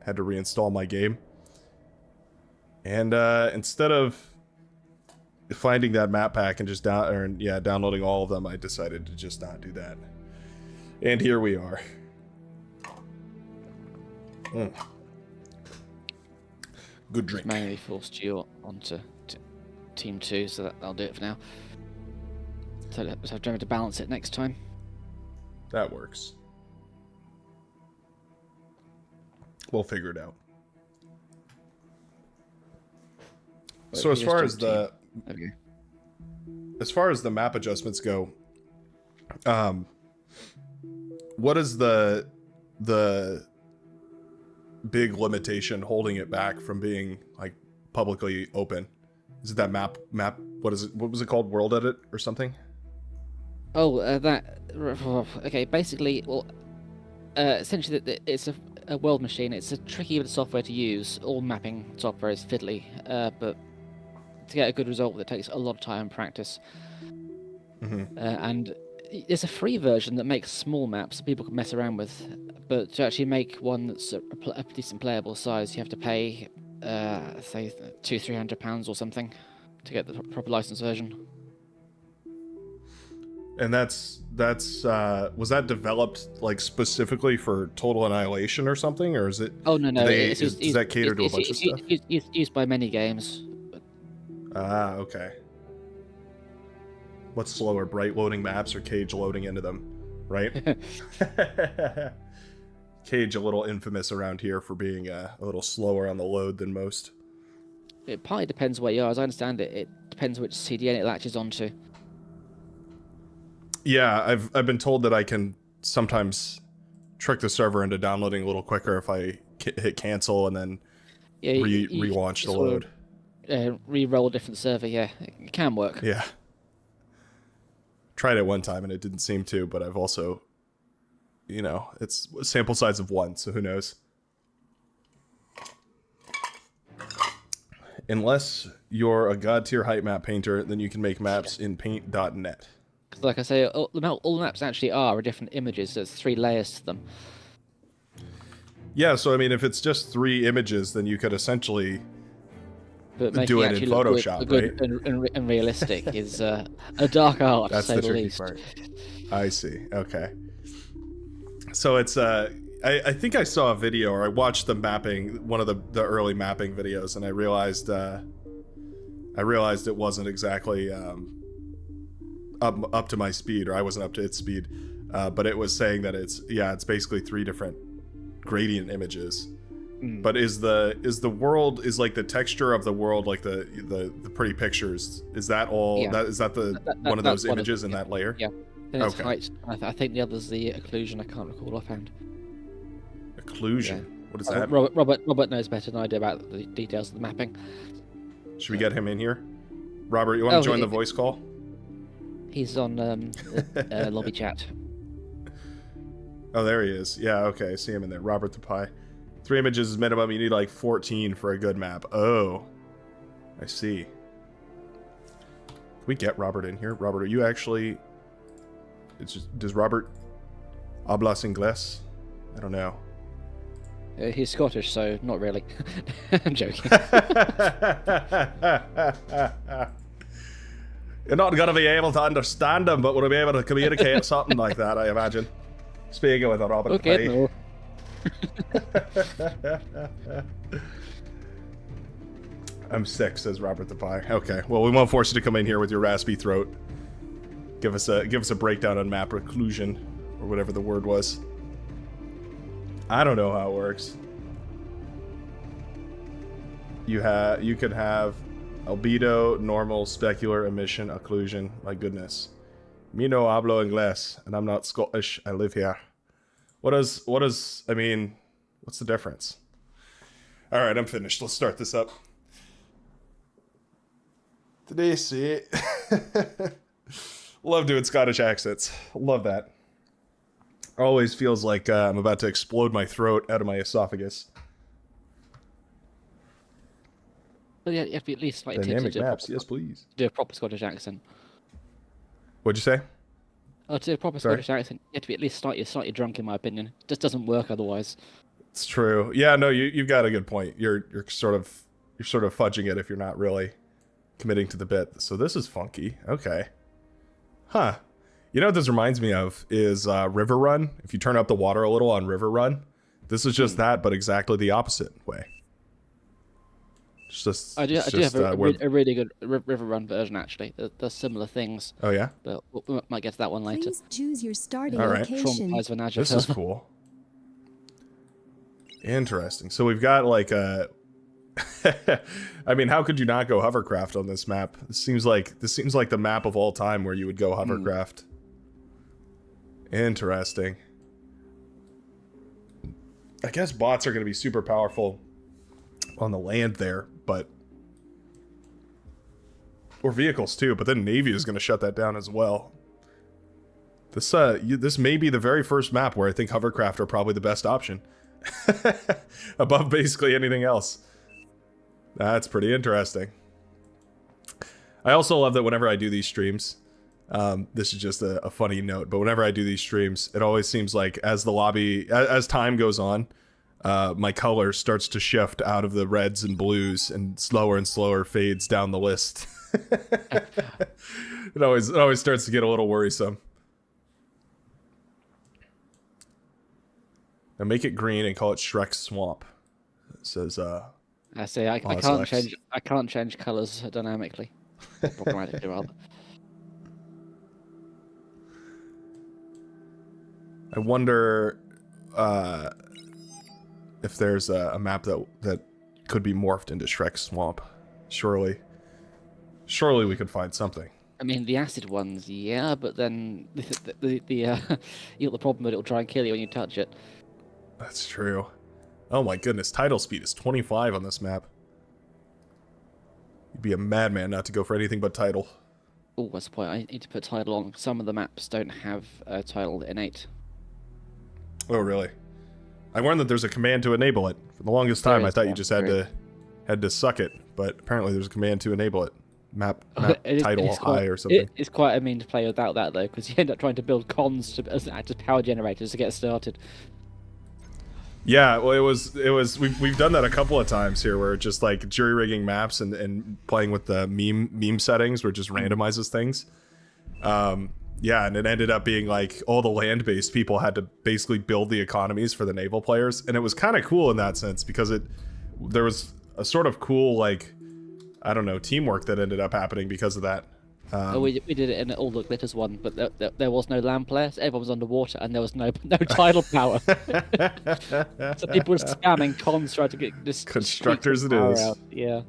had to reinstall my game. And instead of finding that map pack and just downloading all of them, I decided to just not do that. And here we are. Good drink. Manually forced you onto team 2, so that'll do it for now. So let's have to balance it next time. That works. We'll figure it out. But So if you just jump as far as the map adjustments go, what is the big limitation holding it back from being like publicly open? Is it that map? What is it? What was it called? World Edit or something? Oh, that. Okay, basically, well, essentially, it's a world machine. It's a tricky bit of software to use. All mapping software is fiddly, but to get a good result, it takes a lot of time and practice. And there's a free version that makes small maps that people can mess around with, but to actually make one that's a decent playable size, you have to pay, say, £200-300 or something to get the proper license version. And that's was that developed like specifically for Total Annihilation or something, or is it? Oh no, does that cater to a bunch of stuff? It's used by many games. Ah, okay. What's slower, Bright loading maps or Cage loading into them, right? Cage a little infamous around here for being a little slower on the load than most. It partly depends where you are. As I understand it, it depends which CDN it latches onto. Yeah, I've been told that I can sometimes trick the server into downloading a little quicker if I hit cancel and then relaunch the load. Re-roll a different server, yeah. It can work. Yeah. Tried it one time and it didn't seem to, but I've also, it's a sample size of 1, so who knows? Unless you're a god tier height map painter, then you can make maps in paint.net. Because like I say, all the maps actually are different images. There's 3 layers to them. Yeah, so I mean, if it's just 3 images, then you could essentially do it in Photoshop, good and realistic is a dark art, That's to say the the tricky least. part. I see. Okay. So it's I think I saw a video, or I watched the mapping, one of the early mapping videos, and I realized it wasn't exactly up to my speed, or I wasn't up to its speed, but it was saying that it's basically 3 different gradient images. But is the world, is like the texture of the world, like the pretty pictures, is that all? Yeah. Is that one of those images in yeah. that layer? Yeah. Then it's Okay. height. I think the other's the occlusion. I can't recall offhand. Occlusion. Yeah. What is that? Robert knows better than I do about the details of the mapping. Should we get him in here? Robert, you want to join the voice call? He's on lobby chat. Oh, there he is. Yeah, okay, I see him in there. Robert the Pie. 3 images is minimum. You need like 14 for a good map. Oh, I see. Can we get Robert in here? Robert, are you actually... does Robert hablas inglés? I don't know. He's Scottish, so not really. I'm joking. You're not going to be able to understand him, but we'll be able to communicate something like that, I imagine. Speaking with a Robert Okay, Pie. no. I'm sick, says Robert the Pie. Okay, well, we won't force you to come in here with your raspy throat. Give us a breakdown on map occlusion, or whatever the word was. I don't know how it works. You could have Albedo, normal, specular, emission, occlusion. My goodness. Me no hablo inglés, and I'm not Scottish. I live here. What is, I mean, what's the difference? All right, I'm finished. Let's start this up. Today, see. Love doing Scottish accents. Love that. Always feels like I'm about to explode my throat out of my esophagus. But yeah, you have to be at least slightly Dynamic tipsy to maps, yes please. do a proper Scottish accent. What'd you say? Oh, to do a proper Sorry? Scottish accent, you have to be at least slightly drunk, in my opinion. It just doesn't work otherwise. It's true. Yeah, no, you've got a good point. You're sort of fudging it if you're not really committing to the bit. So this is funky. Okay. Huh. You know what this reminds me of is River Run. If you turn up the water a little on River Run, this is just that, but exactly the opposite way. It's just, I do have a really good River Run version, actually. There's similar things. Oh, yeah? But we might get to that one later. Please choose your starting All right. location. Traumatized Vanage This is cool. Interesting. So we've got like a... I mean, how could you not go hovercraft on this map? This seems like the map of all time where you would go hovercraft. Interesting. I guess bots are going to be super powerful on the land there, but... Or vehicles too, but then Navy is going to shut that down as well. This may be the very first map where I think hovercraft are probably the best option. Above basically anything else. That's pretty interesting. I also love that whenever I do these streams, this is just a funny note, but whenever I do these streams, it always seems like as the lobby, as time goes on, my color starts to shift out of the reds and blues and slower fades down the list. It always starts to get a little worrisome. Now make it green and call it Shrek's Swamp. It says I say I can't change colors dynamically. Programmatically rather. I wonder if there's a map that could be morphed into Shrek's Swamp. Surely we could find something. I mean, the acid ones, yeah, but then you got the problem that it'll try and kill you when you touch it. That's true. Oh my goodness, tidal speed is 25 on this map. You'd be a madman not to go for anything but tidal. Oh, that's the point. I need to put tidal on. Some of the maps don't have tidal innate. Oh, really? I learned that there's a command to enable it. For the longest time, I thought you just had to suck it, but apparently there's a command to enable it. Map tidal high or something. It's quite a mean to play without that though, because you end up trying to build cons as power generators to get started. Yeah, well, it was we've done that a couple of times here, where just like jury rigging maps and playing with the meme settings, where it just randomizes things. Yeah, and it ended up being like all the land-based people had to basically build the economies for the naval players, and it was kind of cool in that sense because there was a sort of cool, like, I don't know, teamwork that ended up happening because of that. We did it in all the glitters one, but there was no land players. Everyone was underwater, and there was no tidal power. So people were spamming cons trying to get this constructors. It is out. Yeah.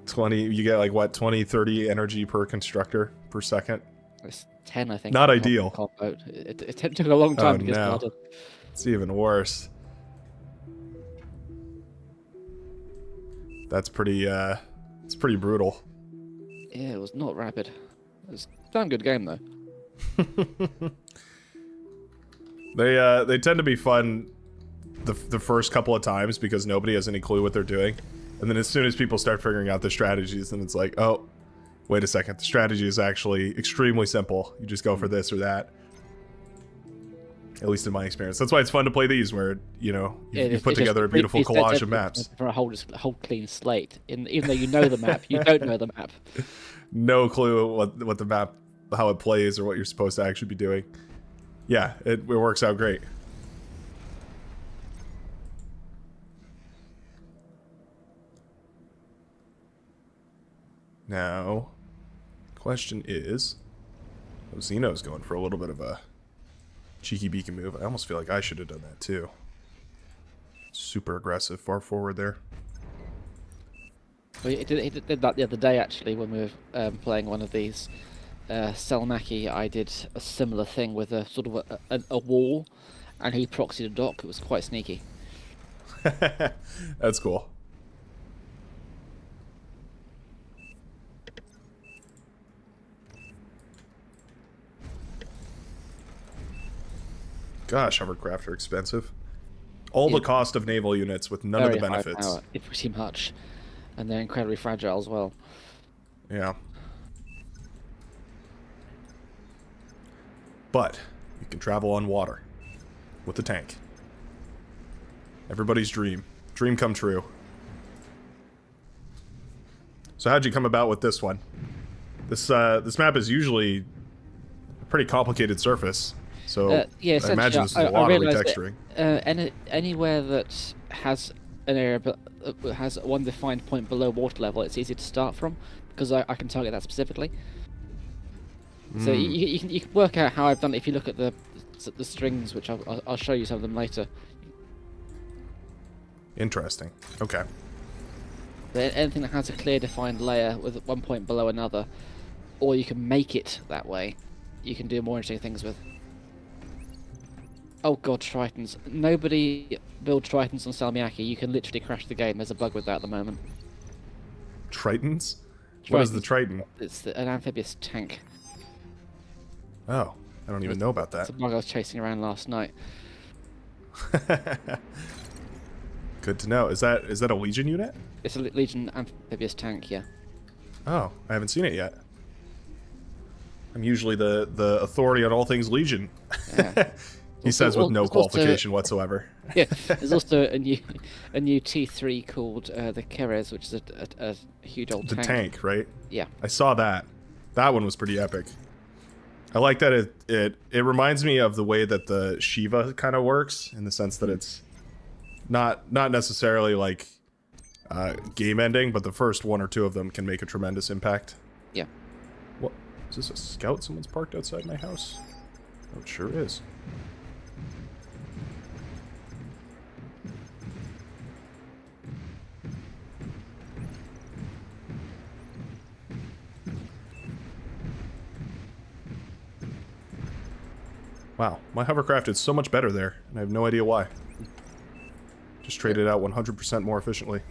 20. You get like what 20, 30 energy per constructor per second. It's 10, I think. Not ideal. It took a long time to get started. It's even worse. That's pretty. It's pretty brutal. Yeah, it was not rapid. It was a damn good game though. They tend to be fun the first couple of times because nobody has any clue what they're doing, and then as soon as people start figuring out the strategies, then it's like, oh, wait a second, the strategy is actually extremely simple. You just go for this or that. At least in my experience. That's why it's fun to play these, where you put together a beautiful collage of maps. For a whole clean slate. Even though you know the map, you don't know the map. No clue what the map, how it plays, or what you're supposed to actually be doing. Yeah, it works out great. Now, question is, Xeno's going for a little bit of a cheeky beaky move. I almost feel like I should have done that too. Super aggressive, far forward there. Well, he did that the other day actually when we were playing one of these. Selmaki, I did a similar thing with a sort of a wall, and he proxied a dock. It was quite sneaky. That's cool. Gosh, hovercraft are expensive. All the cost of naval units with none of the Very high benefits. power, pretty much, and they're incredibly fragile as well. Yeah. But you can travel on water with the tank. Everybody's dream. Dream come true. So how'd you come about with this one? This map is usually a pretty complicated surface. So yeah, I imagine this is a lot of retexturing. Anywhere that has an area has one defined point below water level, it's easy to start from because I can target that specifically. So you can work out how I've done it if you look at the strings, which I'll show you some of them later. Interesting. Okay. But anything that has a clear defined layer with one point below another, or you can make it that way, you can do more interesting things with. Oh god, Tritons. Nobody build Tritons on Salmiakki. You can literally crash the game. There's a bug with that at the moment. Tritons? What is the Triton? It's an amphibious tank. Oh, I don't even know about that. It's a bug I was chasing around last night. Good to know. Is that a Legion unit? It's a Legion amphibious tank, yeah. Oh, I haven't seen it yet. I'm usually the authority on all things Legion. Yeah. He says with no qualification whatsoever. Yeah, there's also a new T3 called the Keres, which is a huge old tank. The tank, right? Yeah. I saw that. That one was pretty epic. I like that it reminds me of the way that the Shiva kind of works, in the sense that it's not necessarily like game ending, but the first one or two of them can make a tremendous impact. Yeah. What? Is this a scout someone's parked outside my house? Oh, it sure is. Wow, my hovercraft is so much better there, and I have no idea why. Just traded out 100% more efficiently.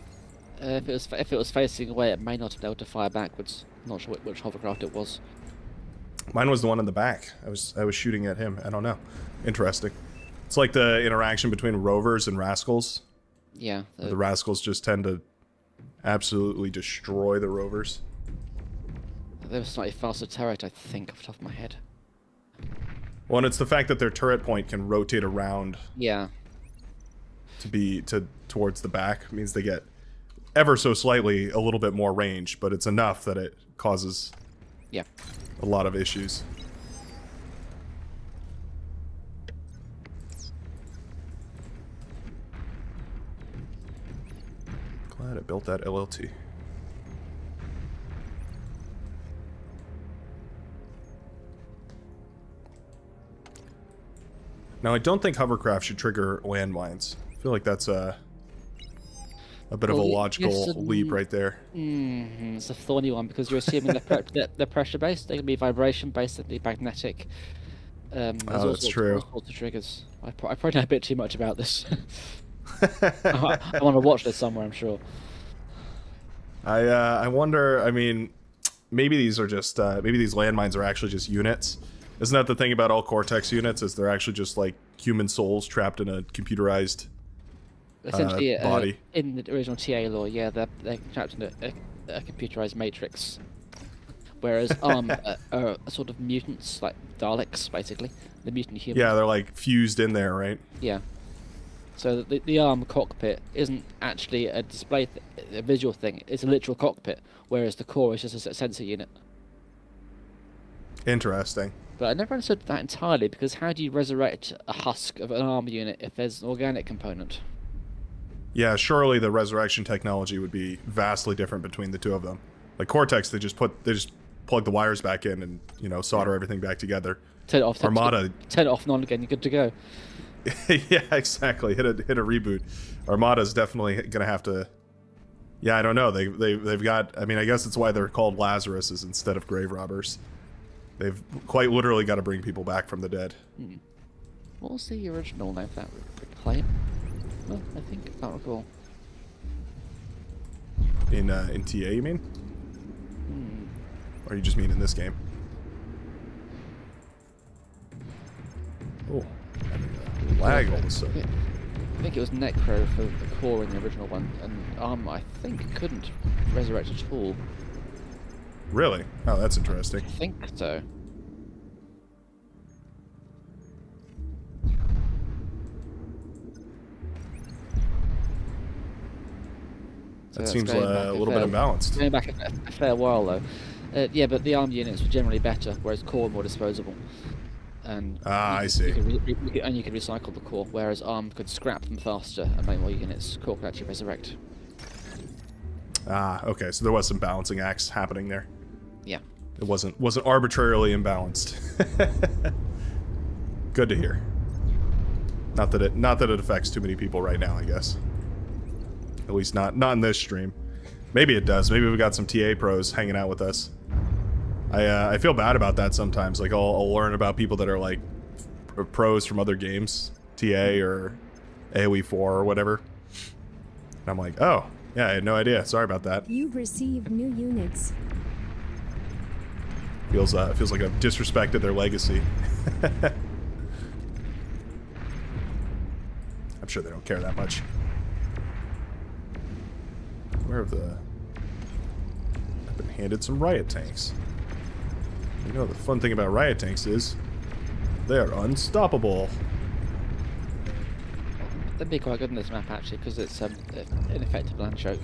If it was facing away, it may not have been able to fire backwards. Not sure which hovercraft it was. Mine was the one in the back. I was shooting at him. I don't know. Interesting. It's like the interaction between rovers and rascals. Yeah. The rascals just tend to absolutely destroy the rovers. They were slightly faster turret, I think, off the top of my head. Well, and it's the fact that their turret point can rotate around. Yeah. Towards the back means they get ever so slightly a little bit more range, but it's enough that it causes a lot of issues. Glad I built that LLT. Now, I don't think hovercraft should trigger landmines. I feel like that's a bit of a logical leap right there. It's a thorny one because you're assuming they're pressure based. They can be vibration based. They can be magnetic. That's true. All sorts of triggers. I probably know a bit too much about this. I want to watch this somewhere, I'm sure. I wonder. I mean, maybe these are just maybe these landmines are actually just units. Isn't that the thing about all Cortex units? Is they're actually just like human souls trapped in a computerized essentially body? In the original TA lore, yeah, they're trapped in a computerized matrix. Whereas ARM are sort of mutants, like Daleks, basically. The mutant humans. Yeah, they're like fused in there, right? Yeah. So the ARM cockpit isn't actually a display, a visual thing. It's a literal cockpit, whereas the core is just a sensor unit. Interesting. But I never understood that entirely, because how do you resurrect a husk of an ARM unit if there's an organic component? Yeah, surely the resurrection technology would be vastly different between the two of them. Like Cortex, they just plug the wires back in and, you know, solder everything back together. Turn it off. Armada. Turn it off and on again. You're good to go. Yeah, exactly. Hit a reboot. Armada's definitely gonna have to Yeah, I don't know. They've got. I mean, I guess it's why they're called Lazaruses instead of grave robbers. They've quite literally got to bring people back from the dead. What was the original name for that reclaim? Well, I think I can't recall. In TA, you mean? Or you just mean in this game? Oh, having a lag all of a sudden. I think it was Necro for the core in the original one, and I think couldn't resurrect at all. Really? Oh, that's interesting. I think so. That seems a little bit imbalanced. Going back a fair while though. Yeah, but the armed units were generally better, whereas core were more disposable. And I see. You could recycle the core, whereas armed could scrap them faster and make more units. Core could actually resurrect. Ah, okay. So there was some balancing acts happening there. Yeah. It wasn't arbitrarily imbalanced. Good to hear. Not that it affects too many people right now, I guess. At least not in this stream. Maybe it does. Maybe we got some TA pros hanging out with us. I feel bad about that sometimes. Like I'll learn about people that are like pros from other games, TA or AoE 4 or whatever. And I'm like, oh yeah, I had no idea. Sorry about that. You've received new units. Feels like I've disrespected their legacy. I'm sure they don't care that much. Where have I've been handed some riot tanks. You know, the fun thing about riot tanks is they're unstoppable. They'd be quite good in this map actually, because it's an effective land choke.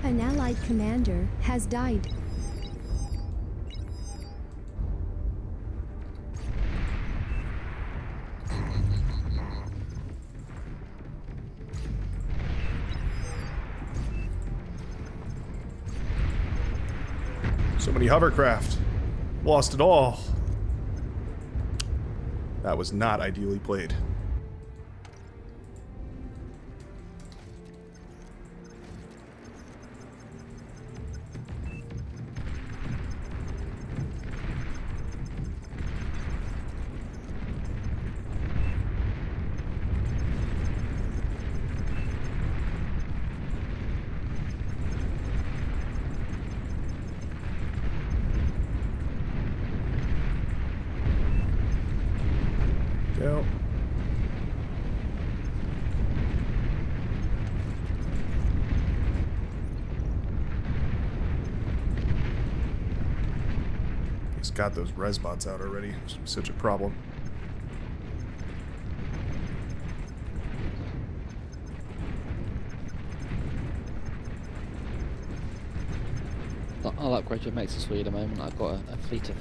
An allied commander has died. So many hovercraft. Lost it all. That was not ideally played. Go. He's got those res bots out already. It's such a problem. I'll upgrade your mates for you in a moment. I've got a fleet of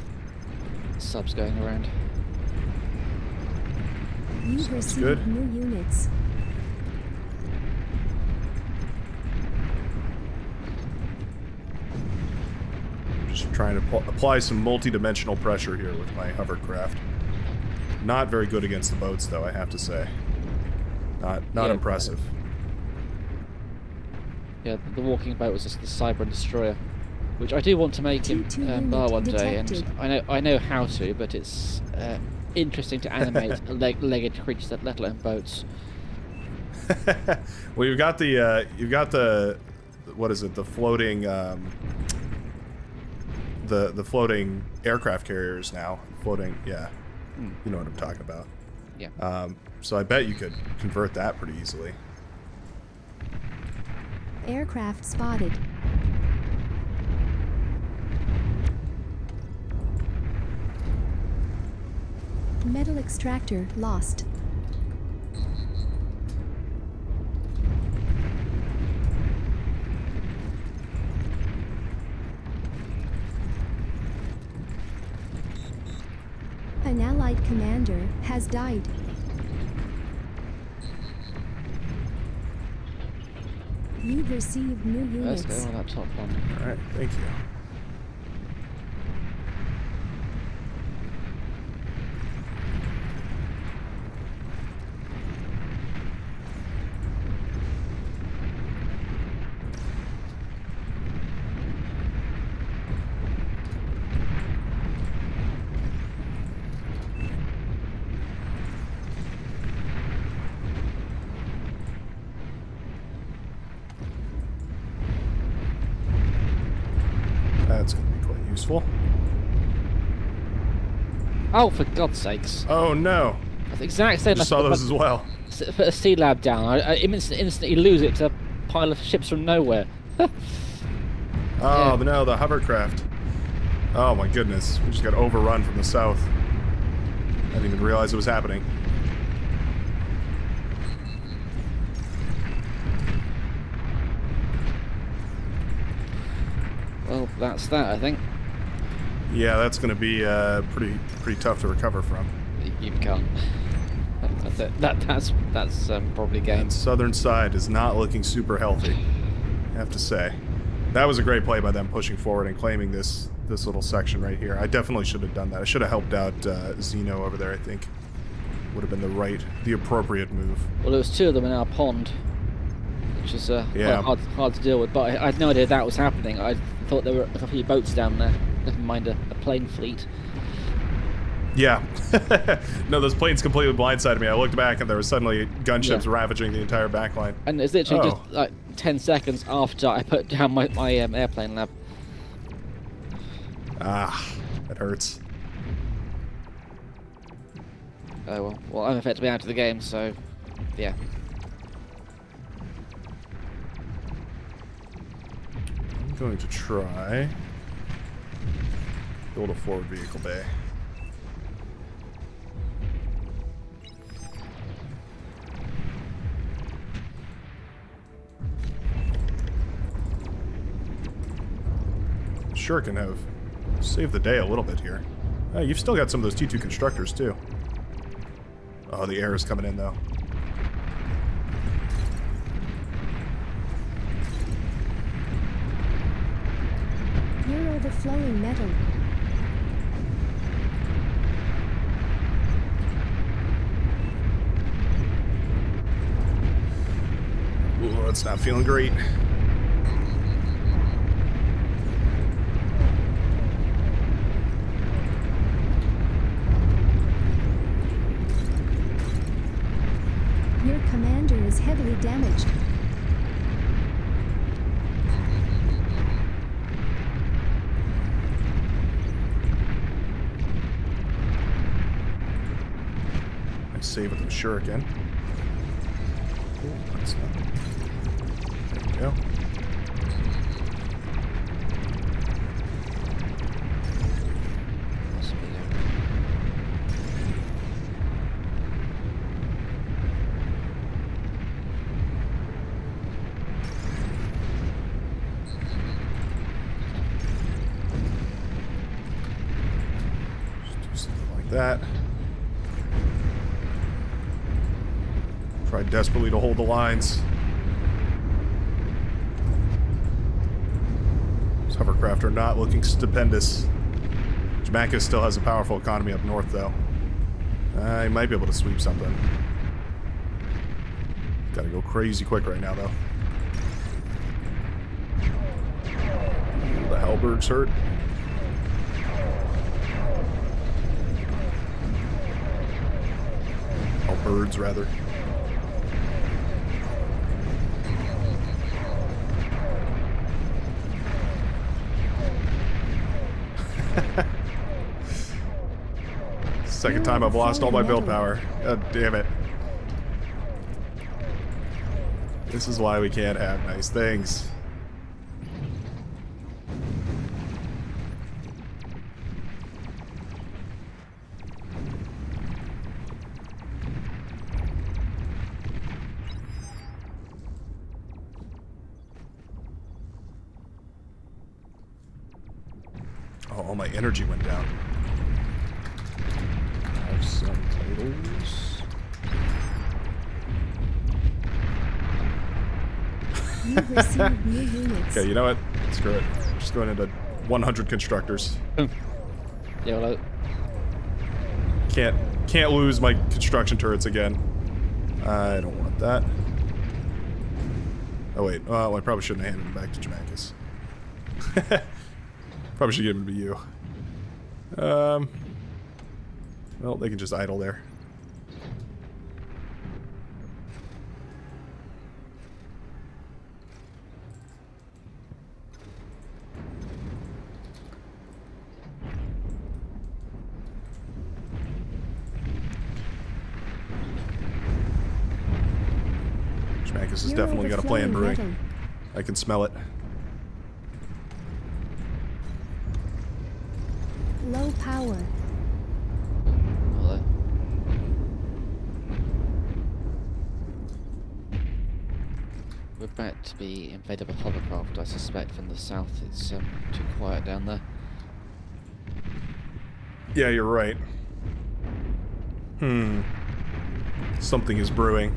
subs going around. You've received new units. Just trying to apply some multi-dimensional pressure here with my hovercraft. Not very good against the boats, though, I have to say. Not impressive. Yeah, the walking boat was just the Cyber Destroyer, which I do want to make in Bar one day, and I know how to, but it's interesting to animate legged creatures, let alone boats. Well, you've got the what is it? The floating the floating aircraft carriers now. Floating, yeah. You know what I'm talking about. Yeah. So I bet you could convert that pretty easily. Aircraft spotted. Metal extractor lost. An allied commander has died. You've received new Let's units. go on that top one. All right, thank you. That's going to be quite useful. Oh, for God's sakes. Oh no! That's the exact same. Just saw those as well. Put a sea lab down. I instantly lose it to a pile of ships from nowhere. Oh Yeah. no, the hovercraft. Oh my goodness, we just got overrun from the south. I didn't even realize it was happening. Well, that's that, I think. Yeah, that's going to be pretty tough to recover from. You can't. That's it. That's probably game. That southern side is not looking super healthy, I have to say. That was a great play by them pushing forward and claiming this little section right here. I definitely should have done that. I should have helped out Zeno over there, I think. Would have been the appropriate move. Well, there was two of them in our pond, which is Yeah. quite hard to deal with. But I had no idea that was happening. I thought there were a couple of boats down there. Never mind a plane fleet. Yeah. No, those planes completely blindsided me. I looked back and there was suddenly gunships ravaging the entire backline. And it's literally Oh. just like 10 seconds after I put down my airplane lab. Ah, that hurts. Oh well, I'm effectively out of the game, so yeah. I'm going to try build a forward vehicle bay. Sure can have saved the day a little bit here. You've still got some of those T2 constructors too. Oh, the air is coming in though. You're overflowing metal. Ooh, it's not feeling great. Your commander is heavily damaged. Nice save with the shuriken. Cool, that's not. There we go. Just do something like that. Tried desperately to hold the lines. These hovercraft are not looking stupendous. Jamaica still has a powerful economy up north, though. I might be able to sweep something. Gotta go crazy quick right now, though. The Halberg's hurt. Halberds, rather. Second time I've lost all my build power. God damn it. This is why we can't have nice things. Oh, all my energy went down. devils. You've received new units. Okay, you know what? Screw it. Just going into 100 constructors. Yeah, well, Can't lose my construction turrets again. I don't want that. Oh wait, well, I probably shouldn't have handed them back to Jamaikas. Probably should give them to you. Well, they can just idle there. Jamaikas has You're definitely got a plan overflowing brewing. metal. I can smell it. Low power. well, we're about to be invaded by hovercraft, I suspect, from the south. It's too quiet down there. Yeah, you're right. Something is brewing.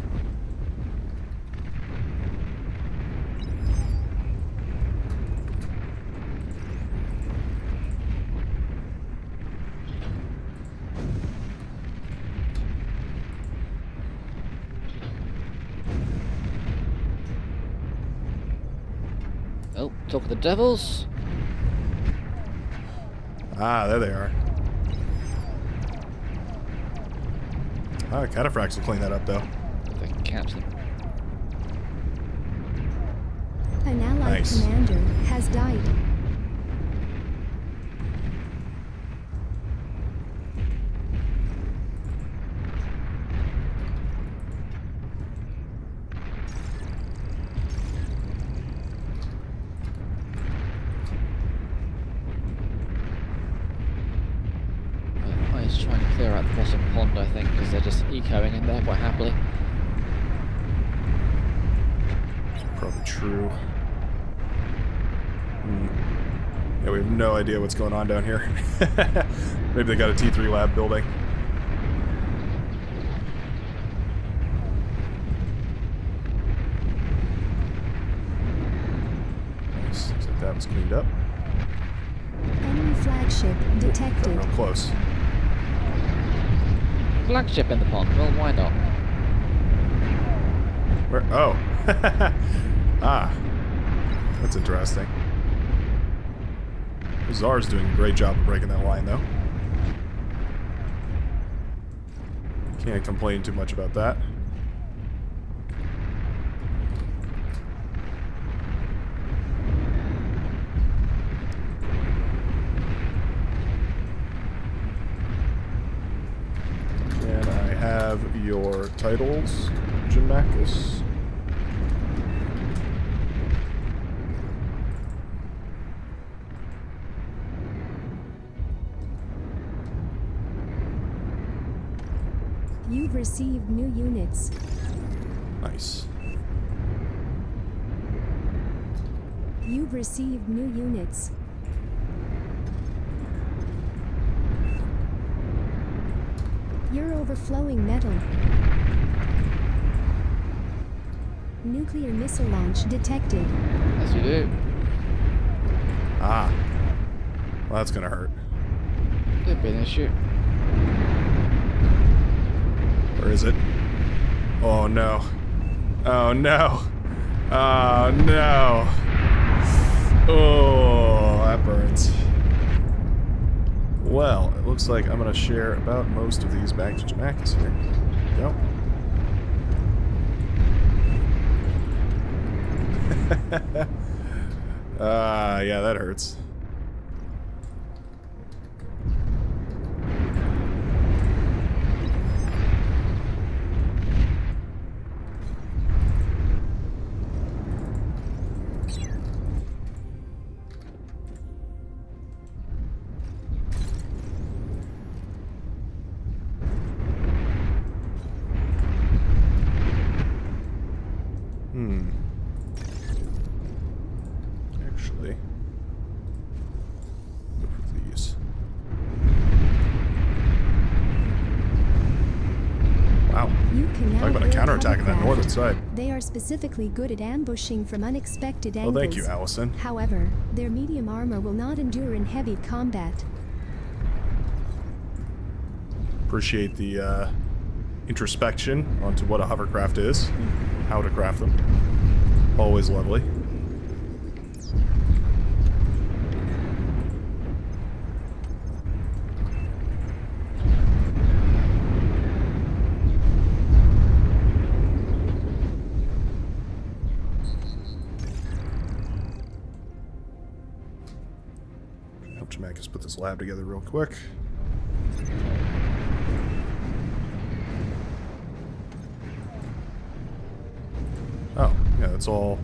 Oh, talk of the devils. Ah, there they are. Ah, Cataphracts will clean that up, though. If I can catch them. An allied Nice. commander has died. I's trying to clear out the bottom pond, I think, because they're just ecoing in there quite happily. Probably true. Yeah, we have no idea what's going on down here. Maybe they got a T3 lab building. Nice. Looks like that was cleaned up. Enemy flagship Got detected. real close. Flagship in the pond, well, why not? Where? Oh. Ah. That's interesting. Czar's doing a great job of breaking that line, though. Can't complain too much about that. And I have your titles, Jamaikas. You've received new units. Nice. You've received new units. You're overflowing metal. Nuclear missile launch detected. As you do. Ah. Well, that's gonna hurt. Could be an issue. Or is it? Oh no. Oh no. Oh no. Oh, that burns. Well, it looks like I'm gonna share about most of these back to Jamaikas here. Go. Yeah, that hurts. Actually, taking out Talk about a world counterattack on that hovercraft. northern side. They are specifically good at ambushing from unexpected angles. Well, thank you, Allison. However, their medium armor will not endure in heavy combat. Appreciate the introspection onto what a hovercraft is, how to craft them. Always lovely. Help Jamaica's put this lab together real quick. Oh, yeah, it's all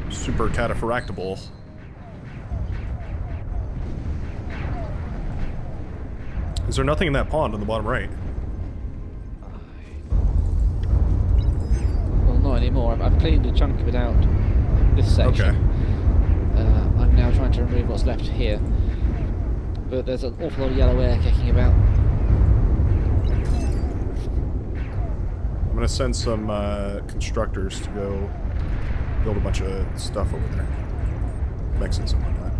super cataphractable. Is there nothing in that pond on the bottom right? Well, not anymore. I've cleaned a chunk of it out. This section. Okay. I'm now trying to remove what's left here. But there's an awful lot of yellow air kicking about. I'm gonna send some constructors to go build a bunch of stuff over there. Mexes and whatnot.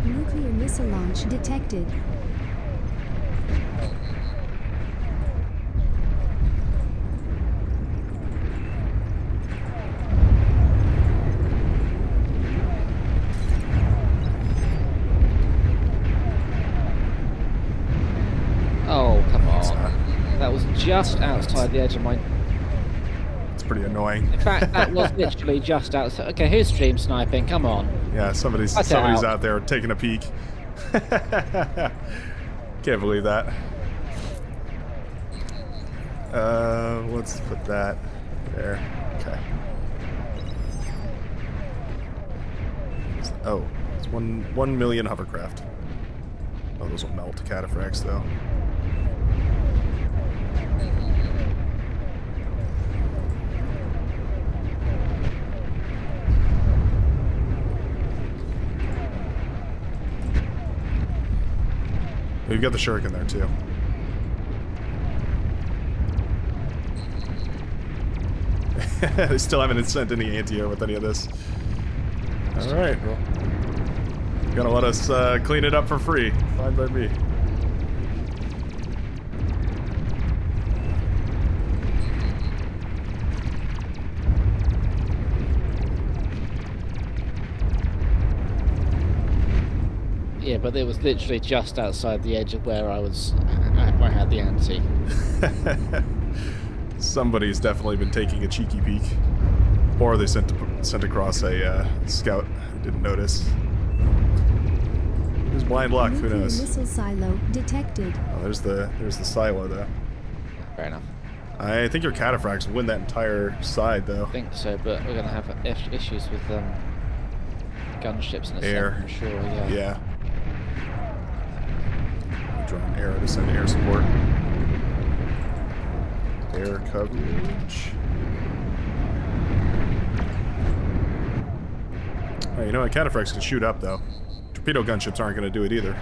Nuclear missile launch detected. Oh, come on. That was just outside the edge of my... It's pretty annoying. In fact, that was literally just outside. Okay, who's stream sniping? Come on. Yeah, somebody's out there taking a peek. Can't believe that. Let's put that there. Okay. Oh, it's 1 million hovercraft. Oh, those will melt cataphracts though. We've got the shuriken there too. They still haven't sent any anti-air with any of this. Alright, well. You're gonna let us clean it up for free. Fine by me. Yeah, but it was literally just outside the edge of where I was... where I had the anti. Somebody's definitely been taking a cheeky peek. Or they sent across a scout who didn't notice. It was blind luck, who Nuclear knows? missile silo detected. Oh, there's the silo though. Fair enough. I think your cataphracts win that entire side though. I think so, but we're going to have issues with gunships in a Air. second, I'm sure, yeah. Yeah. Draw an arrow to send air support. Air coverage. Oh, you know what? Cataphracts can shoot up though. Torpedo gunships aren't going to do it either.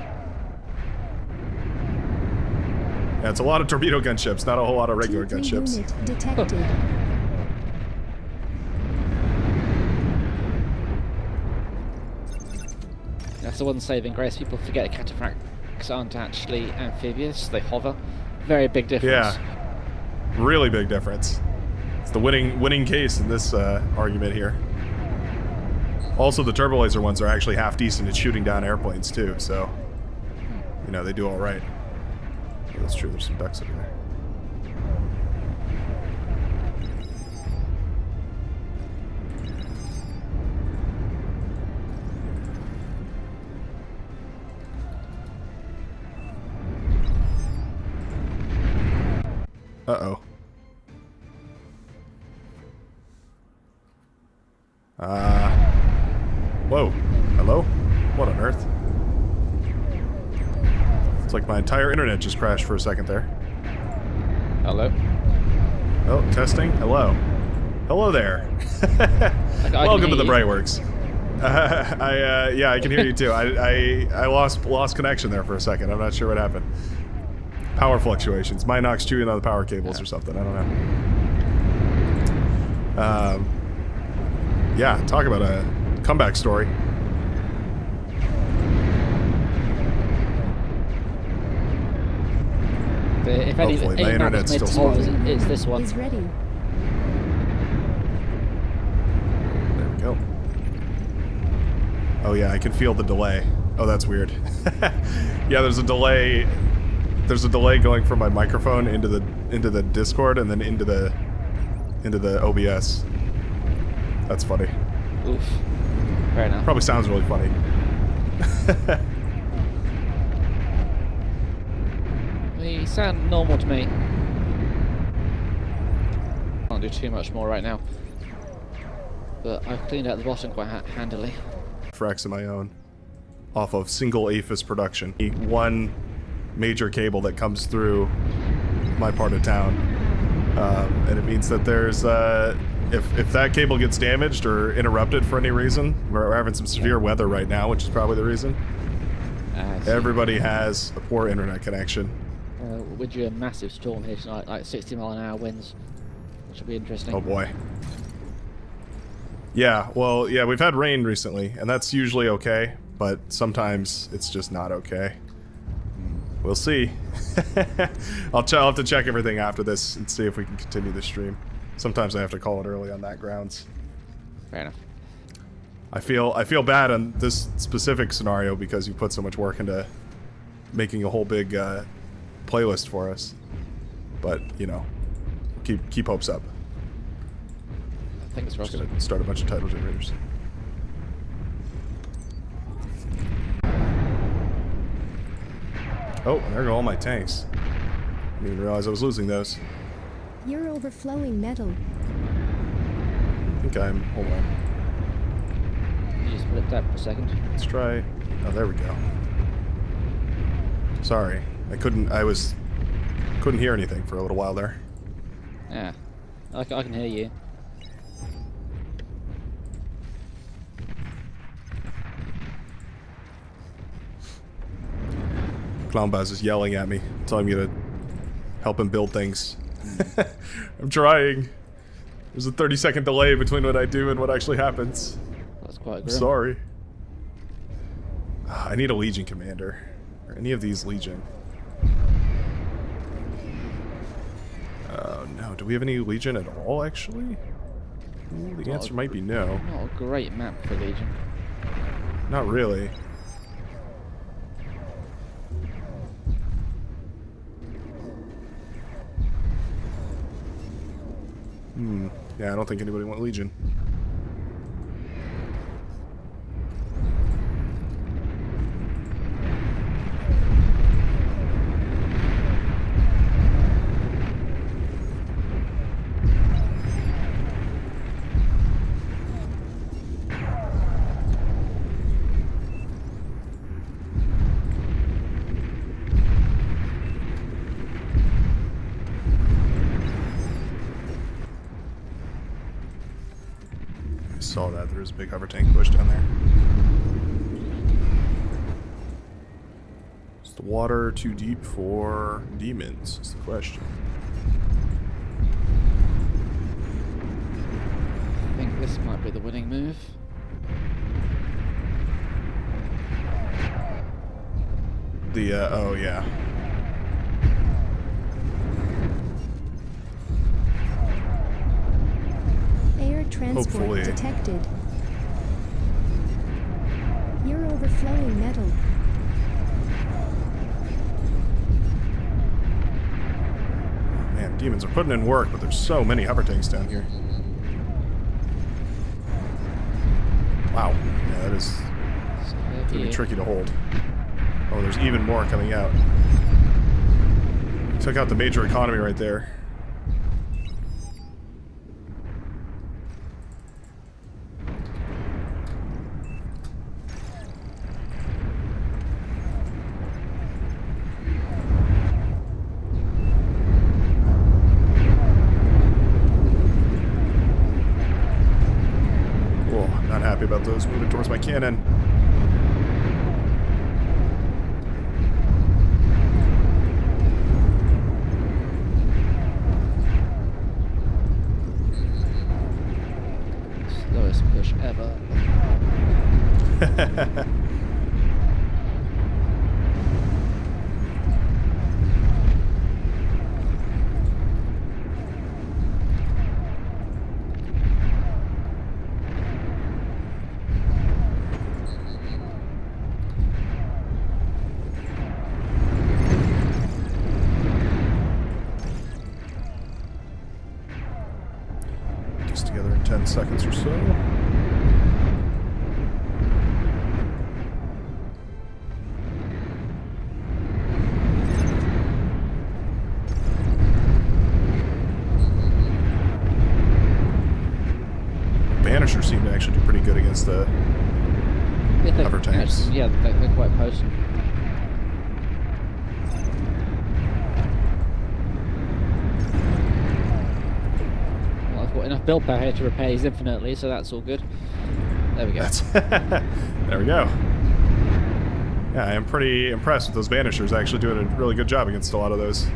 Yeah, it's a lot of torpedo gunships, not a whole lot of regular T3 gunships. unit detected. That's the one saving grace. People forget cataphracts aren't actually amphibious, they hover. Very big difference. Yeah. Really big difference. It's the winning case in this argument here. Also, the turbo laser ones are actually half decent at shooting down airplanes too, so you know they do all right. Yeah, that's true. There's some ducks over there. Uh-oh. Whoa. Hello? What on earth? It's like my entire internet just crashed for a second there. Hello? Oh, testing? Hello. Hello there. Welcome to the Brightworks. Yeah, I can hear you too. I lost connection there for a second. I'm not sure what happened. Power fluctuations. Minox chewing on the power cables or something. I don't know. Yeah, talk about a comeback story. If Hopefully, my internet's still spotty. It's this one. Is ready. There we go. Oh yeah, I can feel the delay. Oh, that's weird. Yeah, there's a delay. There's a delay going from my microphone into the Discord and then into the OBS. That's funny. Oof. Fair enough. Probably sounds really funny. They sound normal to me. Can't do too much more right now. But I've cleaned out the bottom quite handily. Frax of my own. Off of single APHIS production. One major cable that comes through my part of town. And it means that there's, if that cable gets damaged or interrupted for any reason, we're having some severe weather right now, which is probably the reason. Everybody has a poor internet connection. We're due a massive storm here tonight, like 60-mile-an-hour winds, which will be interesting. Oh boy. Yeah, well, yeah, we've had rain recently, and that's usually okay, but sometimes it's just not okay. We'll see. I'll have to check everything after this and see if we can continue the stream. Sometimes I have to call it early on that grounds. Fair enough. I feel bad on this specific scenario because you put so much work into making a whole big playlist for us. But, you know, keep hopes up. Thanks, Ross. Just gonna start a bunch of title generators. Oh, and there go all my tanks. Didn't even realize I was losing those. You're overflowing metal. I think I'm... hold on. You just flipped out for a second. Let's try... oh, there we go. Sorry. I couldn't hear anything for a little while there. Yeah. I can hear you. Clownbaz is yelling at me, telling me to help him build things. I'm trying. There's a 30-second delay between what I do and what actually happens. That's quite I'm grim. sorry. I need a Legion commander. Or any of these Legion. Oh no, do we have any Legion at all, actually? Ooh, the answer might be no. Not a great map for Legion. Not really. Yeah, I don't think anybody wants Legion. Saw that there was a big hover tank bush down there. Is the water too deep for demons? Is the question. I think this might be the winning move. The oh yeah. Air transport Hopefully. detected. You're overflowing metal. Man, demons are putting in work, but there's so many hover tanks down here. Wow. Yeah, that is gonna be tricky to hold. Oh, there's even more coming out. Took out the major economy right there. happy about those moving towards my cannon. Slowest push ever. Just together in 10 seconds or so. Banisher seemed to actually do pretty good against the hover tanks. Yeah, they're quite potent. Well, I've got enough build power here to repair these infinitely, so that's all good. There we go. There we go. Yeah, I am pretty impressed with those Banishers actually doing a really good job against a lot of those.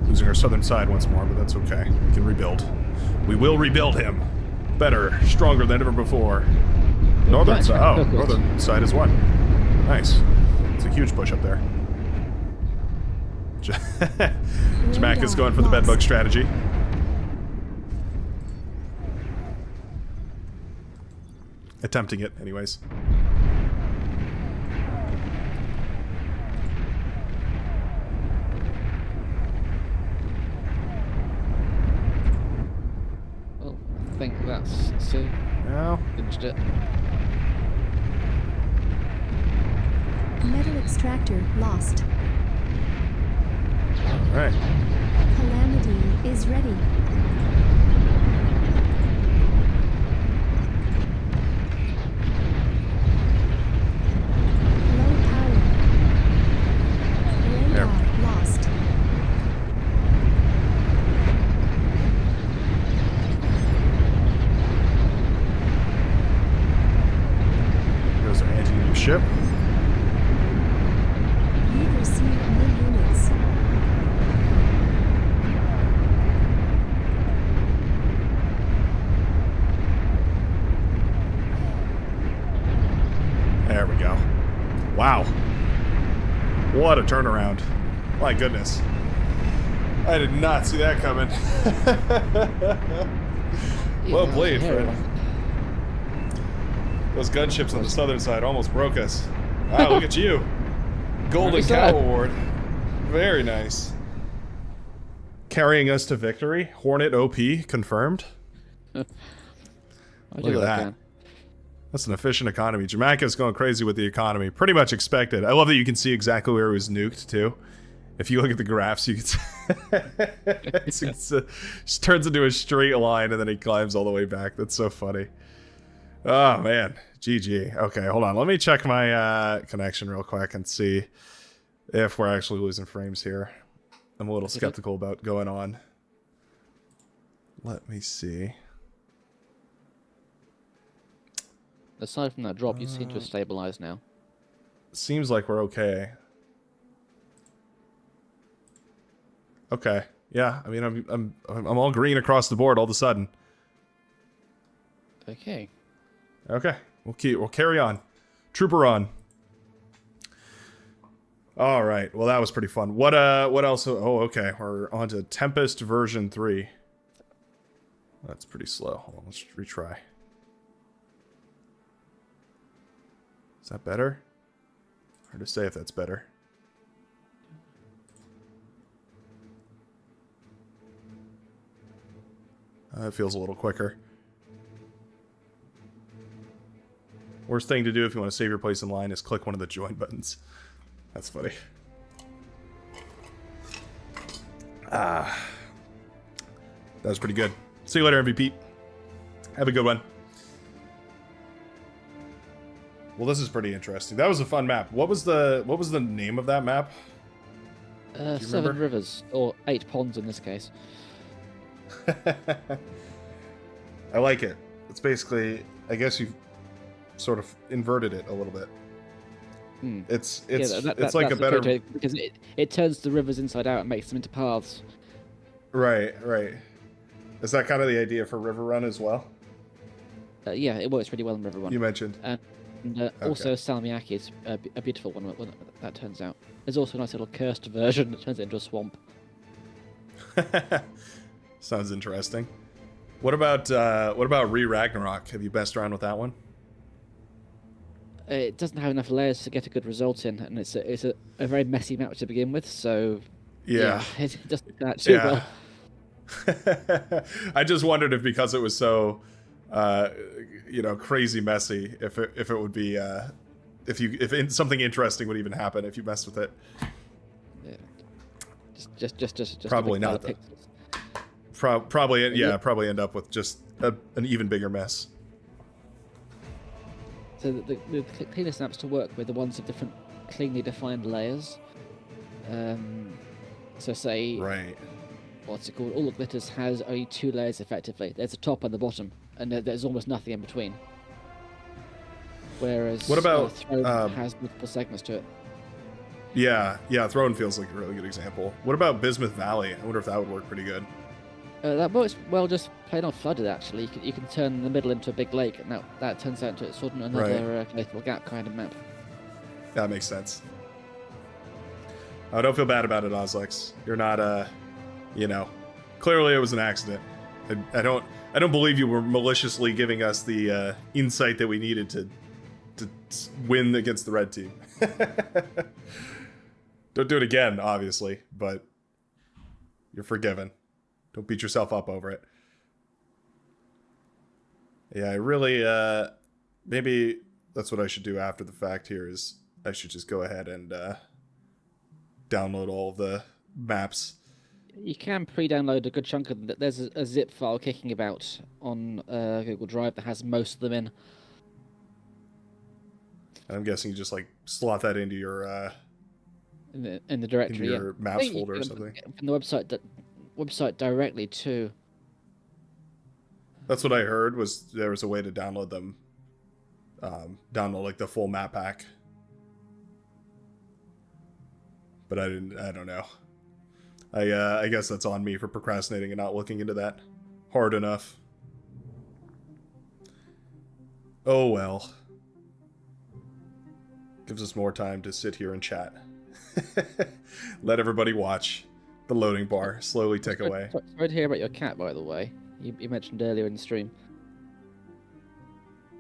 Losing our southern side once more, but that's okay. We can rebuild. We will rebuild him. Better, stronger than ever before. Northern side. Oh, northern side is won. Nice. It's a huge push up there. Jamak is going for the bedbug strategy. Attempting it, anyways. I think that's finished it. Metal extractor lost. Alright. Calamity is ready. Low power. Radar lost. There's our anti-nuke ship. You've received new units. There we go. Wow. What a turnaround. My goodness. I did not see that coming. Well played, friend. Those gunships on the southern side almost broke us. Wow, look at you. Golden Cow Award. Very nice. Carrying us to victory. Hornet OP confirmed. I Look at that. That's an efficient economy. Jamaica's going crazy with the economy. Pretty much expected. I love that you can see exactly where it was nuked, too. If you look at the graphs, you can see it just turns into a straight line and then he climbs all the way back. That's so funny. Oh, man. GG. Okay, hold on. Let me check my connection real quick and see if we're actually losing frames here. I'm a little skeptical about going on. Let me see. Aside from that drop, you seem to have stabilized now. Seems like we're okay. Okay. Yeah. I mean, I'm all green across the board all of a sudden. Okay. Okay. We'll carry on. Trooper on. All right. Well, that was pretty fun. What else? Oh, okay. We're on to Tempest version 3. That's pretty slow. Hold on, let's retry. Is that better? Hard to say if that's better. It feels a little quicker. Worst thing to do if you want to save your place in line is click one of the join buttons. That's funny. That was pretty good. See you later, MVP. Have a good one. Well, this is pretty interesting. That was a fun map. What was the name of that map? 7 rivers, or 8 ponds in this case. I like it. It's basically, I guess you've sort of inverted it a little bit. It's like a better because it turns the rivers inside out and makes them into paths. Right. Is that kind of the idea for River Run as well? Yeah, it works pretty well in River Run. You mentioned. And also Salmiakki is a beautiful one when that turns out. There's also a nice little cursed version that turns it into a swamp. Sounds interesting. What about Re Ragnarok? Have you messed around with that one? It doesn't have enough layers to get a good result in, and it's a very messy map to begin with. So yeah it doesn't do that too well. I just wondered if because it was so, crazy messy, if it would be, if something interesting would even happen if you messed with it. Yeah. Just probably not. Probably end up with just an even bigger mess. So the cleanest maps to work with are ones of different cleanly defined layers. So say, right. What's it called? All the glitters has only 2 layers effectively. There's a top and the bottom, and there's almost nothing in between. Whereas what about Throne has multiple segments to it. Yeah, Throne feels like a really good example. What about Bismuth Valley? I wonder if that would work pretty good. That works well just plain on flooded, actually. You can turn the middle into a big lake, and that turns out into sort of another little gap kind of map. That makes sense. Oh, don't feel bad about it, Ozlex. You're not, clearly it was an accident. I don't believe you were maliciously giving us the insight that we needed to win against the red team. Don't do it again, obviously, but you're forgiven. Don't beat yourself up over it. Yeah, I really, maybe that's what I should do after the fact here is I should just go ahead and download all the maps. You can pre-download a good chunk of them. There's a zip file kicking about on Google Drive that has most of them in. And I'm guessing you just like slot that into your in the directory, into your maps folder or something. From the website directly too. That's what I heard, was there was a way to download them, download like the full map pack. But I don't know. I guess that's on me for procrastinating and not looking into that hard enough. Oh well. Gives us more time to sit here and chat. Let everybody watch the loading bar slowly tick away. Sorry to hear about your cat, by the way. You mentioned earlier in the stream.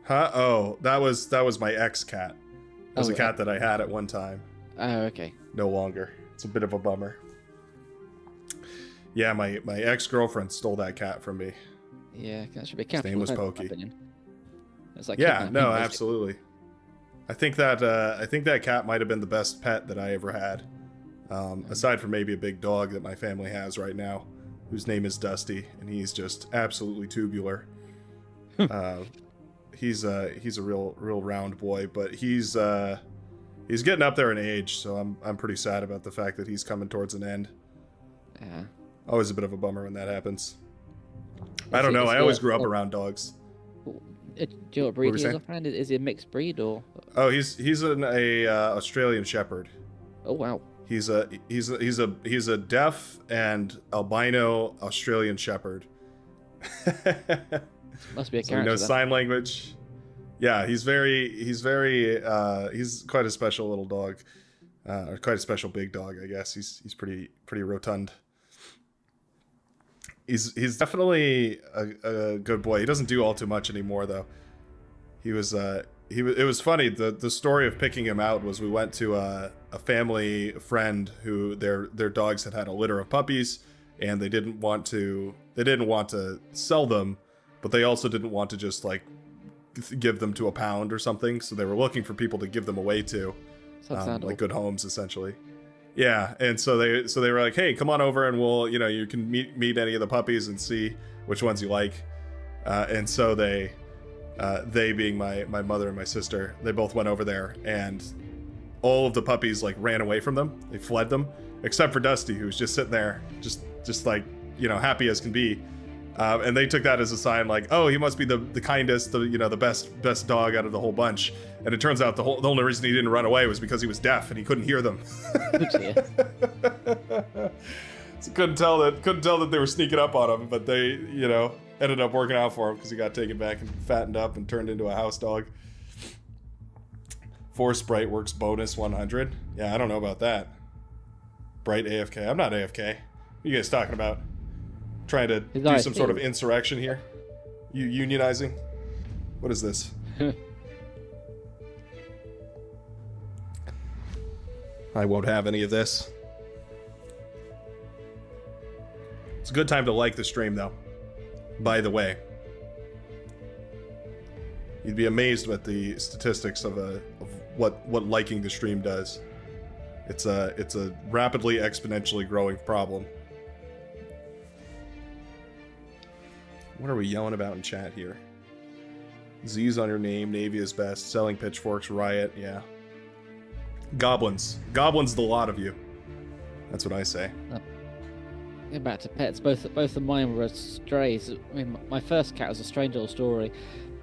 Huh? Oh, that was my ex-cat. That was a cat that I had at one time. Oh, okay. No longer. It's a bit of a bummer. Yeah, my ex-girlfriend stole that cat from me. Yeah, that should be a cat. His name was Pokey. It's like yeah, no, absolutely. I think that cat might have been the best pet that I ever had. Aside from maybe a big dog that my family has right now, whose name is Dusty, and he's just absolutely tubular. He's a real round boy, but he's getting up there in age, so I'm pretty sad about the fact that he's coming towards an end. Yeah. Always a bit of a bummer when that happens. I don't know. I always grew up around dogs. Do you know what breed he is offhand? Is he a mixed breed or? Oh, he's an Australian Shepherd. Oh wow. He's a deaf and albino Australian Shepherd. Must be a character. So he knows sign language. Yeah, he's quite a special little dog, or quite a special big dog, I guess. He's pretty rotund. He's definitely a good boy. He doesn't do all too much anymore, though. It was funny. The story of picking him out was we went to a family friend who their dogs had a litter of puppies, and they didn't want to sell them, but they also didn't want to just like give them to a pound or something. So they were looking for people to give them away to, like good homes, essentially. Yeah, and so they were like, hey, come on over and we'll, you can meet any of the puppies and see which ones you like. And so they being my mother and my sister, they both went over there, and all of the puppies like ran away from them. They fled them, except for Dusty, who was just sitting there, just like, happy as can be. And they took that as a sign, like, oh, he must be the kindest, the best dog out of the whole bunch. And it turns out the only reason he didn't run away was because he was deaf and he couldn't hear them. So couldn't tell that they were sneaking up on him, but they, ended up working out for him because he got taken back and fattened up and turned into a house dog. Force Bright works bonus 100. Yeah, I don't know about that. Bright AFK. I'm not AFK. What are you guys talking about? Trying to do some sort of insurrection here? You unionizing? What is this? I won't have any of this. It's a good time to like the stream, though. By the way, you'd be amazed at the statistics of what liking the stream does. It's a rapidly exponentially growing problem. What are we yelling about in chat here? Z's on your name, Navy is best, selling pitchforks, riot, yeah. Goblins. Goblins the lot of you. That's what I say. Getting back to pets, both of mine were strays. I mean, my first cat was a strange little story,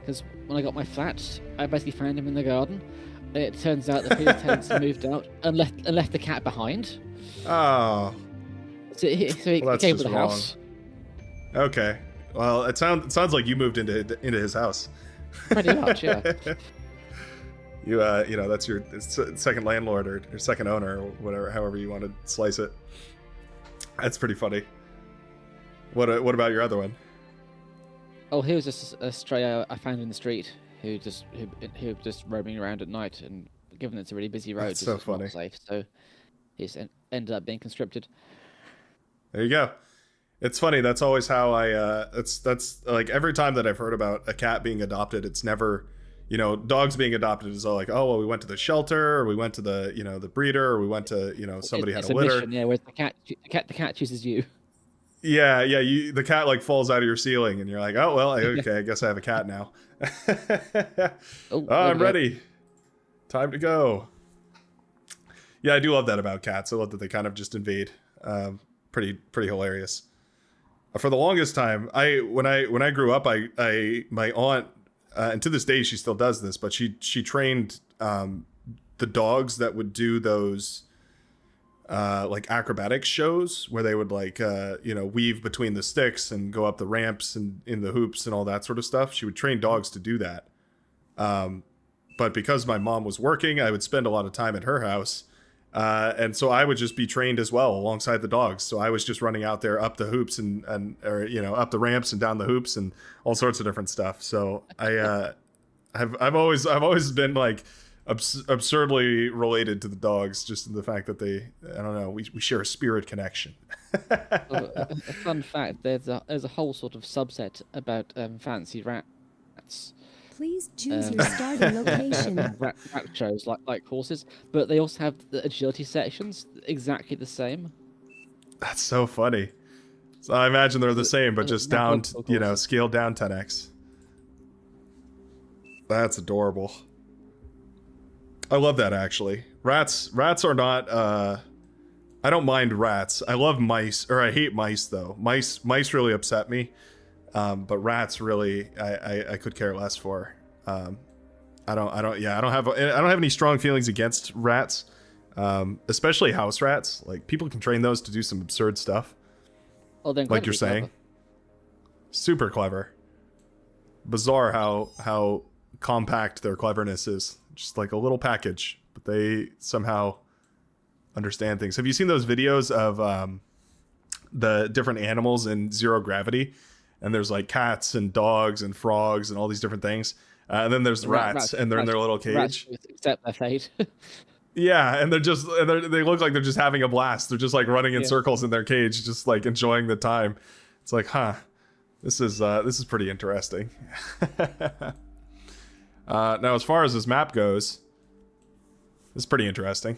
because when I got my flat, I basically found him in the garden, and it turns out the previous tenants had moved out and left the cat behind. Oh. So he came to the house. Okay. Well, it sounds like you moved into his house. Pretty much, yeah. That's your second landlord or second owner or whatever, however you want to slice it. That's pretty funny. What about your other one? Oh, he was just a stray I found in the street who just roaming around at night, and given it's a really busy road, that's so funny. Not safe, so he's ended up being conscripted. There you go. It's funny. That's always how that's like every time that I've heard about a cat being adopted, it's never, dogs being adopted is all like, oh, well, we went to the shelter, or we went to the, the breeder, or we went to, somebody had a litter. Mission, yeah, where the cat chooses you. Yeah, the cat like falls out of your ceiling, and you're like, oh well, okay, I guess I have a cat now. I'm ready. Time to go. Yeah, I do love that about cats. I love that they kind of just invade. Pretty hilarious. For the longest time, when I grew up, my aunt, and to this day she still does this, but she trained the dogs that would do those like acrobatic shows where they would like weave between the sticks and go up the ramps and in the hoops and all that sort of stuff. She would train dogs to do that. But because my mom was working, I would spend a lot of time at her house. And so I would just be trained as well alongside the dogs. So I was just running out there up the hoops and up the ramps and down the hoops and all sorts of different stuff. So I've always been like absurdly related to the dogs, just in the fact that we share a spirit connection. A fun fact: there's a whole sort of subset about fancy rats. Please choose your starting location. Rat shows like horses, but they also have the agility sections exactly the same. That's so funny. So I imagine they're the same, but just down, scaled down 10x. That's adorable. I love that, actually. Rats are not. I don't mind rats. I love mice, or I hate mice though. Mice really upset me. But rats really, I could care less for. I don't have any strong feelings against rats, especially house rats. Like people can train those to do some absurd stuff. Oh, then like you're saying, super clever. Bizarre how compact their cleverness is. Just like a little package, but they somehow understand things. Have you seen those videos of the different animals in zero gravity? And there's like cats and dogs and frogs and all these different things. And then there's rats, and they're in their little cage. Accept their fate. Yeah, and they look like they're just having a blast. They're just like running in circles in their cage, just like enjoying the time. It's like, this is pretty interesting. Now, as far as this map goes, It's pretty interesting.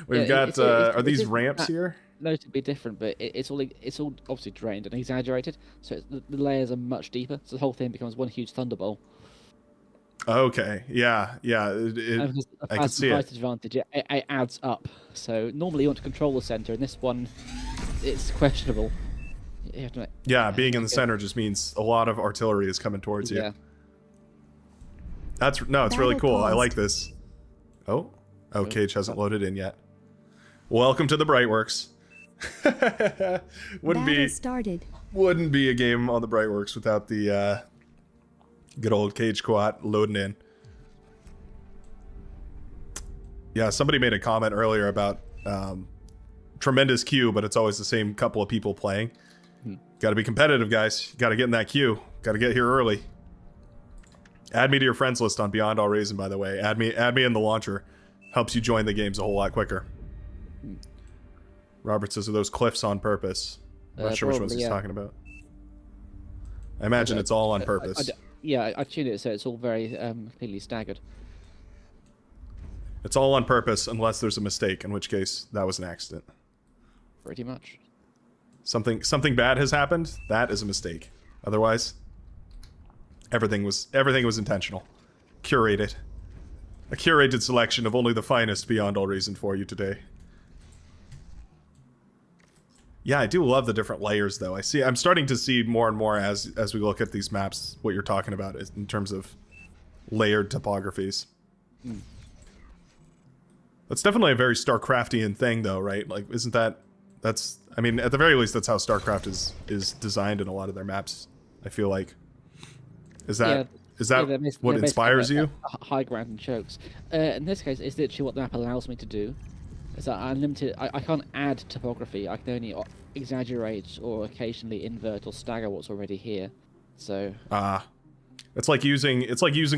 We've Yeah, got, are these ramps here? Notably different, but it's all obviously drained and exaggerated, so the layers are much deeper. So the whole thing becomes one huge thunderbolt. Okay, yeah, And because the I could see height it. advantage, it adds up. So normally you want to control the center, and this one, it's questionable. You have to Yeah, being in the center just means a lot of artillery is coming towards you. Yeah. It's really Battle cool. I paused. like this. Oh, Cage hasn't loaded in yet. Welcome to the Brightworks. Battle started. Wouldn't be a game on the Brightworks without the good old Cage Quat loading in. Yeah, somebody made a comment earlier about tremendous queue, but it's always the same couple of people playing. Got to be competitive, guys. Got to get in that queue. Got to get here early. Add me to your friends list on Beyond All Reason, by the way. Add me in the launcher. Helps you join the games a whole lot quicker. Robert says, are those cliffs on purpose? I'm not sure which ones he's talking about. I imagine it's all on purpose. I tuned it so it's all very clearly staggered. It's all on purpose unless there's a mistake, in which case that was an accident. Pretty much. Something bad has happened. That is a mistake. Otherwise, everything was intentional. Curated. A curated selection of only the finest Beyond All Reason for you today. Yeah, I do love the different layers, though. I'm starting to see more and more as we look at these maps what you're talking about in terms of layered topographies. That's definitely a very StarCraftian thing, though, right? Like, isn't that's I mean, at the very least, that's how StarCraft is designed in a lot of their maps. I feel like. Is that what inspires you? High ground and chokes. In this case, it's literally what the map allows me to do. Is that I'm limited. I can't add topography. I can only exaggerate or occasionally invert or stagger what's already here. So. It's like using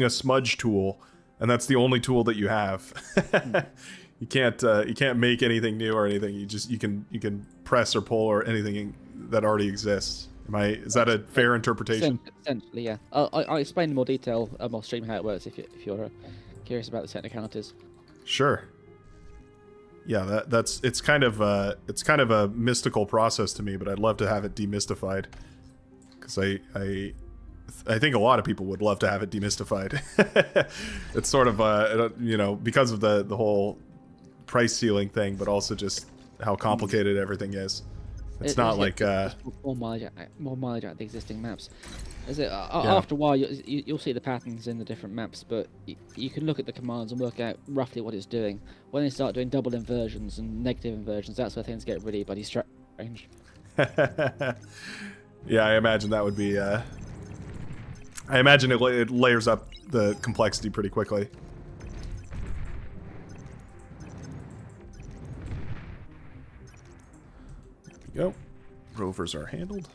a smudge tool, and that's the only tool that you have. You can't make anything new or anything. You can press or pull or anything that already exists. Is that a fair interpretation? Essentially, yeah. I'll explain in more detail off stream how it works if you're curious about the technicalities. Sure. Yeah, it's kind of a mystical process to me, but I'd love to have it demystified, because I think a lot of people would love to have it demystified. It's sort of because of the whole price ceiling thing, but also just how complicated everything is. It's not like more mileage out the existing maps. After a while, you'll see the patterns in the different maps, but you can look at the commands and work out roughly what it's doing. When they start doing double inversions and negative inversions, that's where things get really bloody strange. Yeah, I imagine that would be. I imagine it layers up the complexity pretty quickly. There we go. Rovers are handled.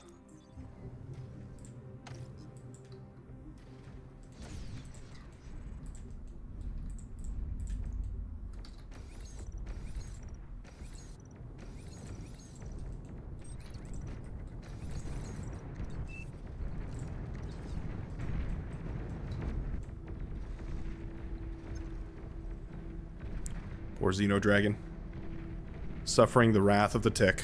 Poor Xenodragon. Suffering the wrath of the tick.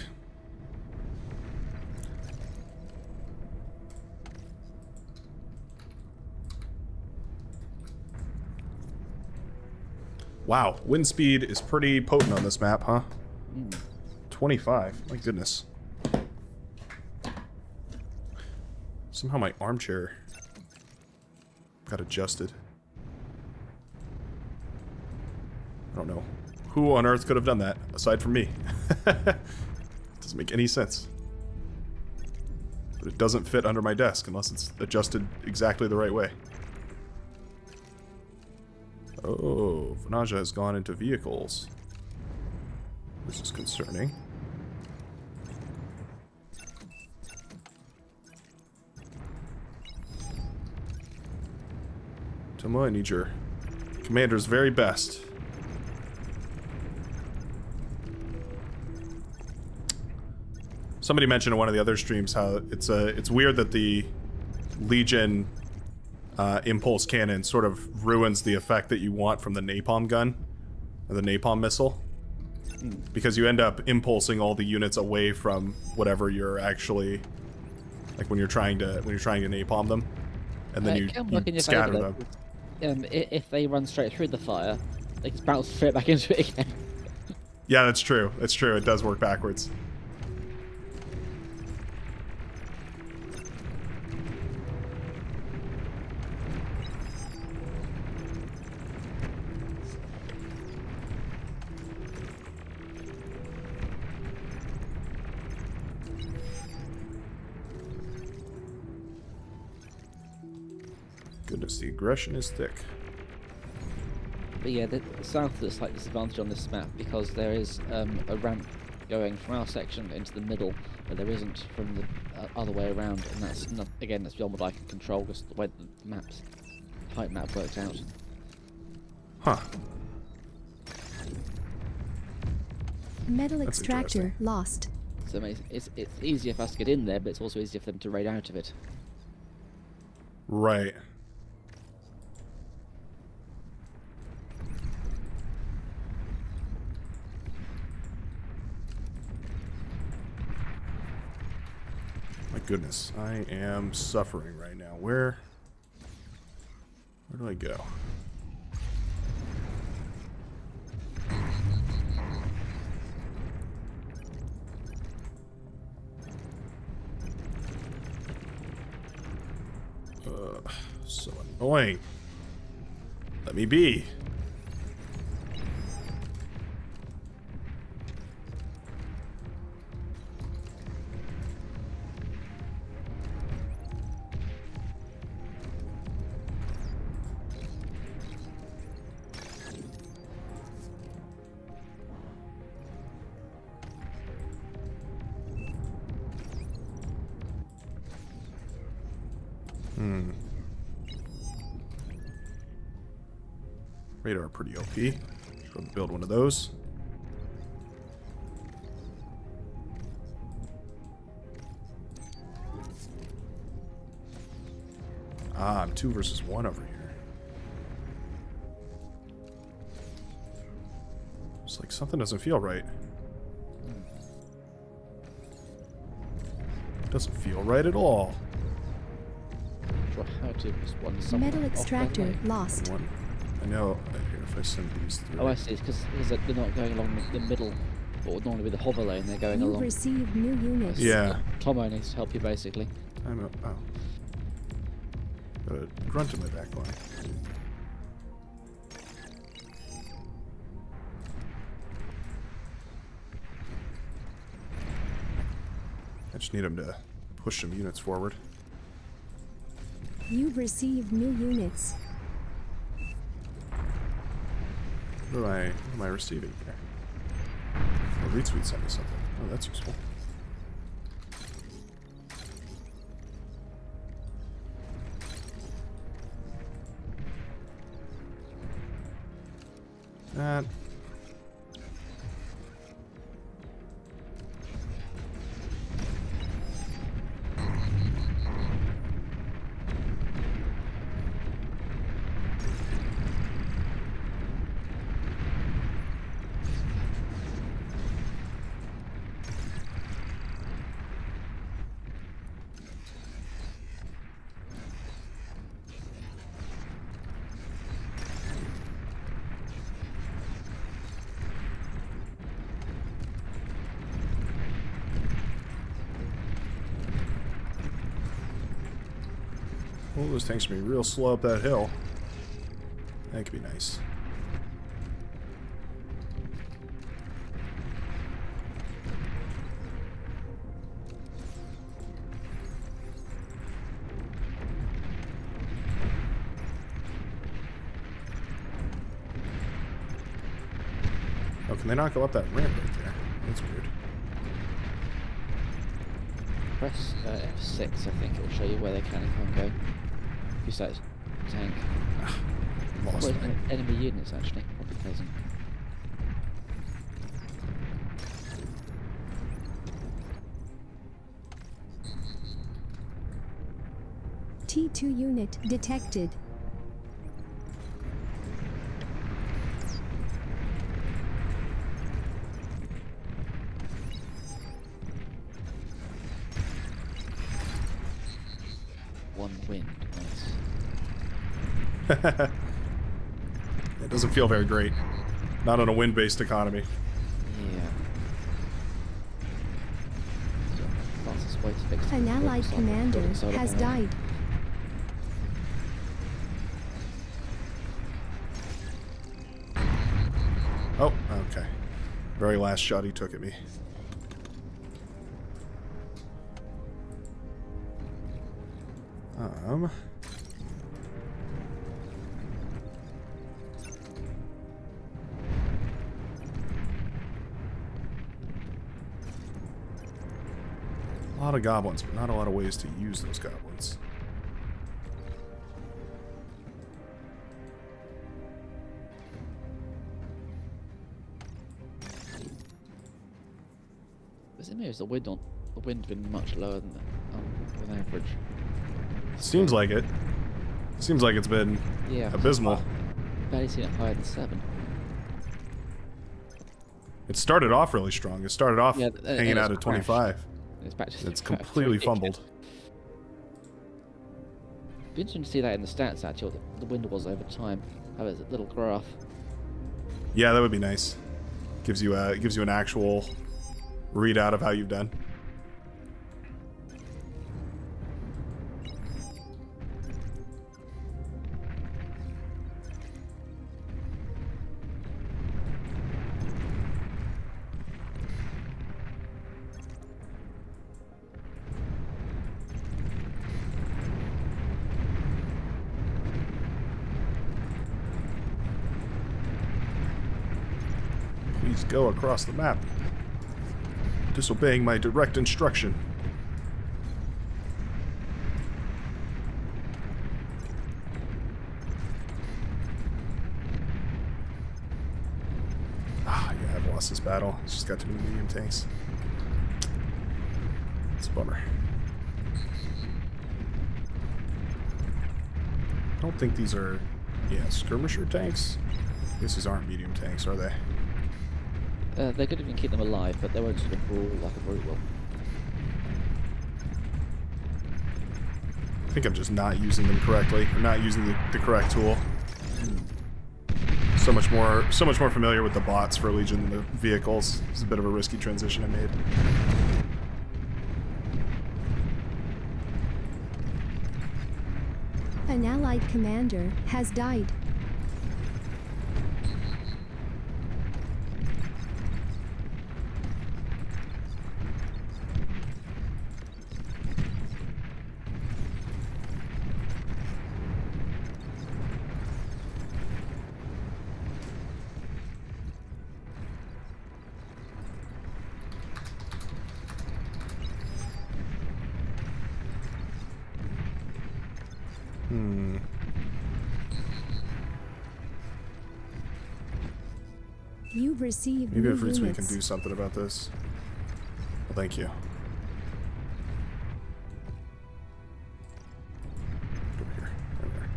Wow, wind speed is pretty potent on this map, huh? 25, my goodness. Somehow my armchair got adjusted. I don't know. Who on earth could have done that, aside from me? Doesn't make any sense. But it doesn't fit under my desk unless it's adjusted exactly the right way. Oh, Vanaja has gone into vehicles. This is concerning. Toma, I need your commander's very best. Somebody mentioned in one of the other streams how it's weird that the Legion impulse cannon sort of ruins the effect that you want from the napalm gun the napalm missile. Because you end up impulsing all the units away from whatever you're actually, like when you're trying to napalm them, and then It you can work in your scatter favour, them. though. If they run straight through the fire, they just bounce straight back into it again. Yeah, that's true. That's true. It does work backwards. Goodness, the aggression is thick. But yeah, the south is a slight disadvantage on this map because there is a ramp going from our section into the middle, but there isn't from the other way around, and that's not, again, that's beyond what I can control because the way the height map worked out. Huh. Metal That's extractor interesting. lost. So it's easier for us to get in there, but it's also easier for them to raid out of it. Right. My goodness, I am suffering right now. Where do I go? So annoying. Let me be. Radar pretty OP. Should build one of those. Ah, I'm 2 versus 1 over here. It's like something doesn't feel right. Doesn't feel right at all. Sure how to respond to someone Metal off that extractor way. lost. One. I know. Here, if I send these through. Oh, I see. It's because they're not going along the middle, what would normally be the hover lane. They're going You've along. received new units. Yeah. Tomo needs to help you, basically. I'm a, oh. Got a grunt in my back line. I just need him to push some units forward. You've received new units. What am I receiving here? Oh, retweet sent me something. Oh, that's useful. That. Oh, those tanks are being real slow up that hill. That could be nice. Oh, can they not go up that ramp right there? That's weird. Press F6, I think it will show you where they can and can't go. If you start tank. Lost Well, me. enemy units, actually. Probably pleasant. T2 unit detected. 1 wind. It doesn't feel very great. Not on a wind-based economy. Yeah. So, fastest way to fix An the allied cycle, commander building solar has panels. died. Oh, okay. Very last shot he took at me. A lot of goblins, but not a lot of ways to use those goblins. Does it mean the wind's been much lower than average? Seems like it. Seems like it's been Yeah. abysmal. Barely seen it higher than 7. It started off really strong. It started off Yeah, hanging and out it's at 25. It's back to It's completely fumbled. Be interesting to see that in the stats actually, what the wind was over time. Have a little graph. Yeah, that would be nice. Gives you an actual readout of how you've done. Please go across the map. Disobeying my direct instruction. Ah, yeah, I've lost this battle. It's just got too many medium tanks. It's a bummer. I don't think these are, yeah, skirmisher tanks. I guess these aren't medium tanks, are they? They're good if you can keep them alive, but they won't sort of brawl like a brute will. I think I'm just not using them correctly, or not using the correct tool. So much more familiar with the bots for Legion than the vehicles. It's a bit of a risky transition I made. An allied commander has died. You've received Maybe new if we can units. do something about this. Well, thank you. Over here. Over there.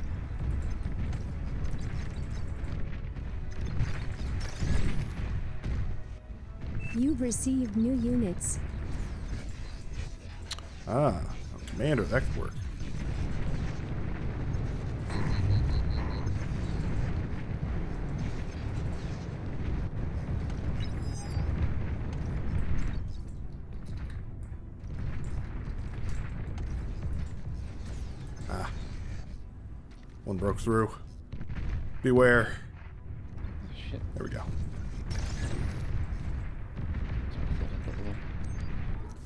You've received new units. Ah, a commander, that could work. Ah. One broke through. Beware. Oh, shit. There we go.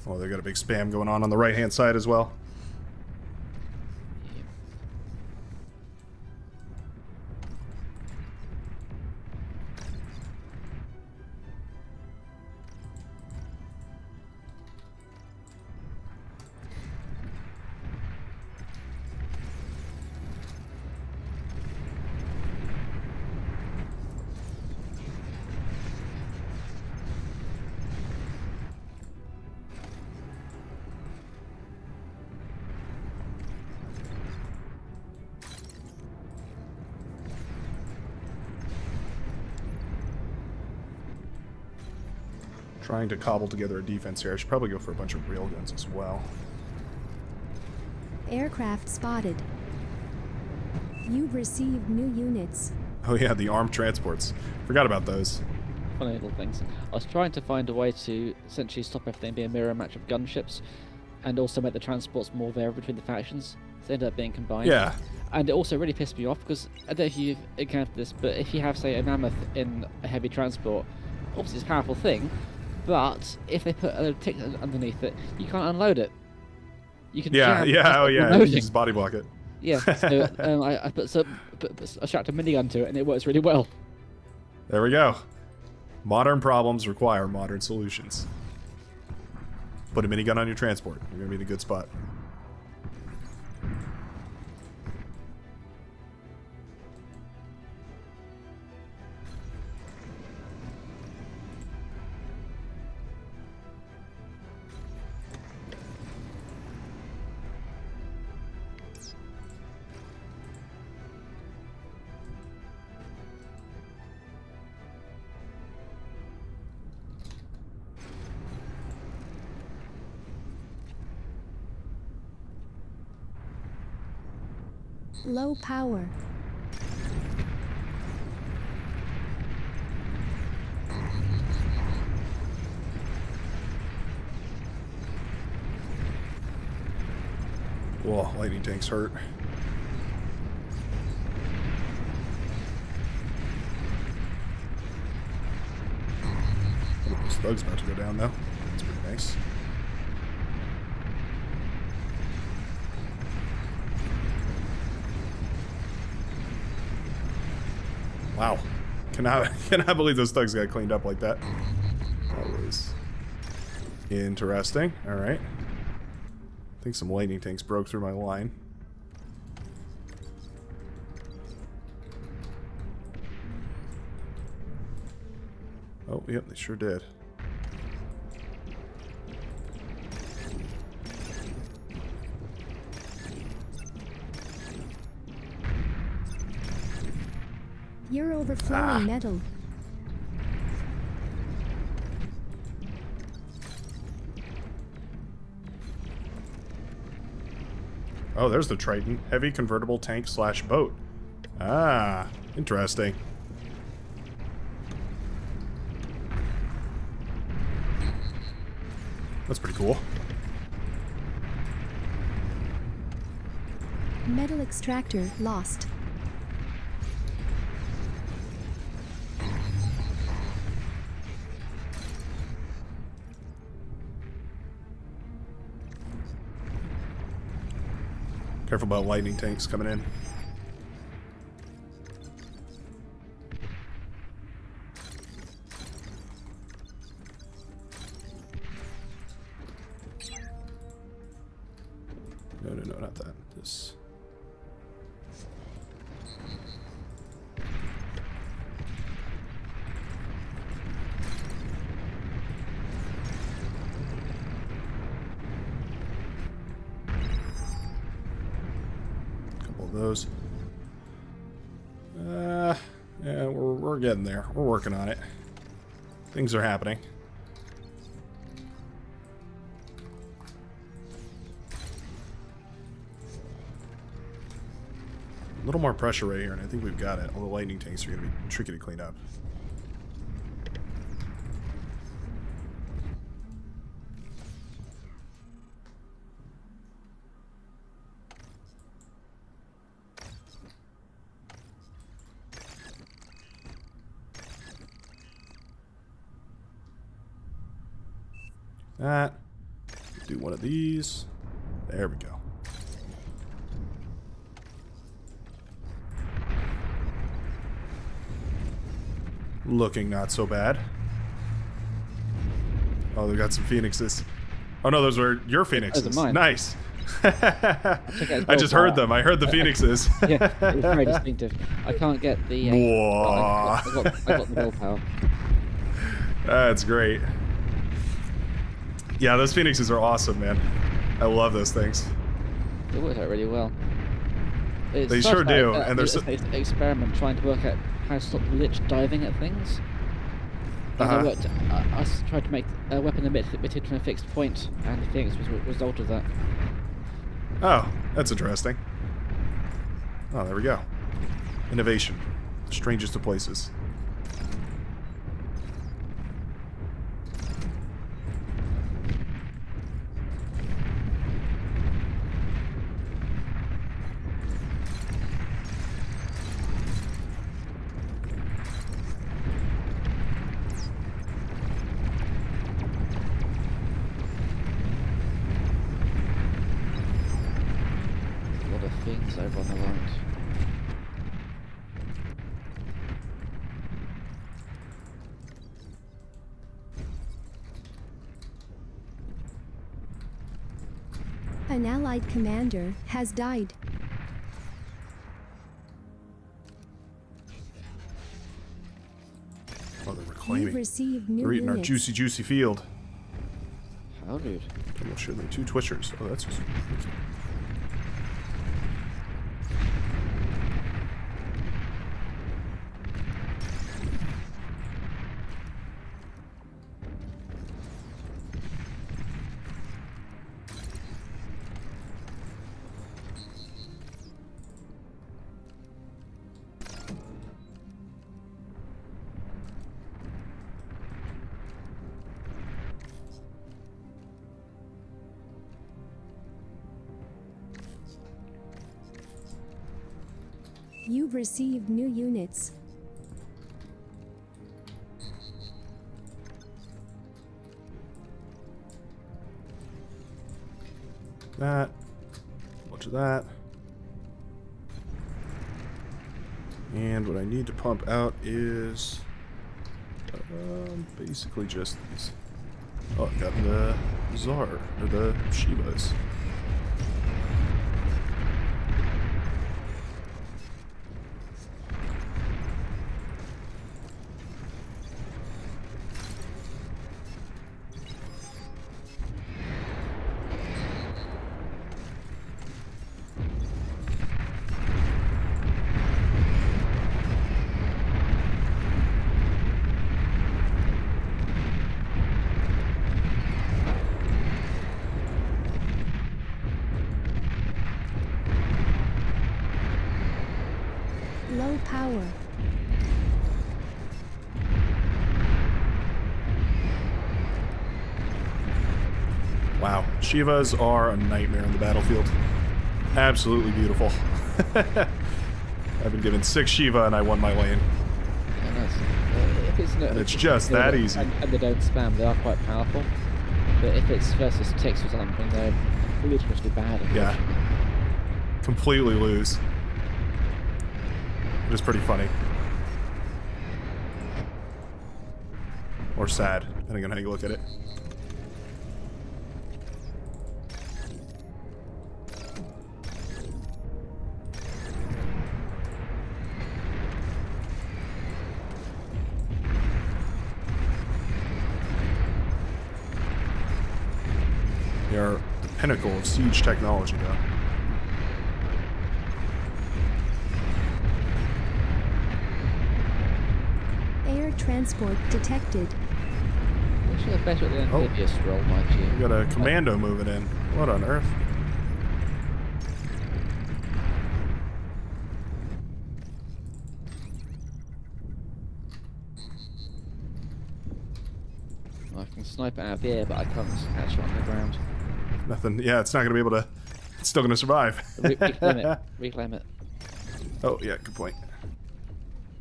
Oh, they got a big spam going on the right-hand side as well. Yeah. Trying to cobble together a defense here. I should probably go for a bunch of railguns as well. Aircraft spotted. You've received new units. Oh yeah, the armed transports. Forgot about those. Funny little things. I was trying to find a way to essentially stop everything being a mirror match of gunships, and also make the transports more variable between the factions. So they ended up being combined. Yeah. And it also really pissed me off because I don't know if you've encountered this, but if you have, say, a mammoth in a heavy transport, obviously it's a powerful thing, but if they put a tick underneath it, you can't unload it. You can Yeah, jam yeah, oh yeah, you unloading. just body block it. Yeah, so I strapped a minigun to it, and it works really well. There we go. Modern problems require modern solutions. Put a minigun on your transport. You're gonna be in a good spot. Low power. Whoa, lightning tanks hurt. Oh, this thug's about to go down though. That's pretty nice. Wow. Cannot believe those thugs got cleaned up like that. That was interesting. Alright. I think some lightning tanks broke through my line. Oh, yep, they sure did. You're overflowing metal. Oh, there's the Triton. Heavy convertible tank slash boat. Ah, interesting. That's pretty cool. Metal extractor lost. Careful about lightning tanks coming in. No, no, no, not that. This. Couple of those. Yeah, we're getting there. We're working on it. Things are happening. A little more pressure right here, and I think we've got it. All the lightning tanks are going to be tricky to clean up. That. Do one of these. There we go. Looking not so bad. Oh, they got some phoenixes. Oh no, those were your phoenixes. Those are mine. Nice. I just heard them. I heard the phoenixes. Yeah, it was very distinctive. I can't get the. Whoa. I got the willpower. That's great. Yeah, those phoenixes are awesome, man. I love those things. It worked out really well. They sure do, and there's an experiment trying to work out how to stop the Lich diving at things. And I tried to make a weapon emitted from a fixed point, and the Phoenix was a result of that. Oh, that's interesting. Oh, there we go. Innovation. Strangest of places. A lot of things over on the right. An allied commander has died. Oh, they're You've reclaiming. received new They're eating our units. juicy, juicy field. How rude. Almost surely 2 twitchers. Oh, that's just... You've received new units. That. A bunch of that. And what I need to pump out is... basically just these. Oh, I got the Tsar, or the Shivas. Low power. Wow, Shivas are a nightmare in the battlefield. Absolutely beautiful. I've been given 6 Shiva and I won my lane. Yeah, nice. If it's not, And it's just that easy. And they don't spam, they are quite powerful. But if it's versus ticks or something, they're ludicrously bad. Yeah. Completely lose. It is pretty funny. Or sad, depending on how you look at it. They are the pinnacle of siege technology, though. Air transport detected. You should have better at the amphibious roll, mind you. We got a commando moving in. What on earth? I can snipe it out of the air, but I can't catch it on the ground. Nothing. Yeah, it's not going to be able to... It's still going to survive. Reclaim it. Reclaim it. Oh, yeah, good point.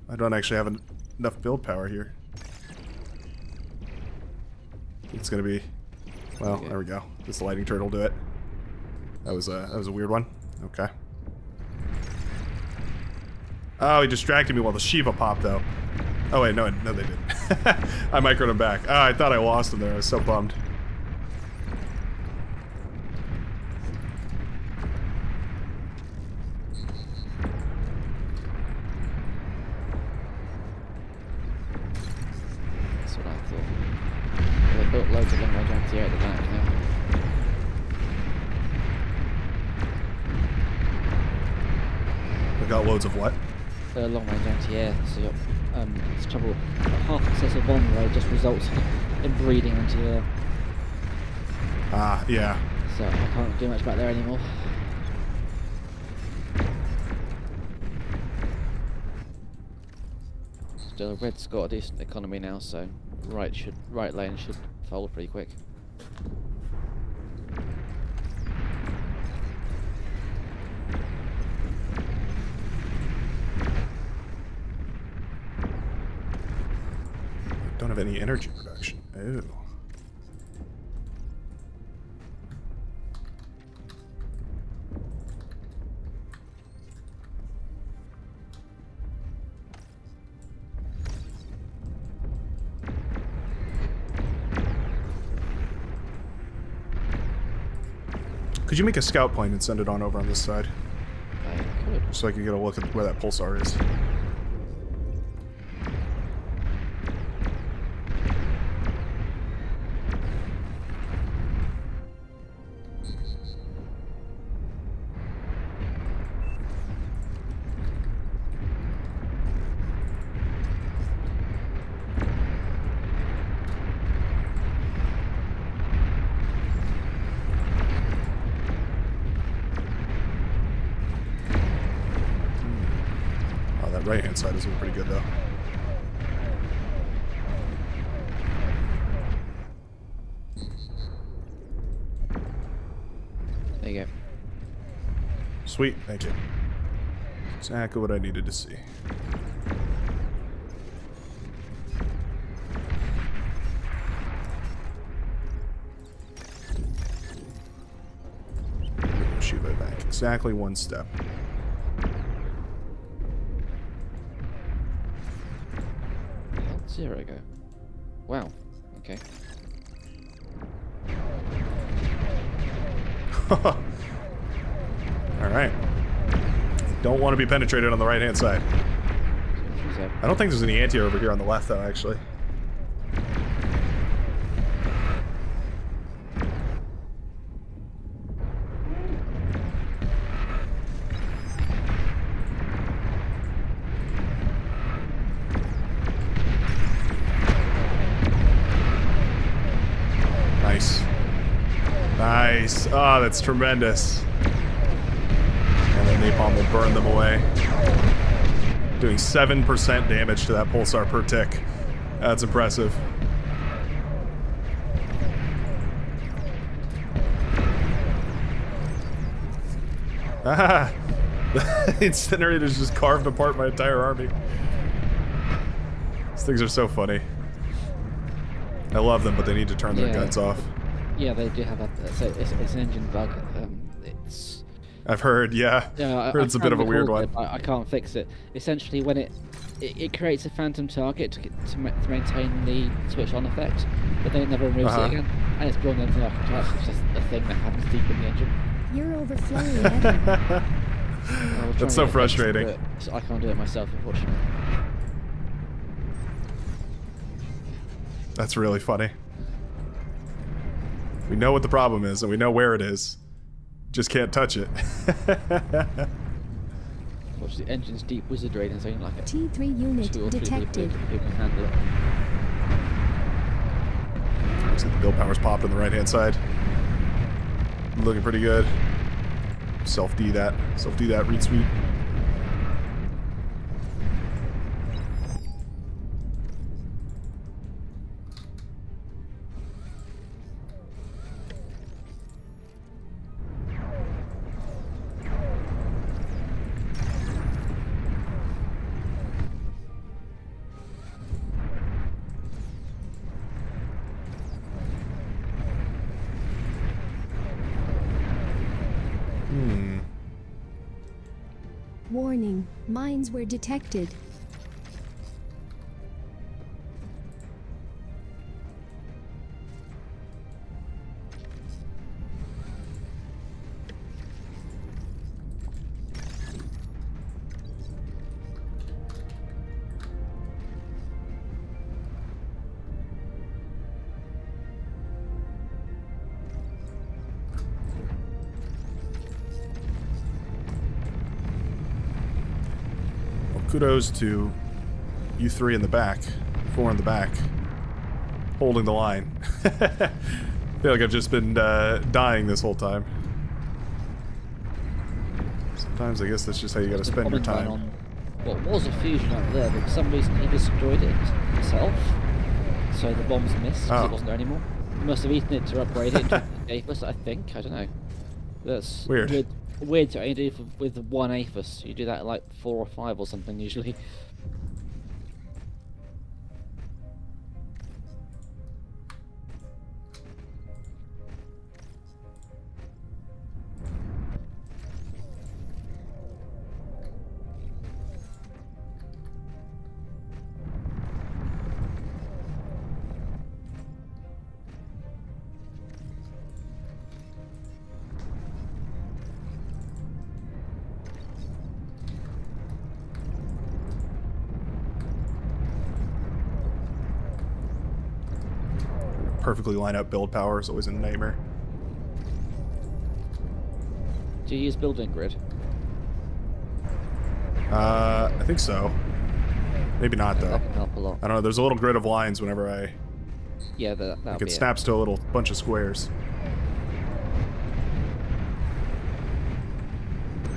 I don't actually have enough build power here. It's going to be... Well, there we go. This lightning turtle do it. That was a weird one. Okay. Oh, he distracted me while the Shiva popped, though. Oh, wait, no, they didn't. I microed him back. Oh, I thought I lost him there. I was so bummed. That's what I thought. They built loads of long range anti-air at the back now. I got loads of what? Long range anti-air, so it's trouble. Half excessive bomb raid just results in breeding anti-air. Ah, yeah. So I can't do much back there anymore. Still, red's got a decent economy now, so right lane should fold pretty quick. Don't have any energy production. Ooh. Could you make a scout plane and send it on over on this side? I could. So I can get a look at where that pulsar is. Right-hand side is looking pretty good, though. There you go. Sweet, thank you. Exactly what I needed to see. Shiva back. Exactly one step. Zero go. Wow. Okay. Alright. Don't want to be penetrated on the right-hand side. I don't think there's any anti over here on the left, though, actually. Nice. Oh, that's tremendous. And then napalm will burn them away. Doing 7% damage to that pulsar per tick. That's impressive. Ah! The incinerators just carved apart my entire army. These things are so funny. I love them, but they need to turn their guns off. Yeah, they do have a. It's an engine bug. It's. I've heard, yeah. Yeah, heard it's a bit of a weird one. I can't fix it. Essentially, when it creates a phantom target to maintain the switch on effect, but then it never removes it again, and it's beyond anything I can touch. It's just a thing that happens deep in the engine. You're overflowing, Evan. That's so frustrating. Fixed, I can't do it myself, unfortunately. That's really funny. We know what the problem is, and we know where it is. Just can't touch it. Watch the engine's deep wizardry and something like it. T3 unit detected. Who can handle it. Looks like the build power's popped on the right-hand side. Looking pretty good. Self-D that. Self-D that, read sweep. Warning, mines were detected. Kudos to you three in the back, 4 in the back, holding the line. I feel like I've just been dying this whole time. Sometimes I guess that's just how you gotta spend your time. Well, it was a fusion up there, but for some reason he destroyed it himself. So the bombs missed because it wasn't there anymore. He must have eaten it to upgrade it into Aphis, I think. I don't know. That's Weird. Weird to only do with one Aphis. You do that at like 4 or 5 or something usually. Perfectly line up build power is always a nightmare. Do you use building grid? I think so. Maybe not though. That can help a lot. I don't know. There's a little grid of lines whenever I. Yeah, that'll Like be it snaps to a little bunch of squares.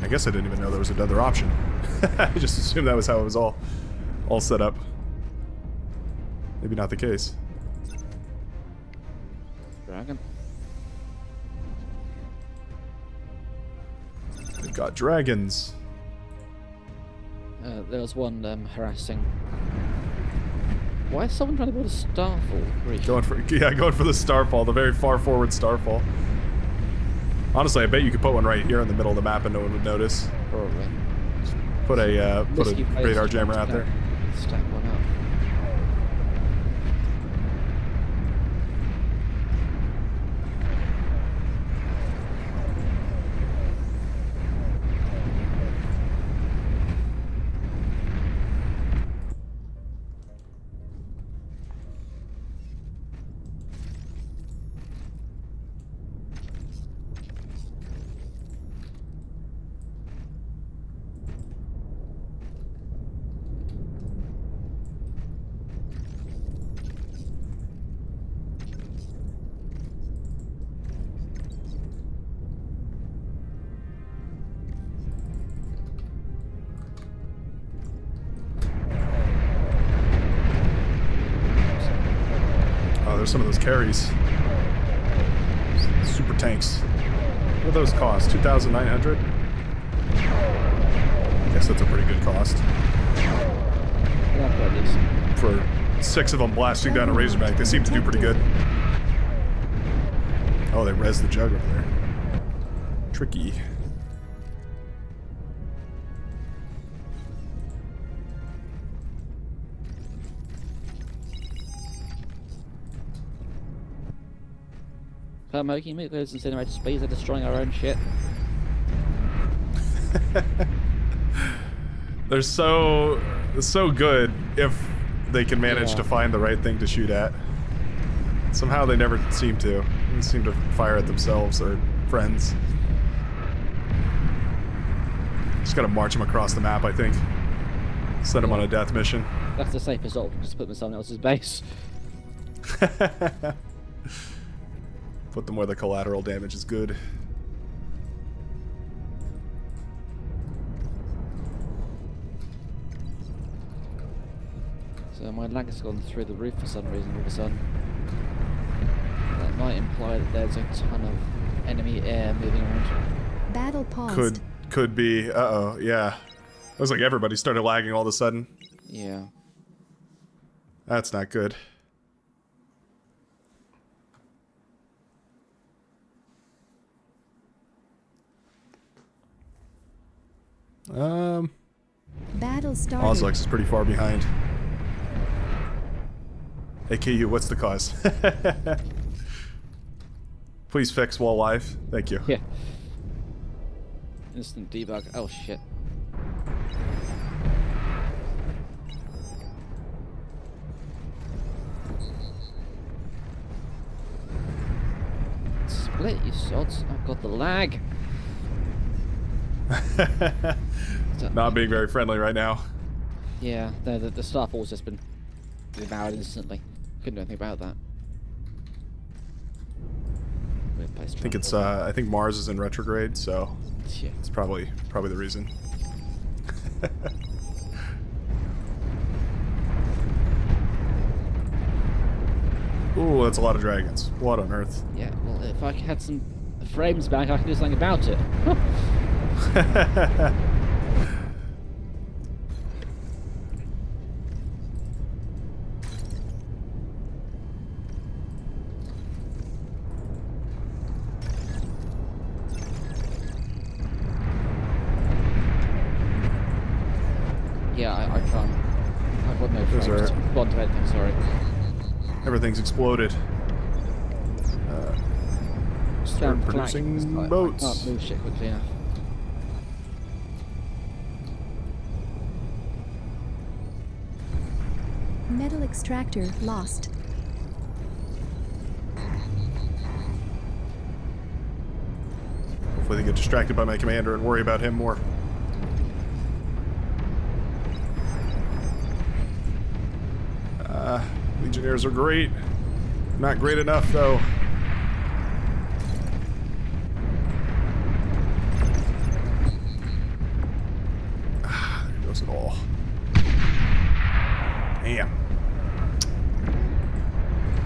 I guess I didn't even know there was another option. I just assumed that was how it was all set up. Maybe not the case. Dragon. They've got dragons. There was one harassing. Why is someone trying to build a starfall? Going for the starfall, the very far forward starfall. Honestly, I bet you could put one right here in the middle of the map and no one would notice. Probably. Put a Risky place radar to jammer out there. Stack one up. Oh, there's some of those carries. Super tanks. What do those cost? 2,900? I guess that's a pretty good cost. Yeah, quite decent. For 6 of them blasting down a Razorback, they seem to do pretty good. Oh, they res the jug over there. Tricky. Making me those incinerator speeds are destroying our own shit. They're so good if they can manage to find the right thing to shoot at. Somehow they never seem to. They seem to fire at themselves or friends. Just gotta march them across the map, I think. Send them on a death mission. That's the safest option, just put them in someone else's base. Put them where the collateral damage is good. So my lag has gone through the roof for some reason all of a sudden. That might imply that there's a ton of enemy air moving around. Battle paused. Could be. Uh-oh, yeah. It was like everybody started lagging all of a sudden. Yeah. That's not good. Battle started. Ozlex is pretty far behind. AKU, what's the cause? Please fix while live. Thank you. Yeah. Instant debug. Oh shit. Split, you sods. I've got the lag. Not being very friendly right now. Yeah, the starfall's just been devoured instantly. Couldn't do anything about that. Weird place to I think it's travel. I think Mars is in retrograde, so Yeah. it's probably the reason. Ooh, that's a lot of dragons. What on earth? Yeah, well, if I had some frames back, I could do something about it. Yeah, I can't. I've got no Those frames are- to respond to anything, sorry. Everything's exploded. Start Flag, producing because I boats. can't move shit quickly enough. Metal extractor lost. Hopefully they get distracted by my commander and worry about him more. Legionnaires are great. Not great enough, though. There goes it all. Damn.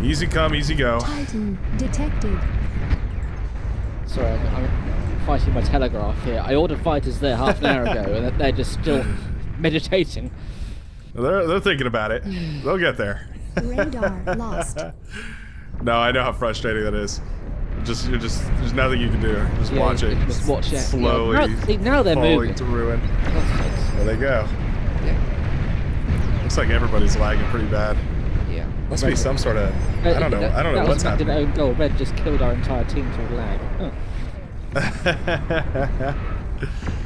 Easy come, easy go. Titan detected. Sorry, I'm fighting my telegraph here. I ordered fighters there half an hour ago, and they're just still meditating. They're thinking about it. They'll get there. Radar lost. No, I know how frustrating that is. There's nothing you can do. Just Yeah, watch you it. can just watch it. Slowly Yeah. Now they're falling moving. to ruin. That's There they go. Yeah. Looks like everybody's lagging pretty bad. Yeah. Must be some sort of I don't know. I don't know what's That was happening. an own goal. Red just killed our entire team through lag. Oh,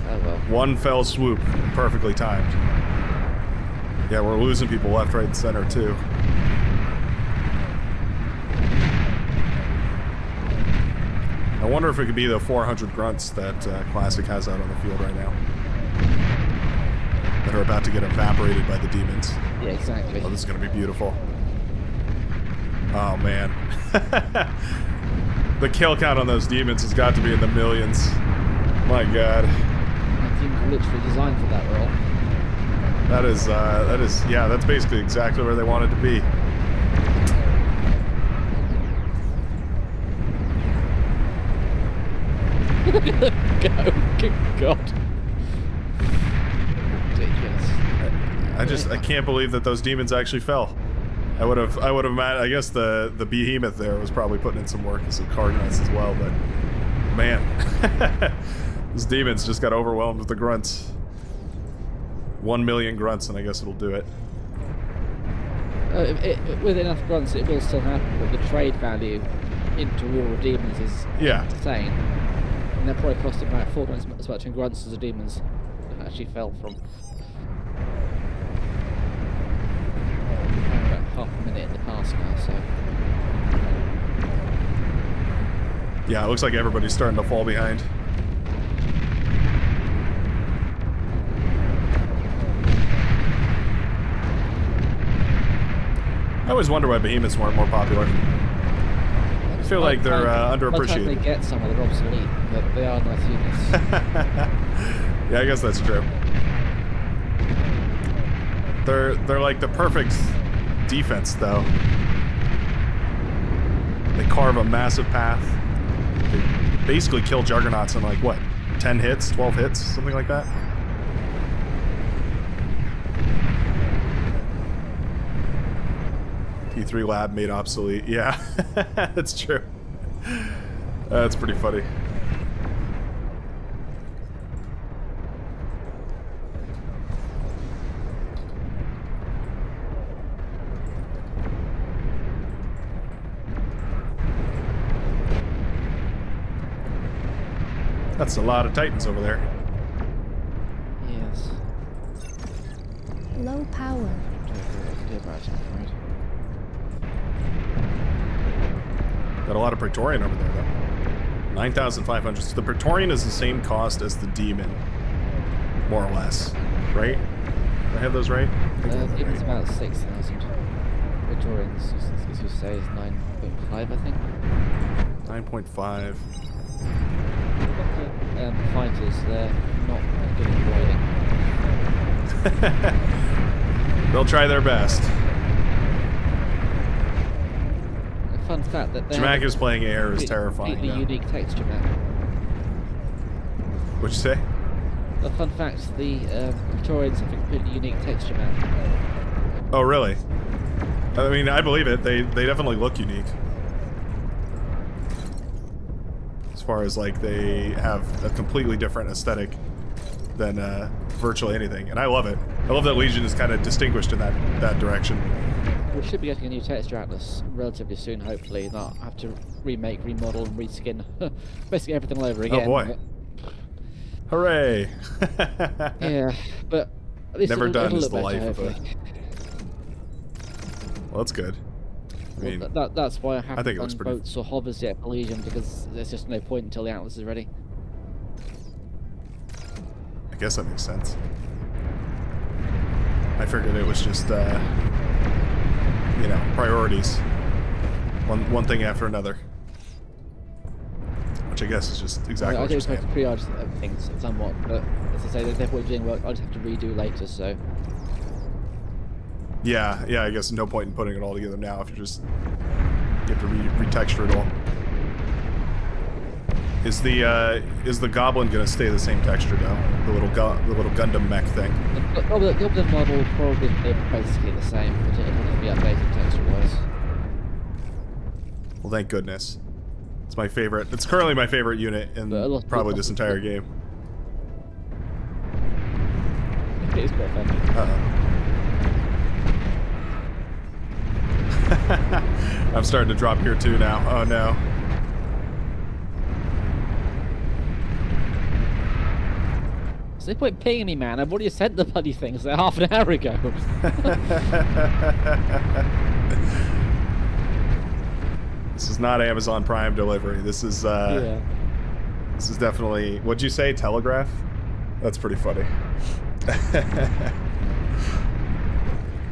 oh well. One fell swoop, perfectly timed. Yeah, we're losing people left, right, and center too. I wonder if it could be the 400 grunts that Classic has out on the field right now. That are about to get evaporated by the demons. Yeah, exactly. Oh, this is going to be beautiful. Oh, man. The kill count on those demons has got to be in the millions. My god. My team's literally designed for that role. Yeah, that's basically exactly where they wanted to be. Go. Good God. Ridiculous. I can't believe that those demons actually fell. I would have I guess the behemoth there was probably putting in some work and some Cargnuts as well, but man. Those demons just got overwhelmed with the grunts. 1 million grunts and I guess it'll do it. With enough grunts, it will still happen, but the trade value into War of Demons is insane. And they're probably costing about 4 times as much in grunts as the demons actually fell from. I'm about half a minute in the past now, so. Yeah, it looks like everybody's starting to fall behind. I always wonder why behemoths weren't more popular. I feel like they're underappreciated. By the time they get some, they're obsolete, but they are nice units. Yeah, I guess that's true. They're like the perfect defense, though. They carve a massive path. They basically kill juggernauts in like what, 10 hits, 12 hits, something like that. T3 lab made obsolete. Yeah, that's true. That's pretty funny. That's a lot of Titans over there. Yes. Low power. Got a lot of Praetorian over there, though. 9,500. So the Praetorian is the same cost as the Demon, more or less, right? Did I have those right? I think I have that It's right. about 6,000. Victorians, as you say, is 9.5, I think. 9.5. Fighters, they're not good at avoiding. They'll try their best. fun fact that Jamaica's playing air is terrifying. completely unique texture map. What'd you say? A fun fact: the Victorians have a completely unique texture map. Oh, really? I mean, I believe it. They definitely look unique. As far as like they have a completely different aesthetic than virtually anything, and I love it. I love that Legion is kind of distinguished in that direction. We should be getting a new texture atlas relatively soon, hopefully. Not have to remake, remodel, and reskin basically everything all over again. Oh boy! Hooray! Yeah, but at least Never done it'll is look the better, life of a. hopefully. Well, that's good. I mean, Well, that's why I haven't think it looks done pretty- boats or hovers yet for Legion, because there's just no point until the atlas is ready. I guess that makes sense. I figured it was just, you know, priorities. One thing after another. Which I guess is just exactly I what do you're try saying. to triage things somewhat, but as I say, they're definitely doing work I'll just have to redo later, so... Yeah, I guess no point in putting it all together now if you have to retexture it all. Is the goblin gonna stay the same texture though? The little Gundam mech thing. The Goblin model will probably be basically the same, but it'll have to be updated texture-wise. Well, thank goodness. It's my favorite. It's currently my favorite unit in But a lot of probably people- this entire game. It is quite fun. I'm starting to drop here too now. Oh no. So no point pinging me, man. I've already sent the bloody things like half an hour ago. This is not Amazon Prime delivery. This is Yeah. This is definitely, what'd you say, Telegraph? That's pretty funny.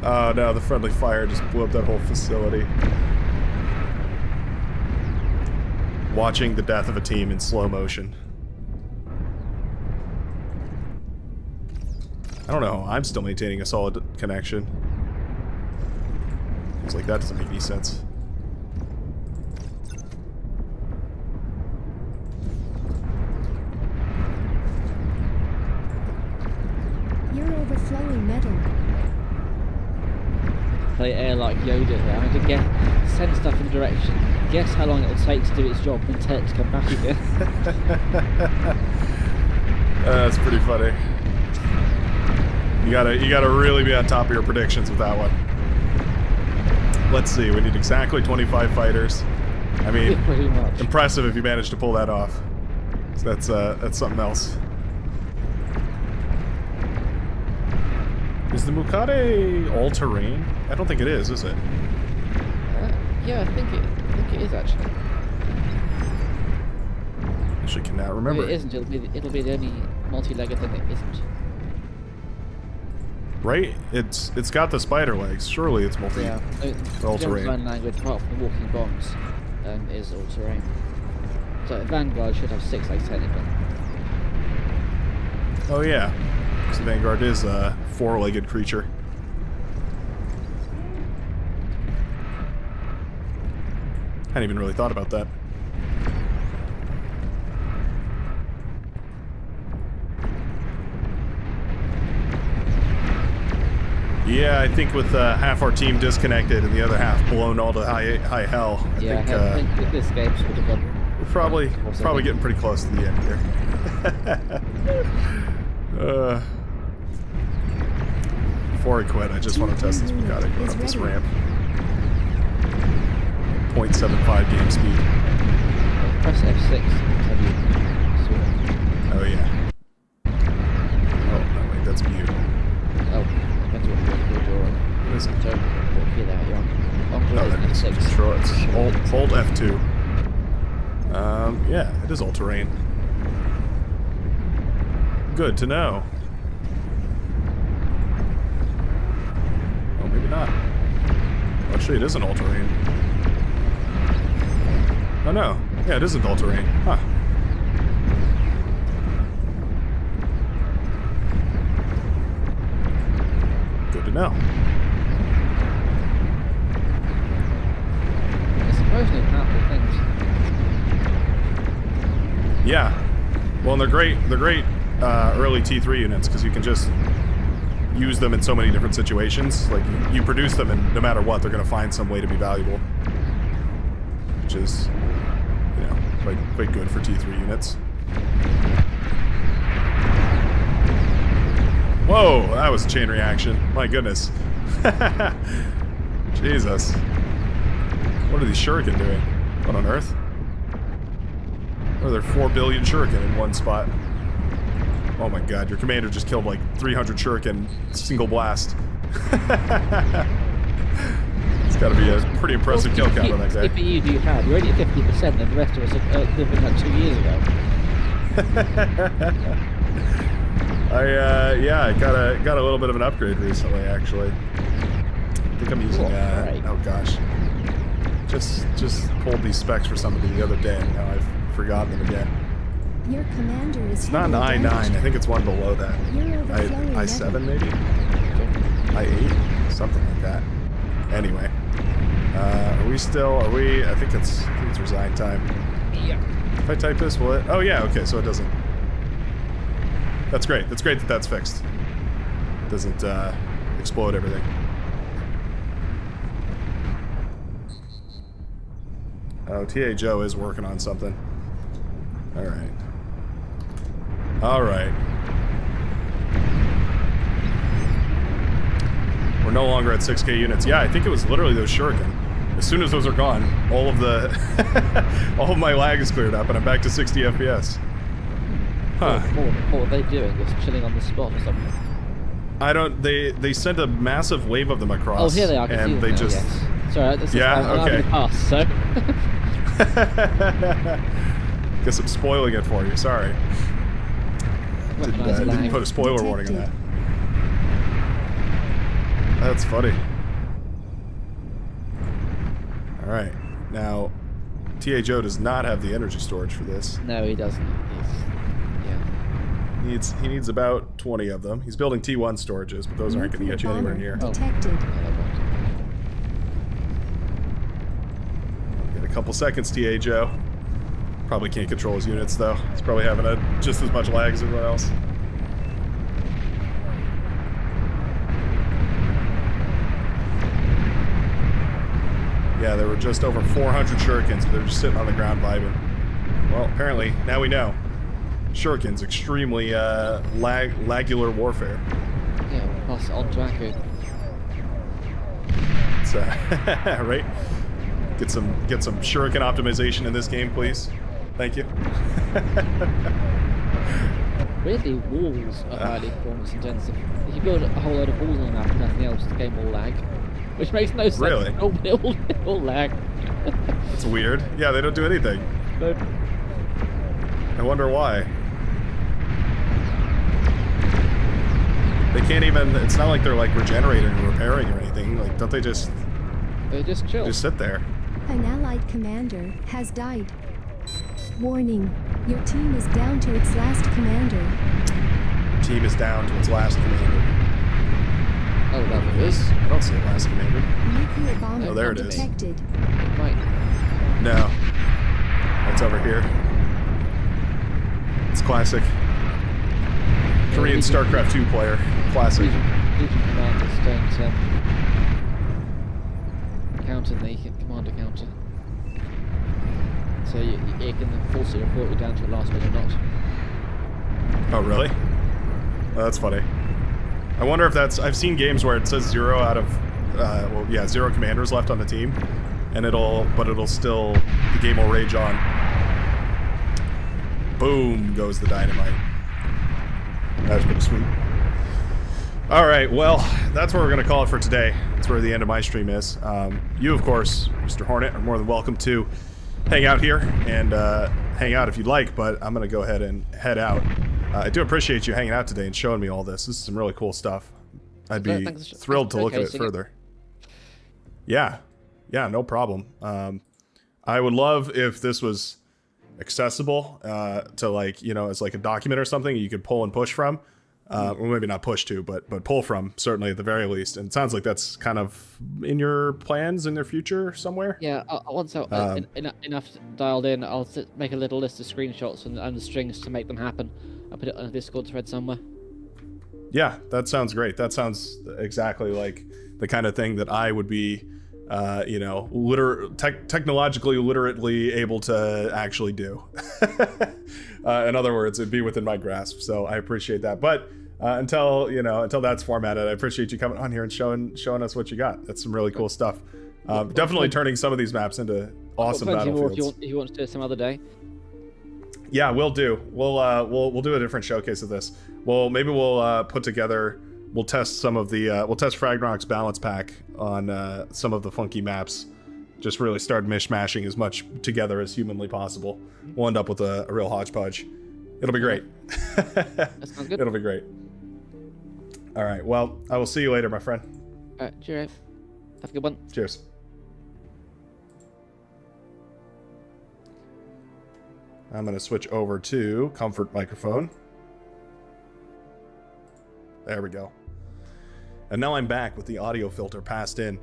Oh no, the friendly fire just blew up that whole facility. Watching the death of a team in slow motion. I don't know, I'm still maintaining a solid connection. It's like that doesn't make any sense. You're overflowing metal. Play air like Yoda here. I'm going to send stuff in direction. Guess how long it'll take to do its job and tell it to come back again. That's pretty funny. You gotta really be on top of your predictions with that one. Let's see, we need exactly 25 fighters. I mean, Pretty much. impressive if you manage to pull that off. So that's something else. Is the Mukade all-terrain? I don't think it is it? Yeah, I think it is actually. Actually cannot If remember. it isn't, it'll be the only multi-legger thing that isn't. Right? It's got the spider legs. Surely it's multi. Yeah. all-terrain. The design language, apart from the walking bombs, is all-terrain. So Vanguard should have 6 legs technically. Oh yeah. So Vanguard is a four-legged creature. Hadn't even really thought about that. Yeah, I think with half our team disconnected and the other half blown all to high hell, I think think this game should have gone. we're probably getting pretty close to the end here. Before I quit, I just want to test this Mukade going up this ramp. 0.75 game speed. Press F6. Oh yeah. Oh no, wait, that's mute. Oh, depends what you're on. What is it? So, what key there you're on? No, On that's F6. control. It's hold F2. Yeah, it is all-terrain. Good to know. Oh, maybe not. Actually, it isn't all-terrain. Oh no. Yeah, it isn't all-terrain. Huh. Good to know. It's Supposedly powerful things. Yeah. Well, and they're great. They're great early T3 units because you can just use them in so many different situations. Like you produce them, and no matter what, they're going to find some way to be valuable, which is, you know, quite good for T3 units. Whoa, that was a chain reaction. My goodness. Jesus. What are these shuriken doing? What on earth? Or are there 4 billion shuriken in one spot? Oh my god, your commander just killed like 300 shuriken single blast. It's gotta be a pretty impressive kill count on that guy. CPU do you have? You're already at 50% and the rest of us are living like 2 years ago. Yeah, I got a little bit of an upgrade recently, actually. I think I'm using, oh gosh. Just pulled these specs for somebody the other day, and now I've forgotten them again. Your commander is It's not an I9, I think it's one below that. I7 maybe? I8? Something like that. Anyway. I think it's resign time. Yeah. If I type this, will it? Oh yeah, okay, so it doesn't. That's great. That's great that that's fixed. It doesn't explode everything. Oh, TA Joe is working on something. Alright. Alright. We're no longer at 6k units. Yeah, I think it was literally those shuriken. As soon as those are gone, all of the all of my lag is cleared up and I'm back to 60 FPS. Huh. What are they doing? Just chilling on the spot or something? I don't. They sent a massive wave of them across. Oh, here they are. I can see and them they now, just. Yes. Sorry, this Yeah, is, I'm okay. having a pass, so. Guess I'm spoiling it for you. Sorry. Recognize Didn't lag. put a spoiler warning on that. That's funny. All right, now TA Joe does not have the energy storage for this. No, he doesn't. Yeah. He needs about 20 of them. He's building T1 storages, but those aren't going to get you anywhere near. Detected. Get a couple seconds, TA Joe. Probably can't control his units though. He's probably having just as much lag as everyone else. Yeah, there were just over 400 shurikens, but they're just sitting on the ground vibing. Well, apparently, now we know. Shuriken's extremely lagular warfare. Yeah, we'll pass it on to Aku. It's, right? Get some shuriken optimization in this game, please. Thank you. Weirdly, walls are highly performance intensive. If you build a whole load of walls on a map and nothing else, the game will lag. Which makes no sense. Really? It will lag. That's weird. Yeah, they don't do anything. No. I wonder why. They can't even, it's not like they're like regenerating or repairing or anything. Like, don't they just chill. just sit there? An allied commander has died. Warning. Your team is down to its last commander. The team is down to its last commander. Oh, that It is? I don't see a last commander. Nuclear bomber Oh, there it is. detected. Right. No. That's over here. It's classic. Korean StarCraft 2 player. Classic. Legion commanders don't counter the commander counter. So you can falsely report you down to a last one or not. Oh, really? Oh, that's funny. I wonder if that's... I've seen games where it says 0 out of... 0 commanders left on the team. And it'll still... The game will rage on. Boom goes the dynamite. That's pretty sweet. Alright, well, that's where we're going to call it for today. That's where the end of my stream is. You, of course, Mr. Hornet, are more than welcome to hang out here and hang out if you'd like, but I'm going to go ahead and head out. I do appreciate you hanging out today and showing me all this. This is some really cool stuff. I'd be thrilled to look at it further. Yeah. Yeah, no problem. I would love if this was accessible to, like, you know, as like a document or something you could pull and push from. or maybe not push to, but pull from, certainly at the very least. And it sounds like that's kind of in your plans in their future somewhere. Yeah, once enough dialed in, I'll make a little list of screenshots and the strings to make them happen. I'll put it on a Discord thread somewhere. Yeah, that sounds great. That sounds exactly like the kind of thing that I would be, technologically literately able to actually do. In other words, it'd be within my grasp. So I appreciate that. But until that's formatted, I appreciate you coming on here and showing us what you got. That's some really cool stuff. Definitely turning some of these maps into awesome battlefields. If you want to do it some other day. Yeah, we'll do. We'll do a different showcase of this. Maybe we'll put together. We'll test some of the. We'll test Fragnarok's balance pack on some of the funky maps. Just really start mishmashing as much together as humanly possible. We'll end up with a real hodgepodge. It'll be great. That sounds good. It'll be great. All right. Well, I will see you later, my friend. All right, cheers. Have a good one. Cheers. I'm going to switch over to comfort microphone. There we go. And now I'm back with the audio filter passed in.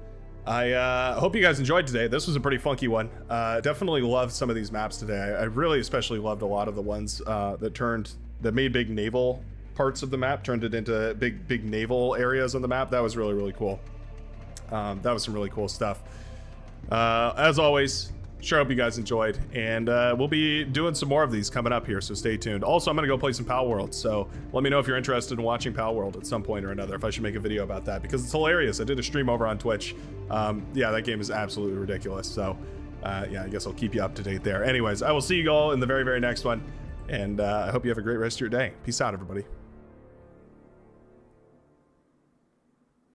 I hope you guys enjoyed today. This was a pretty funky one. Definitely loved some of these maps today. I really especially loved a lot of the ones that made big naval parts of the map, turned it into big naval areas on the map. That was really, really cool. That was some really cool stuff. As always, sure hope you guys enjoyed, and we'll be doing some more of these coming up here, so stay tuned. Also, I'm gonna go play some Pal World, so let me know if you're interested in watching Pal World at some point or another, if I should make a video about that, because it's hilarious. I did a stream over on Twitch. Yeah, that game is absolutely ridiculous, so yeah, I guess I'll keep you up to date there. Anyways, I will see you all in the very, very next one, and I hope you have a great rest of your day. Peace out, everybody.